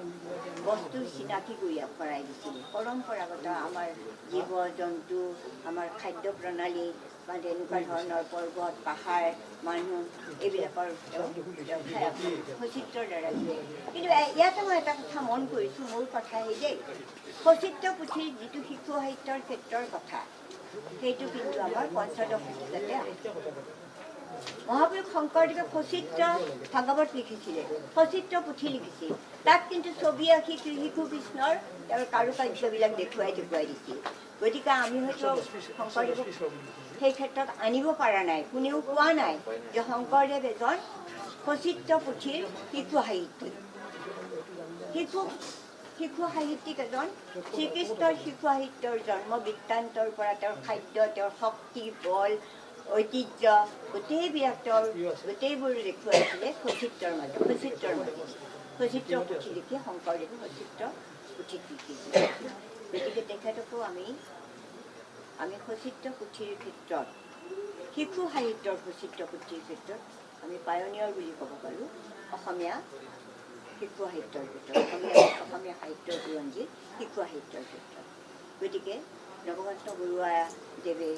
বস্তুৰ চিনাকি কৰাই দিছিলে। পৰম্পৰাগত আমাৰ জীৱ জন্তু, আমাৰ খাদ্য প্ৰণালী বা তেনেকুৱা ধৰণৰ পৰ্বত পাহাৰ মানুহ এইবিলাকৰ সচিত্ৰৰ দ্বাৰা দিয়ে। কিন্তু ইয়াতে মই এটা কথা মন কৰিছোঁ, মোৰ কথা এই দেই, সচিত্ৰ পুথিৰ যিটো শিশু সাহিত্যৰ ক্ষেত্ৰৰ কথা সেইটো কিন্তু আমাৰ পঞ্চদশ শতিকাতে আছে। মহাপুৰুষ শংকৰদেৱে সচিত্ৰ ভাগৱত লিখিছিলে, সচিত্ৰ পুথি লিখিছিল। তাত কিন্তু ছবি আঁকি শিশু কৃষ্ণৰ তেওঁৰ কাৰুকাৰ্যবিলাক দেখুৱাই দিছিল। গতিকে আমি হয়তো শংকৰদেৱক সেই ক্ষেত্ৰত আনিব পৰা নাই, কোনেও কোৱা নাই যে শংকৰদেৱ এজন সচিত্ৰ পুথিৰ শিশু সাহিত্যিক। শিশু সাহিত্যিক এজন শ্ৰীকৃষ্ণৰ শিশু সাহিত্যৰ জন্ম বৃত্তান্তৰ পৰা তেওঁৰ খাদ্য, তেওঁৰ শক্তি বল ঐতিহ্য গোটেইবিলাক গোটেইবোৰ দেখুৱাইছিলে সচিত্ৰৰ মাজত। সচিত্ৰ পুথি লিখি শংকৰদেৱে সচিত্ৰ পুথিত লিখিছিলে। গতিকে তেখেতকো আমি সচিত্ৰ পুথিৰ ক্ষেত্ৰত শিশু সাহিত্যৰ সচিত্ৰ পুথিৰ ক্ষেত্ৰত আমি পায়নিয়ৰ বুলি ক'ব পাৰোঁ অসমীয়া শিশু সাহিত্যৰ ক্ষেত্ৰত, অসমীয়া সাহিত্যৰ বুৰঞ্জীৰ শিশু সাহিত্যৰ ক্ষেত্ৰত। গতিকে নৱকান্ত বৰুৱাদেৱে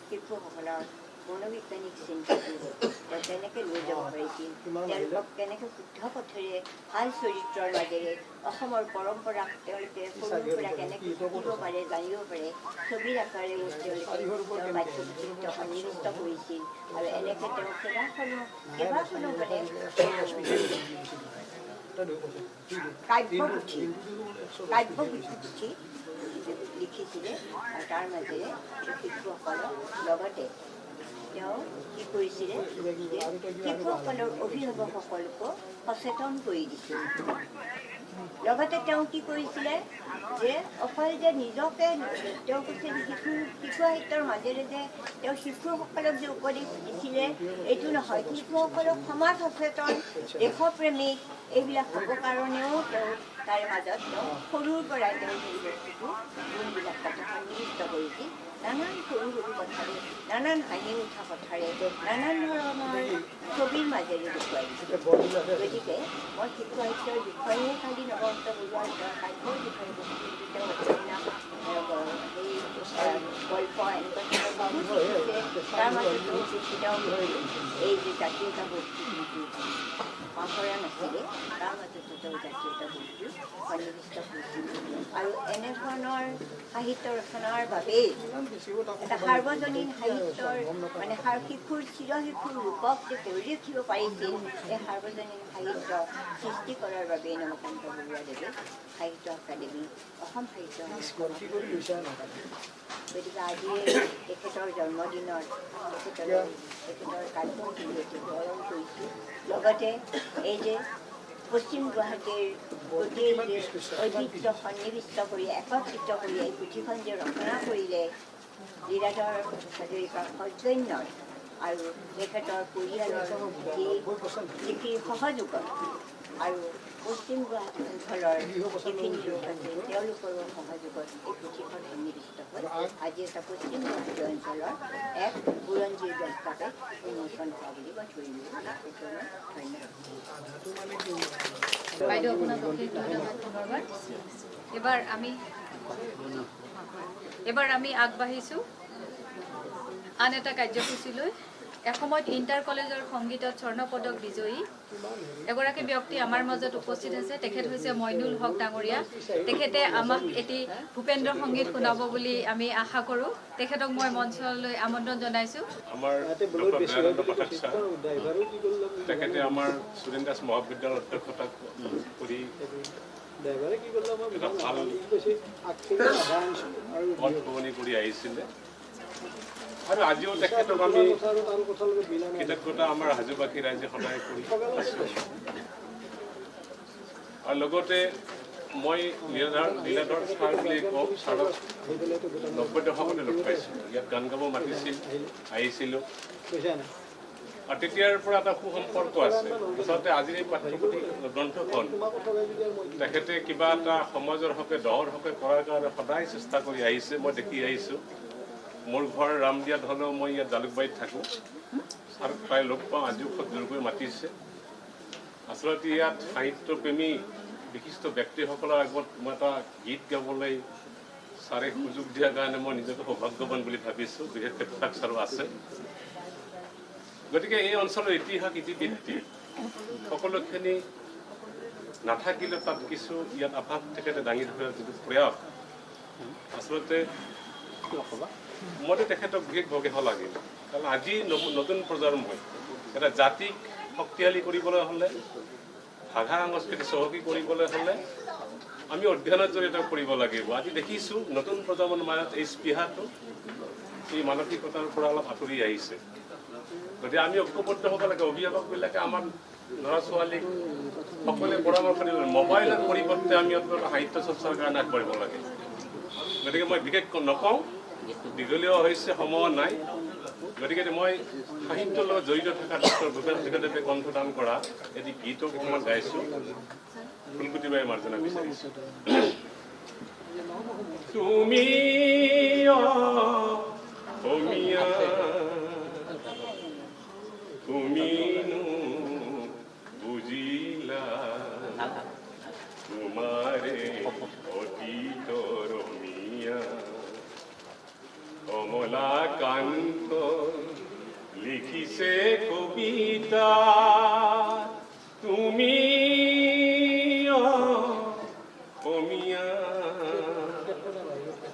শিশুসকলৰ মনোবৈজ্ঞানিক চিন্তাটো তেওঁ কেনেকৈ লৈ যাব পাৰিছিল, তেওঁলোকক কেনেকৈ শুদ্ধ পথেৰে ভাল চৰিত্ৰৰ মাজেৰে অসমৰ পৰম্পৰাক তেওঁলোকে সৰুৰ পৰা কেনেকৈ শিকিব পাৰে, জানিব পাৰে, ছবিৰ আকাৰেও তেওঁলোকে পাঠ্যপুথিত সন্নিৱিষ্ট কৰিছিল। আৰু এনেকৈ তেওঁ কেইবাখনো মানে কাব্যপুথি লিখিছিলে। আৰু তাৰ মাজেৰে শিশুসকলক লগতে তেওঁ কি কৰিছিলে যে শিশুসকলৰ অভিভাৱকসকলকো সচেতন কৰি দিছিল। লগতে তেওঁ কি কৰিছিলে যে অকল যে নিজকে তেওঁ কৈছে শিশু সাহিত্যৰ মাজেৰে যে তেওঁ শিশুসকলক যে উপদেশ দিছিলে এইটো নহয়, শিশুসকলক সমাজ সচেতন দেশপ্ৰেমিক এইবিলাক হ'ব কাৰণেও তেওঁ তাৰে মাজত তেওঁ সৰুৰ পৰাই তেওঁ সেই বস্তুটো গুণবিলাক তাতে সন্নিৱিষ্ট কৰিছিল। নানান সৰু সৰু কথাৰে, নানান হাঁহি উঠা কথাৰে, নানান ধৰণৰ ছবিৰ মাজেৰে দেখুৱাই দিছিল। গতিকে মই শিশু সাহিত্যৰ বিষয়ে খালি নৱকান্ত বৰুৱাৰ কাব্যৰ বিষয়ে কিন্তু তেওঁ উপন্যাস সেই গল্প এনেকুৱা ধৰণৰ বহুত লিখিছে। তাৰ মাজতো তেওঁ এই যে জাতীয়তাবোধ পাহৰা নাছিলে, তাৰ মাজতো তেওঁ জাতীয়তাবোধটো সন্নিৱিষ্ট কৰিছিল। আৰু এনেধৰণৰ সাহিত্য ৰচনাৰ বাবেই এটা সাৰ্বজনীন সাহিত্যৰ মানে শিশুৰ চিৰশিশুৰ ৰূপক যে কৰি ৰাখিব পাৰিছিল, এই সাৰ্বজনীন সাহিত্য সৃষ্টি কৰাৰ বাবেই নৱকান্ত বৰুৱাদেৱে সাহিত্য একাডেমী, অসম সাহিত্য গতিকে আজি তেখেতৰ জন্মদিনত তেখেতৰ কাৰ্যসূচী স্মৰণ কৰিছোঁ। লগতে এই যে পশ্চিম গুৱাহাটীৰ গোটেই ঐতিহ্য সন্নিৱিষ্ট কৰি একত্ৰিত কৰি এই পুথিখন যে ৰচনা কৰিলে লীলাধৰ হাজৰিকাৰ সৌজন্যৰ আৰু তেখেতৰ পৰিয়ালৰ যিখিনি সহযোগত আৰু পশ্চিম গুৱাহাটী অঞ্চলৰ যিখিনি লোক আছে তেওঁলোকৰো সহযোগত এই পুথিখন সন্নিৱিষ্ট হৈ আজি এটা পশ্চিম গুৱাহাটী অঞ্চলৰ এক বুৰঞ্জীৰ দস্তাবেজ উন্মোচন হোৱা বুলি মই ধৰিলোঁ। ধন্যবাদ। বাইদেউ আপোনাক অশেষ ধন্যবাদ পুনৰবাৰ। এবাৰ আমি আগবাঢ়িছোঁ আন এটা কাৰ্যসূচীলৈ। এসময়ত ইণ্টাৰ কলেজৰ সংগীতত স্বৰ্ণ পদক বিজয়ী এগৰাকী ব্যক্তি আমাৰ মাজত উপস্থিত আছে। তেখেত হৈছে মইনুল হক ডাঙৰীয়া। তেখেতে আমাক এটি ভূপেন্দ্ৰ সংগীত শুনাব বুলি আমি আশা কৰোঁ। তেখেতক মই মঞ্চলৈ আমন্ত্ৰণ জনাইছোঁ। আমাৰ তেখেতে আমাৰ ষ্টুডেণ্ট দাস মহাবিদ্যালয়ৰ অধ্যক্ষতা কৰি এটা ভাল পথ কৰি আহিছিলে আৰু আজিও তেখেতক আমি কৃতজ্ঞতা আমাৰ হাজোবাসী ৰাইজে সদায় কৰি আৰু লগতে মই লীলাধৰ ছাৰ বুলি কওঁ। ছাৰক 90 দশকতে লগ পাইছোঁ। ইয়াত গান গাব মাতিছিল, আহিছিলোঁ আৰু তেতিয়াৰ পৰা এটা সুসম্পৰ্ক আছে। আচলতে আজিৰ এই পাঠ্যপুথি গ্ৰন্থখন তেখেতে কিবা এটা সমাজৰ হকে দহৰ হকে কৰাৰ কাৰণে সদায় চেষ্টা কৰি আহিছে। মই দেখি আহিছোঁ। মোৰ ঘৰ ৰামদিয়াত হ'লেও মই ইয়াত জালুকবাৰীত থাকোঁ। ছাৰক প্ৰায় লগ পাওঁ, আজিও খুব জোৰকৈ মাতিছে। আচলতে ইয়াত সাহিত্যপ্ৰেমী বিশিষ্ট ব্যক্তিসকলৰ আগত মই এটা গীত গাবলৈ ছাৰে সুযোগ দিয়াৰ কাৰণে মই নিজকে সৌভাগ্যৱান বুলি ভাবিছোঁ। বিশেষকৈ পোথাক ছাৰো আছে। গতিকে এই অঞ্চলৰ ইতিহাস ইতিবৃত্তি সকলোখিনি নাথাকিলেও তাত কিছু ইয়াত আভাস তেখেতে দাঙি ধৰাৰ যিটো প্ৰয়াস আচলতে মইতো তেখেতক বিশেষভাৱে লাগে। কাৰণ আজি নতুন প্ৰজন্মই এটা জাতিক শক্তিশালী কৰিবলৈ হ'লে, ভাষা সংস্কৃতি চহকী কৰিবলৈ হ'লে আমি অধ্যয়নৰ জৰিয়তে কৰিব লাগিব। আজি দেখিছোঁ নতুন প্ৰজন্মৰ মাজত এই স্পৃহাটো, এই মানসিকতাৰ পৰা অলপ আঁতৰি আহিছে। গতিকে আমি ঐক্যবদ্ধ হ'ব লাগে। অভিভাৱকবিলাকে আমাৰ ল'ৰা ছোৱালীক সকলোৱে পৰামৰ্শ দিব লাগে। মোবাইলৰ পৰিৱৰ্তে আমি সাহিত্য চৰ্চাৰ কাৰণে আগবাঢ়িব লাগে। গতিকে মই বিশেষ নকওঁ, দীঘলীয়া হৈছে, সময় নাই। গতিকে মই সাহিত্যৰ লগত জড়িত থকা ডক্টৰ ভূপেন হাজৰিকাদেৱে কণ্ঠদান কৰা এটি গীতক অকণমান গাইছোঁ। ফুলকুটিবাই মাৰ্জনা বিচাৰিছোঁ। তুমি অসমীয়া তুমিনো বুজিলা তোমাৰে অতীতৰ মিয়া কমলাকান্ত লিখিছে কবিতা তুমি অসমীয়া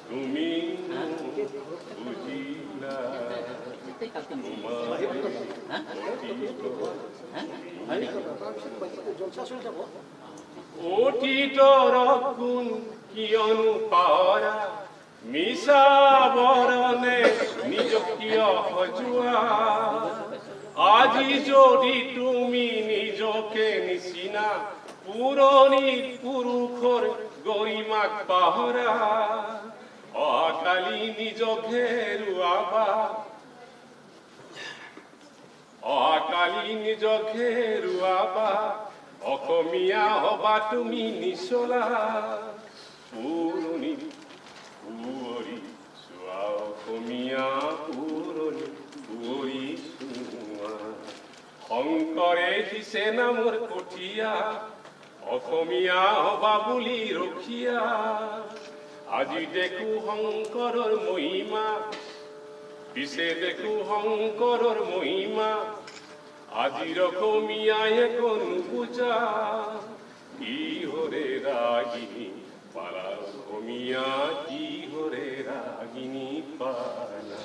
তুমি বুজিলা অতীতৰ গুণ কিয়নো পাহৰা মিছা বৰণে নিজক কিয় সজোৱা আজি যদি তুমি নিজকে নিচিনা পুৰণি পুৰুষৰ গৰিমাক পাহৰা অকালি নিজক হেৰুৱাবা অকালি নিজক হেৰুৱাবা অসমীয়া হবা তুমি নিচলা পুৰণি কুঁৱৰী চোৱা অসমীয়া পুৰণি কুঁৱৰী চোৱা শংকৰে দিছে নামৰ কঠীয়া অসমীয়া হবা বুলি ৰখীয়া আজি দেখো শংকৰৰ মহিমা পিছে দেখো শংকৰৰ মহিমা আজিৰ অসমীয়াই কোন পূজা কিহৰে ৰাগিনী পালা অসমীয়া কিহৰে ৰাগিনী পালা